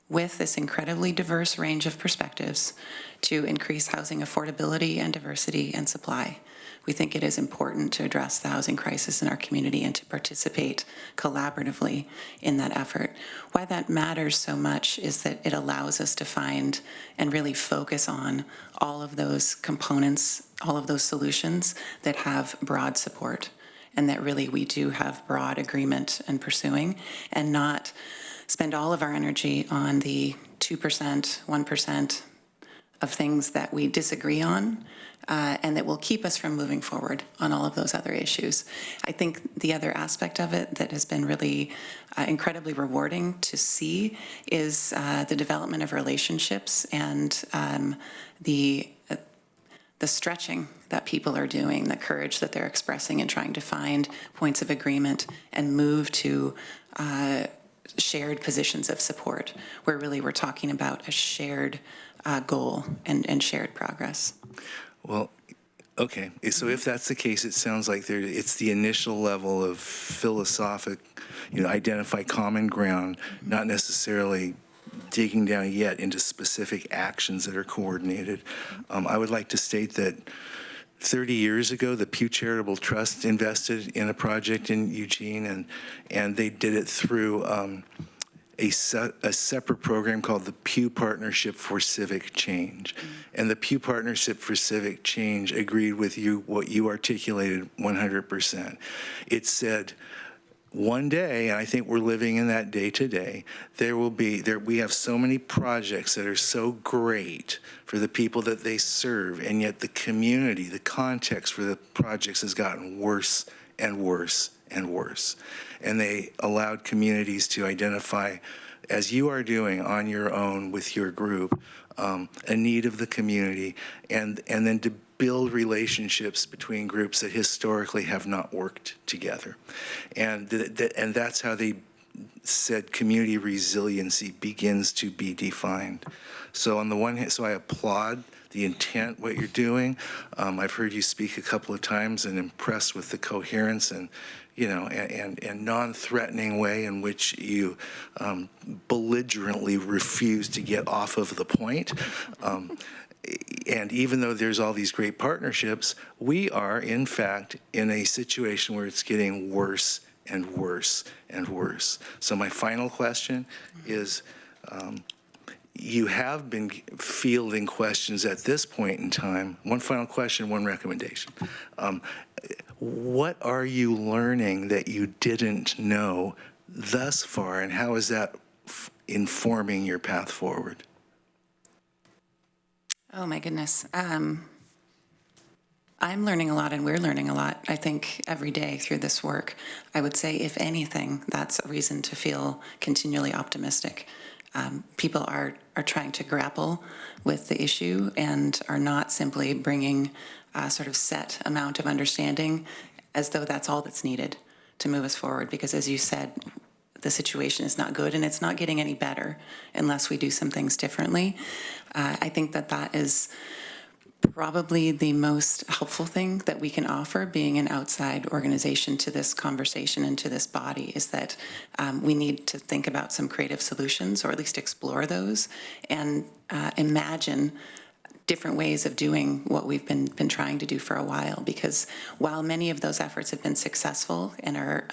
with this incredibly diverse range of perspectives to increase housing affordability and diversity and supply. We think it is important to address the housing crisis in our community and to participate collaboratively in that effort. Why that matters so much is that it allows us to find and really focus on all of those components, all of those solutions that have broad support, and that really we do have broad agreement in pursuing, and not spend all of our energy on the 2%, 1% of things that we disagree on, and that will keep us from moving forward on all of those other issues. I think the other aspect of it that has been really incredibly rewarding to see is the development of relationships and the stretching that people are doing, the courage that they're expressing and trying to find points of agreement and move to shared positions of support, where really we're talking about a shared goal and shared progress. Well, okay. So if that's the case, it sounds like it's the initial level of philosophic, identify common ground, not necessarily digging down yet into specific actions that are coordinated. I would like to state that 30 years ago, the Pew Charitable Trust invested in a project in Eugene, and they did it through a separate program called the Pew Partnership for Civic Change. And the Pew Partnership for Civic Change agreed with you, what you articulated 100%. It said, one day, and I think we're living in that day today, we have so many projects that are so great for the people that they serve, and yet the community, the context for the projects has gotten worse and worse and worse. And they allowed communities to identify, as you are doing on your own with your group, a need of the community, and then to build relationships between groups that historically have not worked together. And that's how they said community resiliency begins to be defined. So on the one hand, so I applaud the intent, what you're doing. I've heard you speak a couple of times and impressed with the coherence and non-threatening way in which you belligerently refuse to get off of the point. And even though there's all these great partnerships, we are, in fact, in a situation where it's getting worse and worse and worse. So my final question is, you have been fielding questions at this point in time. One final question, one recommendation. What are you learning that you didn't know thus far, and how is that informing your path forward? Oh, my goodness. I'm learning a lot, and we're learning a lot, I think, every day through this work. I would say, if anything, that's a reason to feel continually optimistic. People are trying to grapple with the issue and are not simply bringing a sort of set amount of understanding as though that's all that's needed to move us forward. Because, as you said, the situation is not good, and it's not getting any better unless we do some things differently. I think that is probably the most helpful thing that we can offer, being an outside organization to this conversation and to this body, is that we need to think about some creative solutions, or at least explore those, and imagine different ways of doing what we've been trying to do for a while. Because while many of those efforts have been successful and are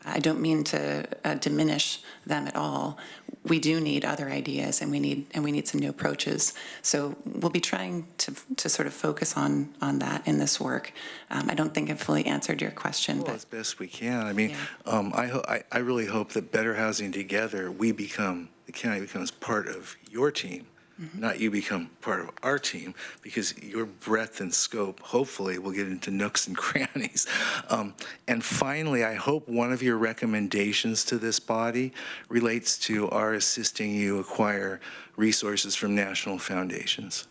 I don't mean to diminish them at all. We do need other ideas, and we need some new approaches. So we'll be trying to sort of focus on that in this work. I don't think I've fully answered your question. Well, but as best we can. I mean, yeah. I really hope that Better Housing Together, the county becomes part of your team. Not you become part of our team, because your breadth and scope, hopefully, will get into nooks and crannies. And finally, I hope one of your recommendations to this body relates to our assisting you acquire resources from national foundations.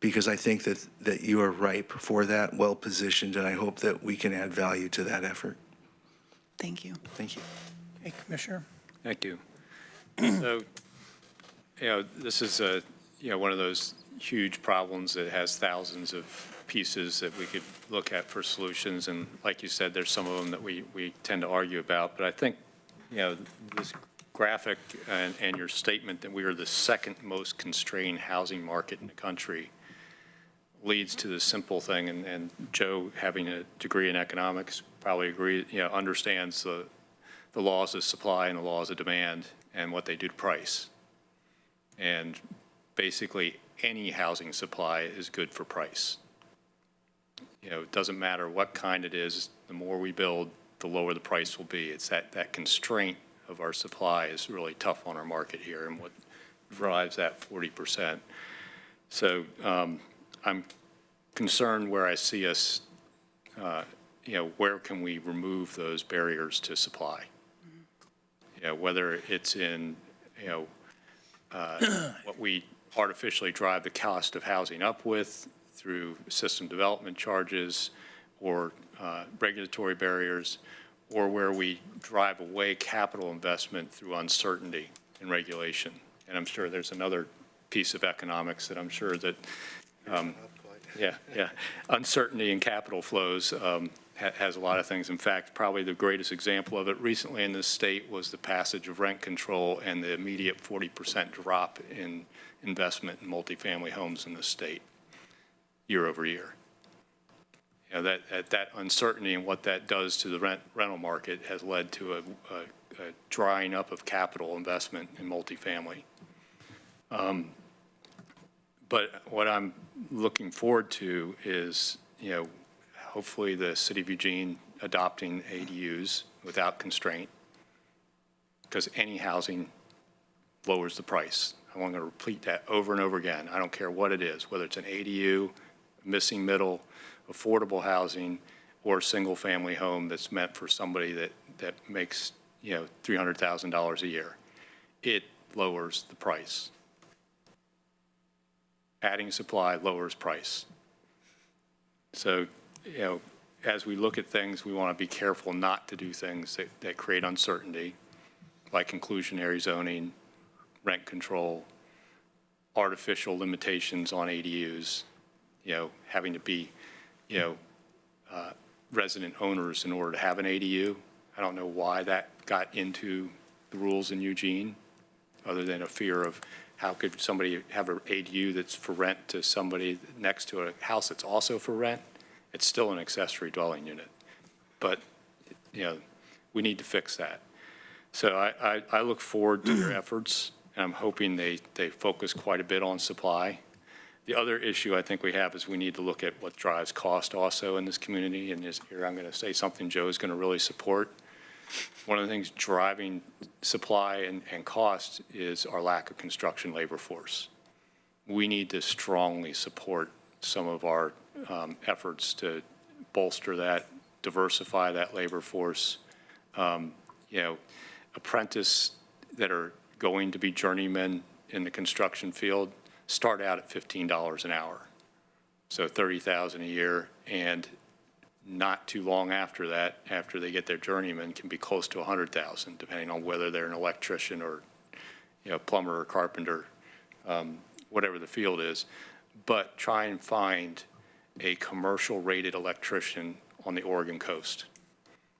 Because I think that you are ripe for that, well-positioned, and I hope that we can add value to that effort. Thank you. Thank you. Hey, Commissioner. Thank you. So, this is one of those huge problems that has thousands of pieces that we could look at for solutions. And like you said, there's some of them that we tend to argue about. But I think, this graphic and your statement that we are the second most constrained housing market in the country leads to the simple thing. And Joe, having a degree in economics, probably understands the laws of supply and the laws of demand and what they do to price. And basically, any housing supply is good for price. It doesn't matter what kind it is. The more we build, the lower the price will be. It's that constraint of our supply is really tough on our market here, and what drives that 40%. So I'm concerned where I see us, where can we remove those barriers to supply? Whether it's in, what we artificially drive the cost of housing up with, through system development charges or regulatory barriers, or where we drive away capital investment through uncertainty in regulation. And I'm sure there's another piece of economics that I'm sure that, uncertainty in capital flows has a lot of things. In fact, probably the greatest example of it recently in this state was the passage of rent control and the immediate 40% drop in investment in multifamily homes in the state year over year. You know, that uncertainty and what that does to the rental market has led to a drying up of capital investment in multifamily. But what I'm looking forward to is, you know, hopefully the City of Eugene adopting ADUs without constraint, because any housing lowers the price. I want to repeat that over and over again. I don't care what it is, whether it's an ADU, missing middle, affordable housing, or a single-family home that's meant for somebody that makes, you know, $300,000 a year. It lowers the price. Adding supply lowers price. So, you know, as we look at things, we want to be careful not to do things that create uncertainty, like inclusionary zoning, rent control, artificial limitations on ADUs, you know, having to be, you know, resident owners in order to have an ADU. I don't know why that got into the rules in Eugene, other than a fear of how could somebody have an ADU that's for rent to somebody next to a house that's also for rent. It's still an accessory dwelling unit. But, you know, we need to fix that. So I look forward to their efforts, and I'm hoping they focus quite a bit on supply. The other issue I think we have is we need to look at what drives cost also in this community, and here I'm going to say something Joe is going to really support. One of the things driving supply and cost is our lack of construction labor force. We need to strongly support some of our efforts to bolster that, diversify that labor force. You know, apprentices that are going to be journeymen in the construction field start out at $15 an hour, so $30,000 a year, and not too long after that, after they get their journeyman, can be close to $100,000, depending on whether they're an electrician or, you know, plumber or carpenter, whatever the field is. But try and find a commercial rated electrician on the Oregon coast.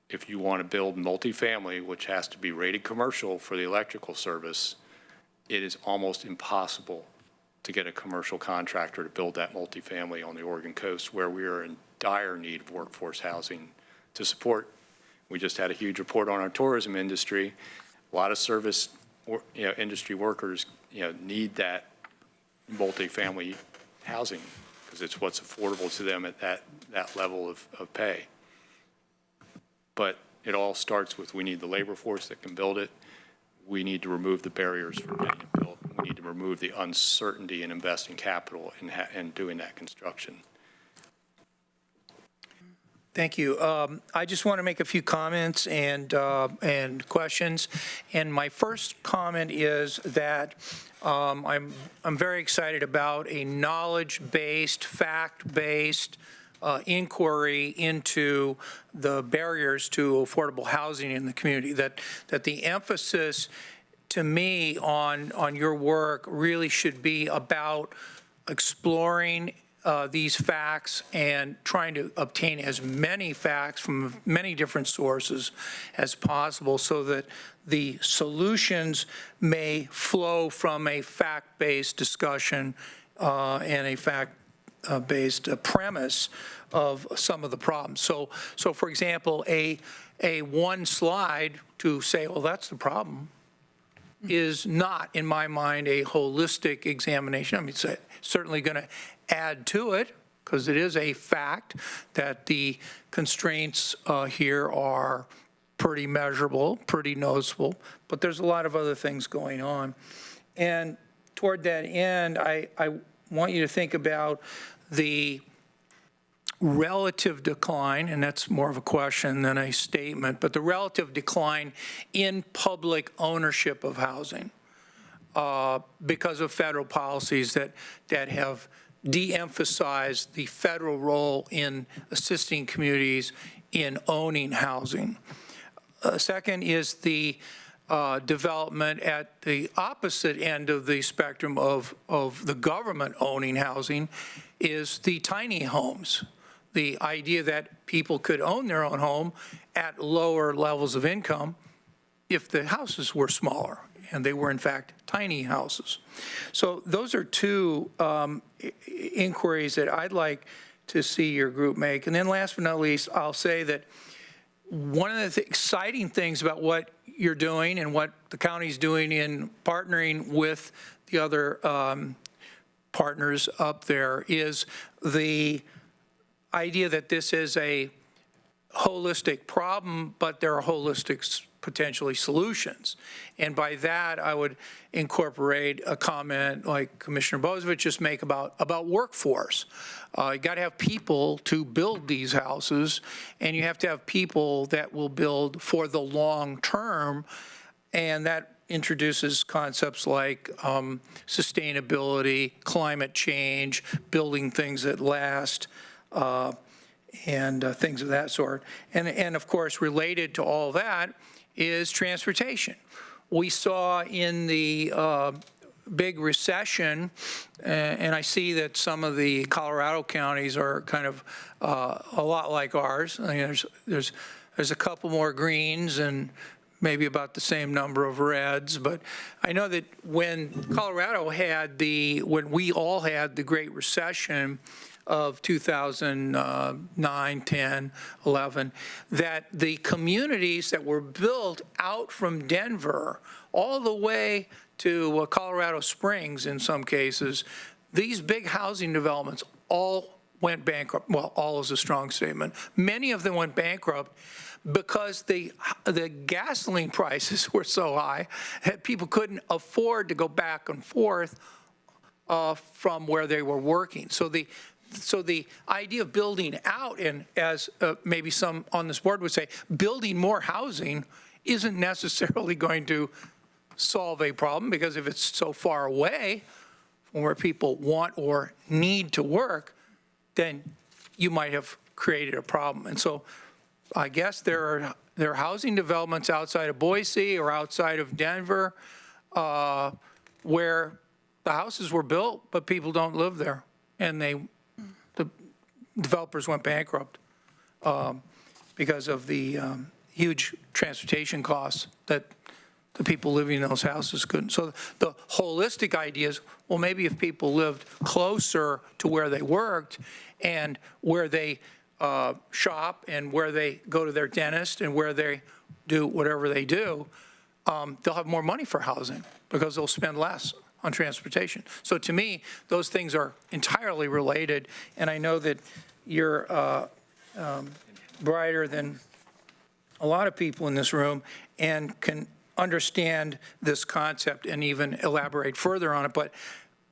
If you want to build multifamily, which has to be rated commercial for the electrical service, it is almost impossible to get a commercial contractor to build that multifamily on the Oregon coast, where we are in dire need of workforce housing to support. We just had a huge report on our tourism industry. A lot of service, you know, industry workers, you know, need that multifamily housing because it's what's affordable to them at that level of pay. But it all starts with we need the labor force that can build it. We need to remove the barriers for getting it built. We need to remove the uncertainty in investing capital in doing that construction. Thank you. I just want to make a few comments and questions. And my first comment is that I'm very excited about a knowledge-based, fact-based inquiry into the barriers to affordable housing in the community. That the emphasis, to me, on your work really should be about exploring these facts and trying to obtain as many facts from many different sources as possible so that the solutions may flow from a fact-based discussion and a fact-based premise of some of the problems. So for example, a one slide to say, well, that's the problem, is not, in my mind, a holistic examination. I mean, it's certainly going to add to it, because it is a fact that the constraints here are pretty measurable, pretty noticeable, but there's a lot of other things going on. And toward that end, I want you to think about the relative decline, and that's more of a question than a statement, but the relative decline in public ownership of housing because of federal policies that have de-emphasize the federal role in assisting communities in owning housing. Second is the development at the opposite end of the spectrum of the government owning housing is the tiny homes. The idea that people could own their own home at lower levels of income if the houses were smaller, and they were in fact tiny houses. So those are two inquiries that I'd like to see your group make. And then last but not least, I'll say that one of the exciting things about what you're doing and what the county's doing in partnering with the other partners up there is the idea that this is a holistic problem, but there are holistic potentially solutions. And by that, I would incorporate a comment like Commissioner Bozievich just make about workforce. You got to have people to build these houses, and you have to have people that will build for the long term, and that introduces concepts like sustainability, climate change, building things that last, and things of that sort. And of course, related to all that is transportation. We saw in the big recession, and I see that some of the Colorado counties are kind of a lot like ours. I mean, there's a couple more greens and maybe about the same number of reds, but I know that when Colorado had when we all had the Great Recession of 2009, 10, 11, that the communities that were built out from Denver all the way to Colorado Springs in some cases, these big housing developments all went bankrupt. Well, all is a strong statement. Many of them went bankrupt because the gasoline prices were so high that people couldn't afford to go back and forth from where they were working. So the idea of building out, and as maybe some on this board would say, building more housing isn't necessarily going to solve a problem, because if it's so far away from where people want or need to work, then you might have created a problem. And so I guess there are housing developments outside of Boise or outside of Denver where the houses were built, but people don't live there, and the developers went bankrupt because of the huge transportation costs that the people living in those houses couldn't. So the holistic idea is, well, maybe if people lived closer to where they worked and where they shop and where they go to their dentist and where they do whatever they do, they'll have more money for housing because they'll spend less on transportation. So to me, those things are entirely related, and I know that you're brighter than a lot of people in this room and can understand this concept and even elaborate further on it. But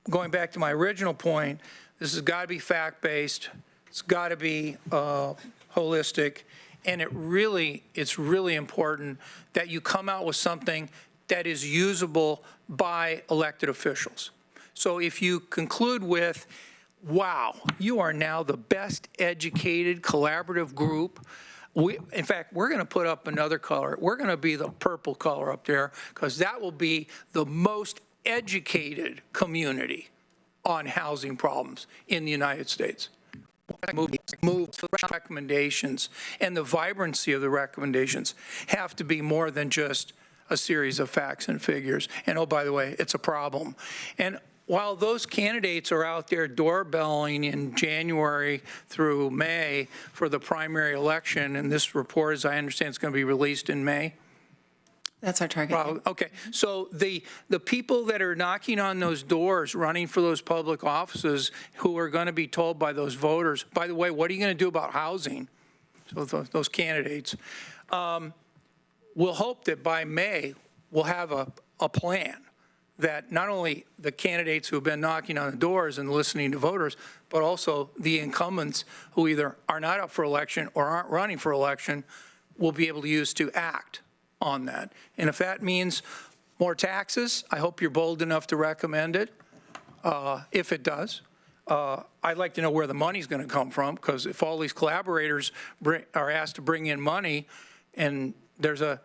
going back to my original point, this has got to be fact-based, it's got to be holistic, and it's really important that you come out with something that is usable by elected officials. So if you conclude with, wow, you are now the best educated collaborative group. In fact, we're going to put up another color. We're going to be the purple color up there, because that will be the most educated community on housing problems in the United States. Move the recommendations, and the vibrancy of the recommendations have to be more than just a series of facts and figures. And oh, by the way, it's a problem. And while those candidates are out there doorbelling in January through May for the primary election, and this report, as I understand, is going to be released in May. That's our target. Okay, so the people that are knocking on those doors, running for those public offices, who are going to be told by those voters, by the way, what are you going to do about housing? So those candidates, we'll hope that by May we'll have a plan that not only the candidates who have been knocking on the doors and listening to voters, but also the incumbents who either are not up for election or aren't running for election will be able to use to act on that. And if that means more taxes, I hope you're bold enough to recommend it, if it does. I'd like to know where the money's going to come from, because if all these collaborators are asked to bring in money and there's a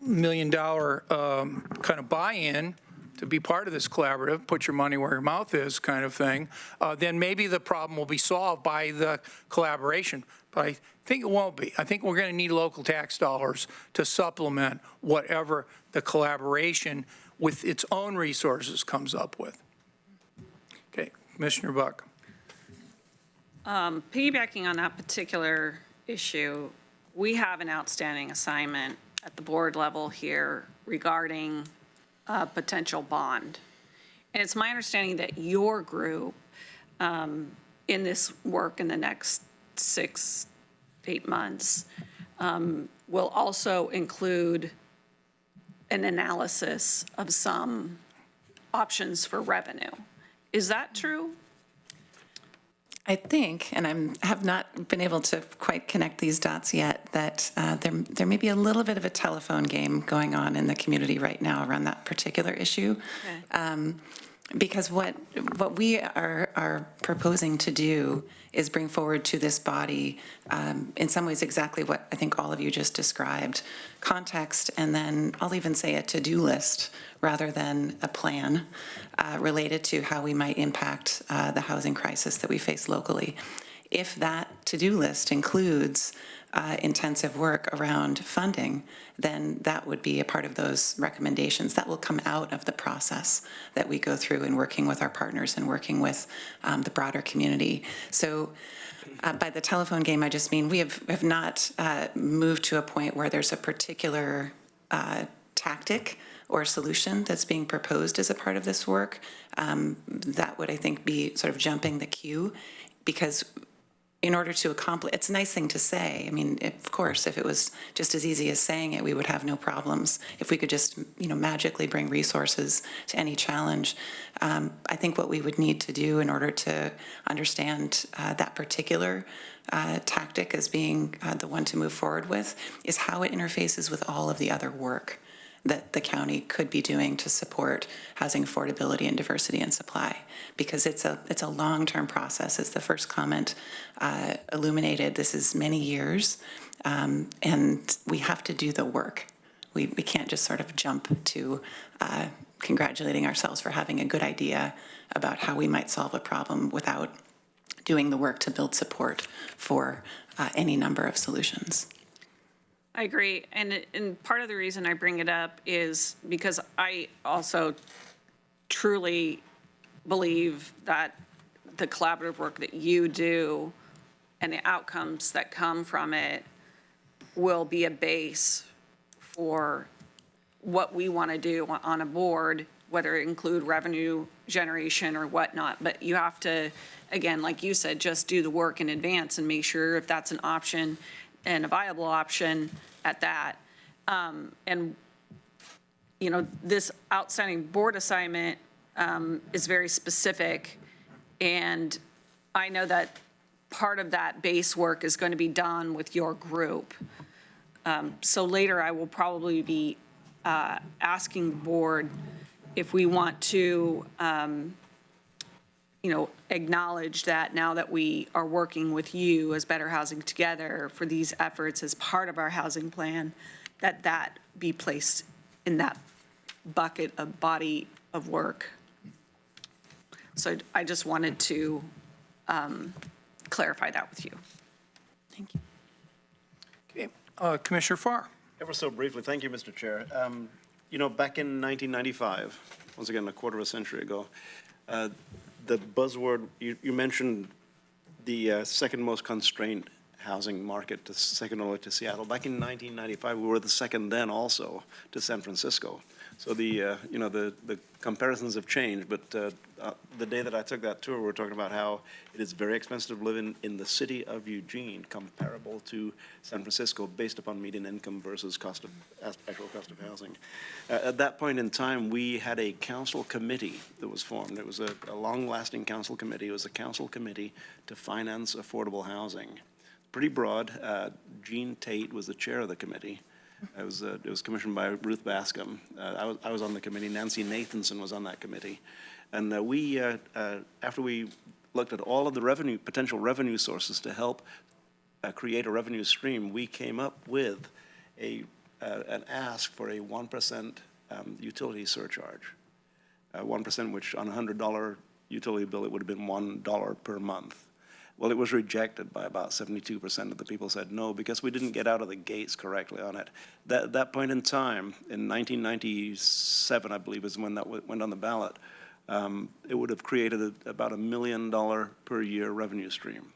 $1 million kind of buy-in to be part of this collaborative, put your money where your mouth is kind of thing, then maybe the problem will be solved by the collaboration. But I think it won't be. I think we're going to need local tax dollars to supplement whatever the collaboration with its own resources comes up with. Okay, Commissioner Buck. Piggybacking on that particular issue, we have an outstanding assignment at the board level here regarding a potential bond. And it's my understanding that your group in this work in the next 6-8 months will also include an analysis of some options for revenue. Is that true? I think, and I have not been able to quite connect these dots yet, that there may be a little bit of a telephone game going on in the community right now around that particular issue. Okay. Because what we are proposing to do is bring forward to this body, in some ways exactly what I think all of you just described, context, and then I'll even say a to-do list rather than a plan related to how we might impact the housing crisis that we face locally. If that to-do list includes intensive work around funding, then that would be a part of those recommendations. That will come out of the process that we go through in working with our partners and working with the broader community. So by the telephone game, I just mean we have not moved to a point where there's a particular tactic or solution that's being proposed as a part of this work. That would, I think, be sort of jumping the queue, because in order to accomplish, it's a nice thing to say. I mean, of course, if it was just as easy as saying it, we would have no problems. If we could just, magically bring resources to any challenge. I think what we would need to do in order to understand that particular tactic as being the one to move forward with is how it interfaces with all of the other work that the county could be doing to support housing affordability and diversity and supply, because it's a long-term process. As the first comment illuminated, this is many years, and we have to do the work. We can't just sort of jump to congratulating ourselves for having a good idea about how we might solve a problem without doing the work to build support for any number of solutions. I agree. And part of the reason I bring it up is because I also truly believe that the collaborative work that you do and the outcomes that come from it will be a base for what we want to do on a board, whether it include revenue generation or whatnot. But you have to, again, like you said, just do the work in advance and make sure if that's an option and a viable option at that. This outstanding board assignment is very specific, and I know that part of that base work is going to be done with your group. So later I will probably be asking the board if we want to acknowledge that now that we are working with you as Better Housing Together for these efforts as part of our housing plan, that be placed in that bucket of body of work. So I just wanted to clarify that with you. Thank you. Okay, Commissioner Farr. Ever so briefly, thank you, Mr. Chair. Back in 1995, once again, a quarter of a century ago, the buzzword, you mentioned the second most constrained housing market, second only to Seattle. Back in 1995, we were the second then also to San Francisco. So the comparisons have changed, but the day that I took that tour, we were talking about how it is very expensive to live in the city of Eugene, comparable to San Francisco, based upon median income versus actual cost of housing. At that point in time, we had a council committee that was formed. It was a long-lasting council committee. It was a council committee to finance affordable housing. Pretty broad. Gene Tate was the chair of the committee. It was commissioned by Ruth Bascom. I was on the committee. Nancy Nathanson was on that committee. And after we looked at all of the potential revenue sources to help create a revenue stream, we came up with an ask for a 1% utility surcharge. 1%, which on a $100 utility bill, it would have been $1 per month. Well, it was rejected by about 72% of the people said no, because we didn't get out of the gates correctly on it. That point in time, in 1997, I believe, is when that went on the ballot, it would have created about $1 million per year revenue stream.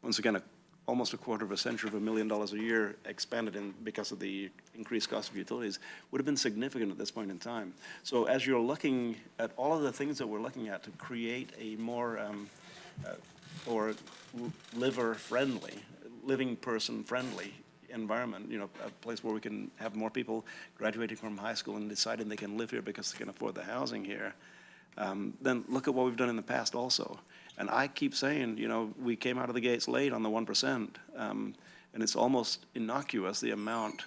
Once again, almost a quarter of a century of $1 million a year expanded because of the increased cost of utilities would have been significant at this point in time. So as you're looking at all of the things that we're looking at to create a more or liver-friendly, living person-friendly environment, you know, a place where we can have more people graduating from high school and deciding they can live here because they can afford the housing here, then look at what we've done in the past also. And I keep saying, you know, we came out of the gates late on the 1%, and it's almost innocuous the amount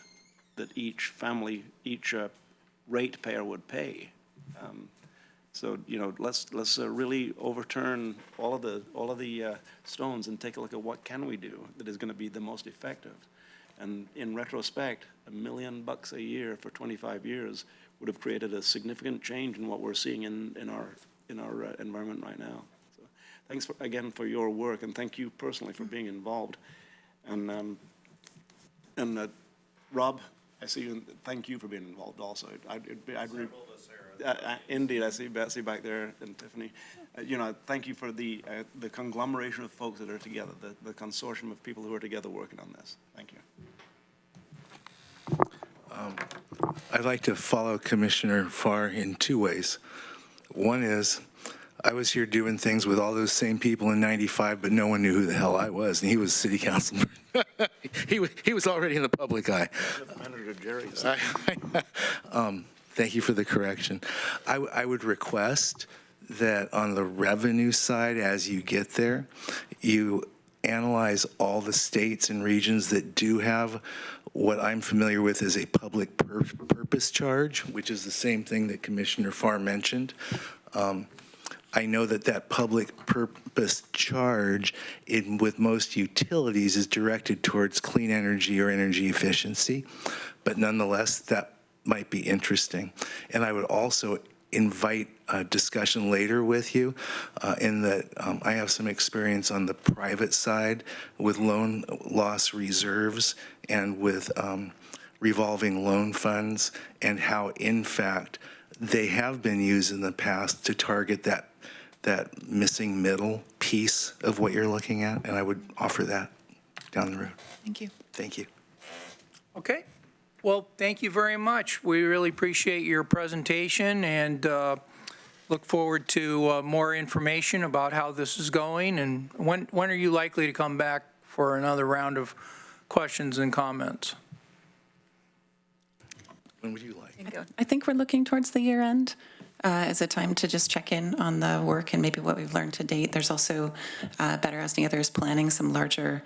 that each family, each ratepayer would pay. So, you know, let's really overturn all of the stones and take a look at what can we do that is going to be the most effective. And in retrospect, $1 million a year for 25 years would have created a significant change in what we're seeing in our environment right now. So, thanks again for your work, and thank you personally for being involved. And Rob, I see you. And thank you for being involved also. Indeed, I see Betsy back there and Tiffany. You know, thank you for the conglomeration of folks that are together, the consortium of people who are together working on this. Thank you. I'd like to follow Commissioner Farr in two ways. One is, I was here doing things with all those same people in '95, but no one knew who the hell I was, and he was city councilman. he was already in the public eye. Manager Jerry. Thank you for the correction. I would request that on the revenue side, as you get there, you analyze all the states and regions that do have what I'm familiar with as a public purpose charge, which is the same thing that Commissioner Farr mentioned. I know that public purpose charge with most utilities is directed towards clean energy or energy efficiency, but nonetheless, that might be interesting. And I would also invite a discussion later with you in that I have some experience on the private side with loan loss reserves and with revolving loan funds, and how, in fact, they have been used in the past to target that missing middle piece of what you're looking at, and I would offer that down the road. Thank you. Thank you. Okay. Well, thank you very much. We really appreciate your presentation and look forward to more information about how this is going. And when are you likely to come back for another round of questions and comments? When would you like? I think we're looking towards the year end as a time to just check in on the work and maybe what we've learned to date. There's also Better Housing Others planning some larger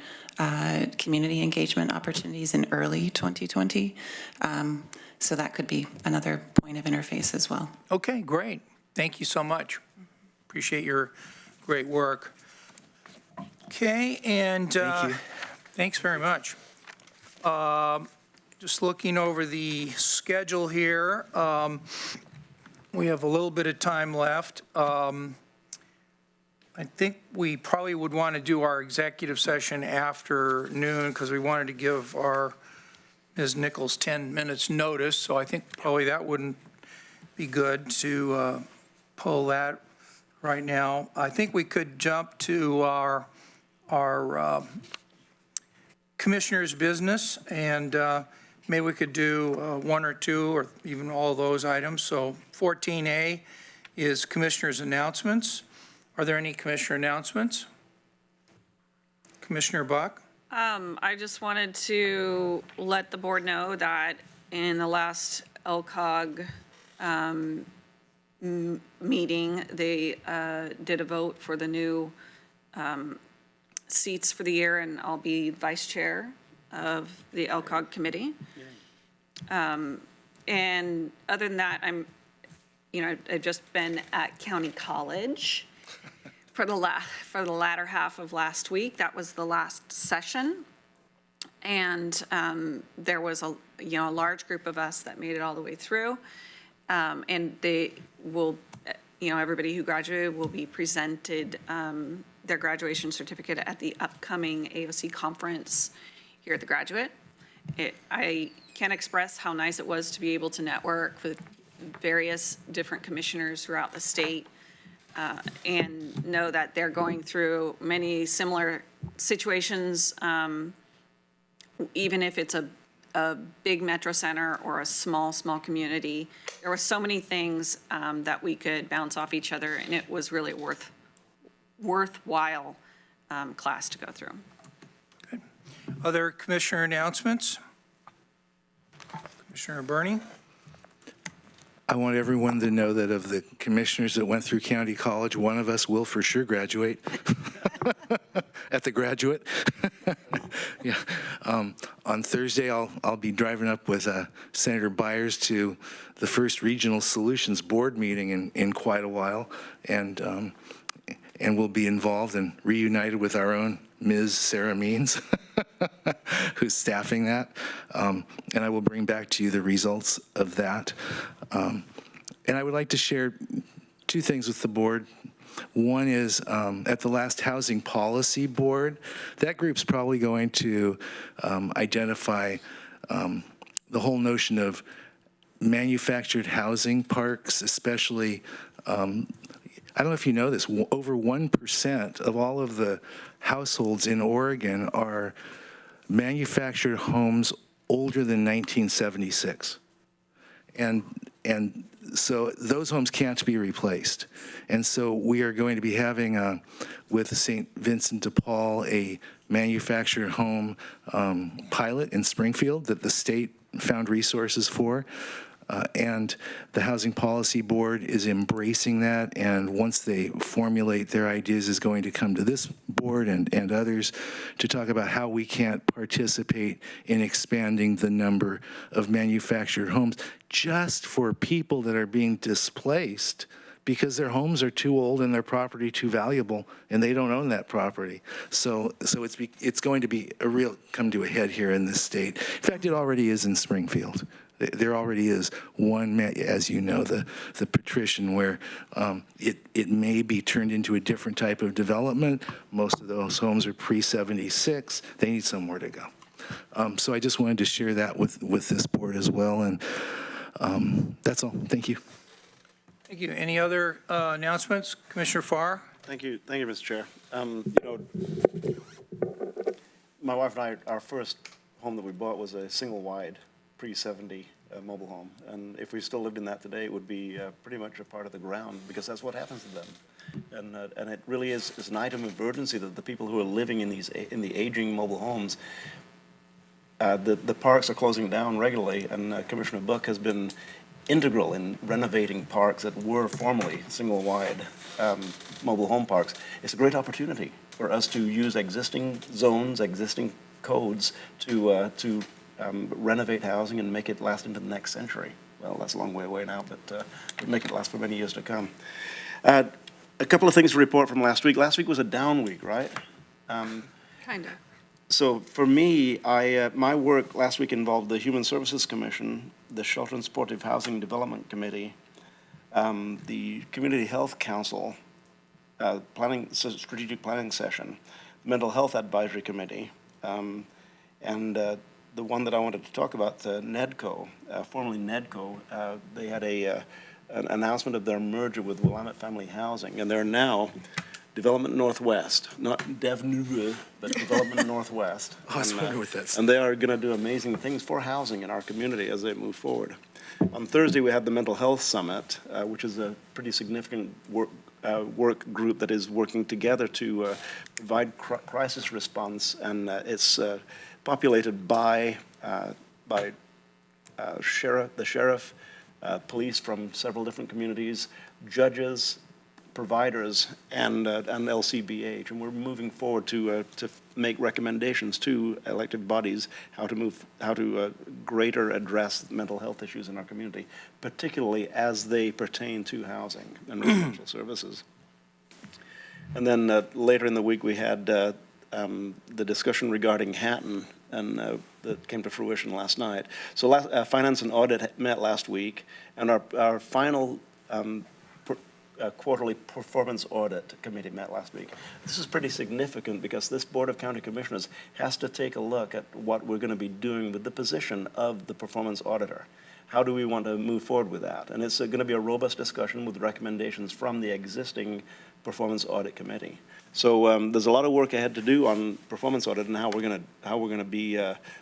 community engagement opportunities in early 2020. So that could be another point of interface as well. Okay, great. Thank you so much. Appreciate your great work. Okay, and thanks very much. Just looking over the schedule here, we have a little bit of time left. I think we probably would want to do our executive session after noon because we wanted to give our Ms. Nichols 10 minutes notice. So I think probably that wouldn't be good to pull that right now. I think we could jump to our commissioner's business, and maybe we could do one or two or even all those items. So 14A is commissioner's announcements. Are there any commissioner announcements? Commissioner Buck? I just wanted to let the board know that in the last LCOG meeting, they did a vote for the new seats for the year, and I'll be vice chair of the LCOG committee. And other than that, I've just been at County College for the latter half of last week. That was the last session. And there was a large group of us that made it all the way through. And they will, everybody who graduated will be presented their graduation certificate at the upcoming AOC conference here at the Graduate. I can't express how nice it was to be able to network with various different commissioners throughout the state and know that they're going through many similar situations, even if it's a big metro center or a small community. There were so many things that we could bounce off each other, and it was really worthwhile class to go through. Good. Other commissioner announcements? Commissioner Burney? I want everyone to know that of the commissioners that went through County College, one of us will for sure graduate at the Graduate. Yeah. On Thursday, I'll be driving up with Senator Byers to the first Regional Solutions Board meeting in quite a while, and we'll be involved and reunited with our own Ms. Sarah Means, who's staffing that. And I will bring back to you the results of that. And I would like to share two things with the board. One is at the last Housing Policy Board, that group's probably going to identify the whole notion of manufactured housing parks, especially, I don't know if you know this, over 1% of all of the households in Oregon are manufactured homes older than 1976. And so those homes can't be replaced. And so we are going to be having, with St. Vincent de Paul, a manufactured home pilot in Springfield that the state found resources for. And the Housing Policy Board is embracing that, and once they formulate their ideas is going to come to this board and others to talk about how we can't participate in expanding the number of manufactured homes just for people that are being displaced because their homes are too old and their property too valuable and they don't own that property. So it's going to be a real come to a head here in this state. In fact, it already is in Springfield. There already is one, as you know, the patrician where it may be turned into a different type of development. Most of those homes are pre-76. They need somewhere to go. So I just wanted to share that with this board as well. And that's all. Thank you. Thank you. Any other announcements? Commissioner Farr? Thank you, Mr. Chair. My wife and I, our first home that we bought was a single-wide pre-70 mobile home, and if we still lived in that today, it would be pretty much a part of the ground because that's what happens to them. And it really is an item of urgency that the people who are living in the aging mobile homes, the parks are closing down regularly, and Commissioner Buck has been integral in renovating parks that were formerly single-wide mobile home parks. It's a great opportunity for us to use existing zones, existing codes to renovate housing and make it last into the next century. Well, that's a long way away now, but make it last for many years to come. A couple of things to report from last week. Last week was a down week, right? Kind of. So for me, my work last week involved the Human Services Commission, the Shelter and Supportive Housing Development Committee, the Community Health Council, strategic planning session, Mental Health Advisory Committee, and the one that I wanted to talk about, NEDCO, formerly NEDCO, they had an announcement of their merger with Willamette Family Housing, and they're now Development Northwest, not DevNouveau, but Development Northwest. Oh, I was wondering what that's. And they are going to do amazing things for housing in our community as they move forward. On Thursday, we had the Mental Health Summit, which is a pretty significant work group that is working together to provide crisis response, and it's populated by the sheriff, police from several different communities, judges, providers and LCBH, and we're moving forward to make recommendations to elected bodies how to greater address mental health issues in our community, particularly as they pertain to housing and residential services. And then later in the week, we had the discussion regarding Hatton, and that came to fruition last night. So Finance and Audit met last week, and our final quarterly performance audit committee met last week. This is pretty significant because this Board of County Commissioners has to take a look at what we're going to be doing with the position of the performance auditor. How do we want to move forward with that? And it's going to be a robust discussion with recommendations from the existing Performance Audit Committee. So there's a lot of work ahead to do on performance audit and how we're going to be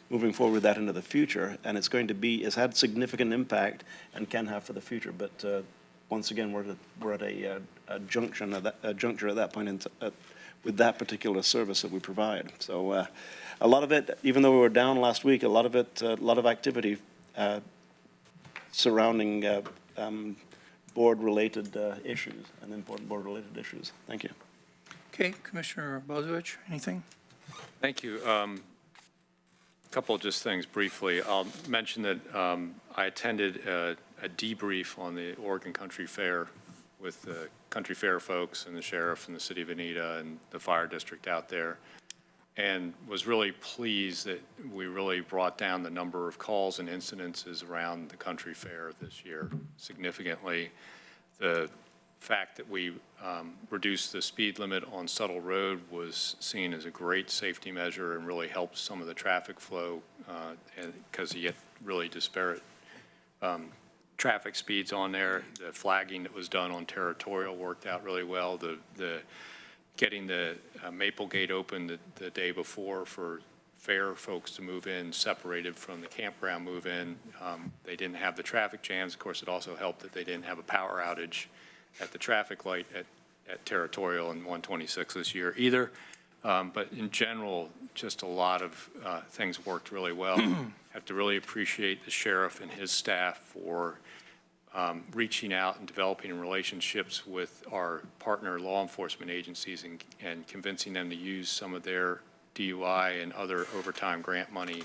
moving forward with that into the future. And it's had significant impact and can have for the future. But once again, we're at a juncture at that point with that particular service that we provide. So a lot of it, even though we were down last week, a lot of activity surrounding board-related issues and important board-related issues. Thank you. Okay, Commissioner Bozievich, anything? Thank you. A couple of just things briefly. I'll mention that I attended a debrief on the Oregon Country Fair with the Country Fair folks and the sheriff and the city of Anita and the fire district out there, and was really pleased that we really brought down the number of calls and incidences around the Country Fair this year significantly. The fact that we reduced the speed limit on Subtle Road was seen as a great safety measure and really helped some of the traffic flow because you get really disparate traffic speeds on there. The flagging that was done on Territorial worked out really well. The getting the Maple Gate open the day before for fair folks to move in, separated from the campground move in. They didn't have the traffic jams. Of course, it also helped that they didn't have a power outage at the traffic light at Territorial and 126 this year either. But in general, just a lot of things worked really well. Have to really appreciate the sheriff and his staff for reaching out and developing relationships with our partner law enforcement agencies and convincing them to use some of their DUI and other overtime grant money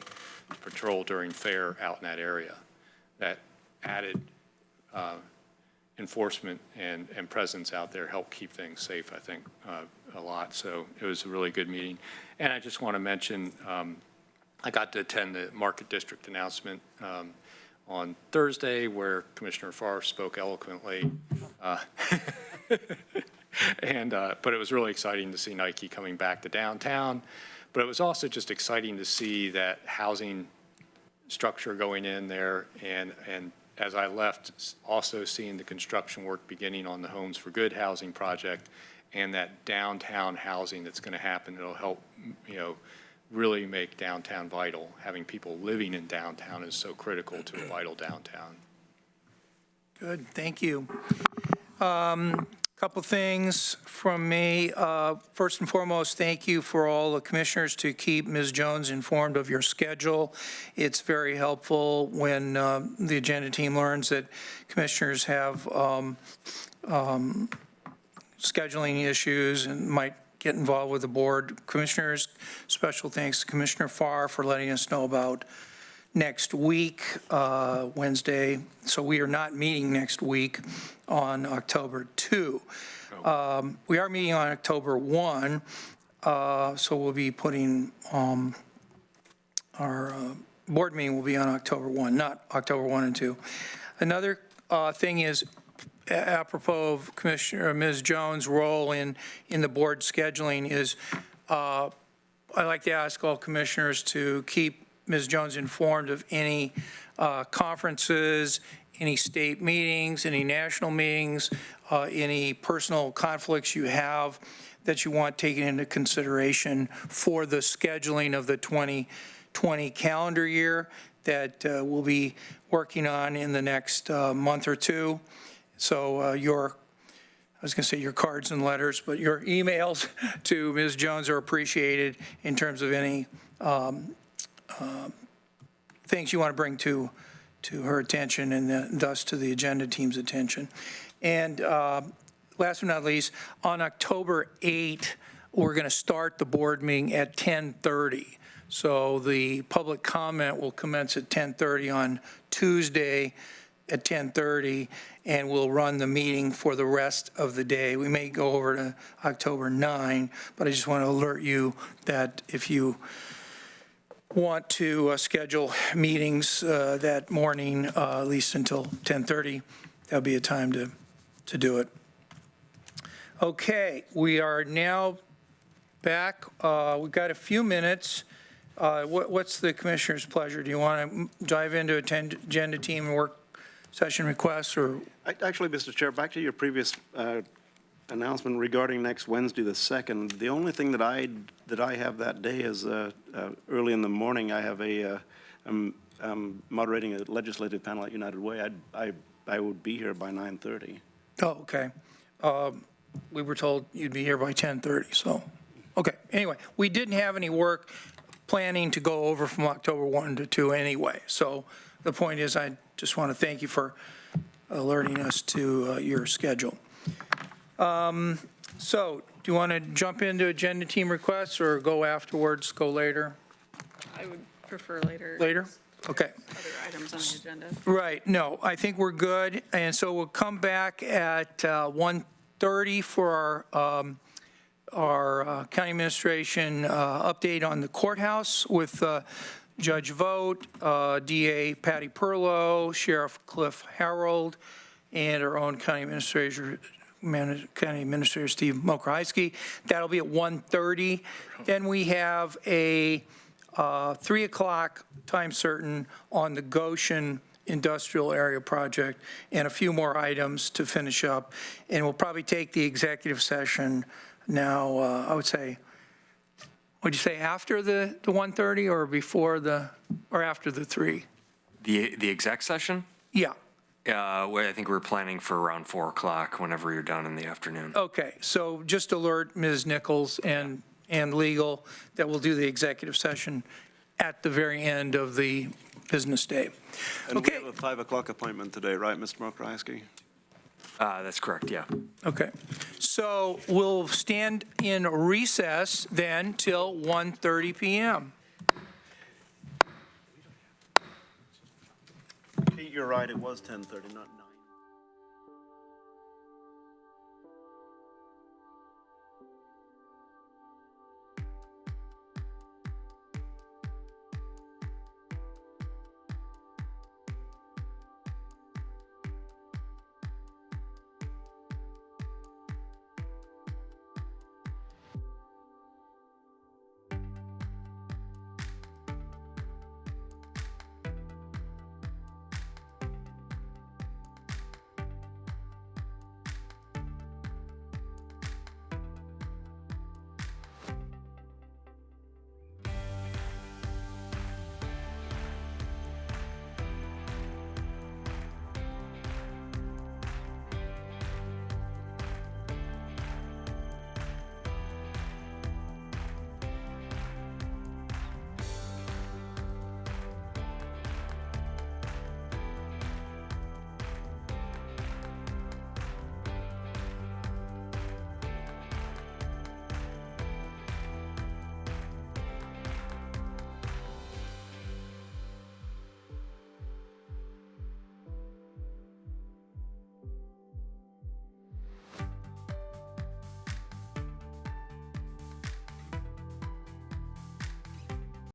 to patrol during fair out in that area. That added enforcement and presence out there helped keep things safe, I think, a lot. So it was a really good meeting. And I just want to mention, I got to attend the Market District announcement on Thursday where Commissioner Farr spoke eloquently. But it was really exciting to see Nike coming back to downtown. But it was also just exciting to see that housing structure going in there, and as I left, also seeing the construction work beginning on the Homes for Good housing project and that downtown housing that's going to happen. It'll help, really make downtown vital. Having people living in downtown is so critical to a vital downtown. Good, thank you. Couple things from me. First and foremost, thank you for all the commissioners to keep Ms. Jones informed of your schedule. It's very helpful when the agenda team learns that commissioners have scheduling issues and might get involved with the board. Commissioners, special thanks to Commissioner Farr for letting us know about next week, Wednesday. So we are not meeting next week on October 2. We are meeting on October 1, so we'll be putting our board meeting will be on October 1, not October 1 and 2. Another thing is, apropos of Commissioner Ms. Jones' role in the board scheduling is, I like to ask all commissioners to keep Ms. Jones informed of any conferences, any state meetings, any national meetings, any personal conflicts you have that you want taken into consideration for the scheduling of the 2020 calendar year that we'll be working on in the next month or two. So I was going to say your cards and letters, but your emails to Ms. Jones are appreciated in terms of any things you want to bring to her attention and thus to the agenda team's attention. And last but not least, on October 8th, we're going to start the board meeting at 10:30. So the public comment will commence at 10:30 on Tuesday at 10:30, and we'll run the meeting for the rest of the day. We may go over to October 9, but I just want to alert you that if you want to schedule meetings that morning, at least until 10:30, that'll be a time to do it. Okay, we are now back. We've got a few minutes. What's the commissioner's pleasure? Do you want to dive into agenda team and work session requests, or? Actually, Mr. Chair, back to your previous announcement regarding next Wednesday, the 2nd. The only thing that I have that day is early in the morning. I have I'm moderating a legislative panel at United Way. I would be here by 9:30. Oh, okay. We were told you'd be here by 10:30, so, okay. Anyway, we didn't have any work planning to go over from October 1 to 2 anyway. So the point is, I just want to thank you for alerting us to your schedule. So do you want to jump into agenda team requests or go afterwards, go later? I would prefer later. Later? Okay. Other items on the agenda. Right, no, I think we're good. And so we'll come back at 1:30 for our county administration update on the courthouse with Judge Vogt, DA Patty Perlow, Sheriff Cliff Harold, and our own county administrator Steve Mokrahysky. That'll be at 1:30. Then we have a 3 o'clock time certain on the Goshen Industrial Area Project and a few more items to finish up. And we'll probably take the executive session now, I would say, would you say after the 1:30 or before or after the 3? The exec session? Yeah. I think we're planning for around 4 o'clock whenever you're done in the afternoon. Okay, so just alert Ms. Nichols and legal that we'll do the executive session at the very end of the business day. And okay. we have a 5 o'clock appointment today, right, Mr. Mokrahysky? That's correct, yeah. Okay, so we'll stand in recess then till 1:30 p.m. Pete, you're right, it was 10:30, not 9.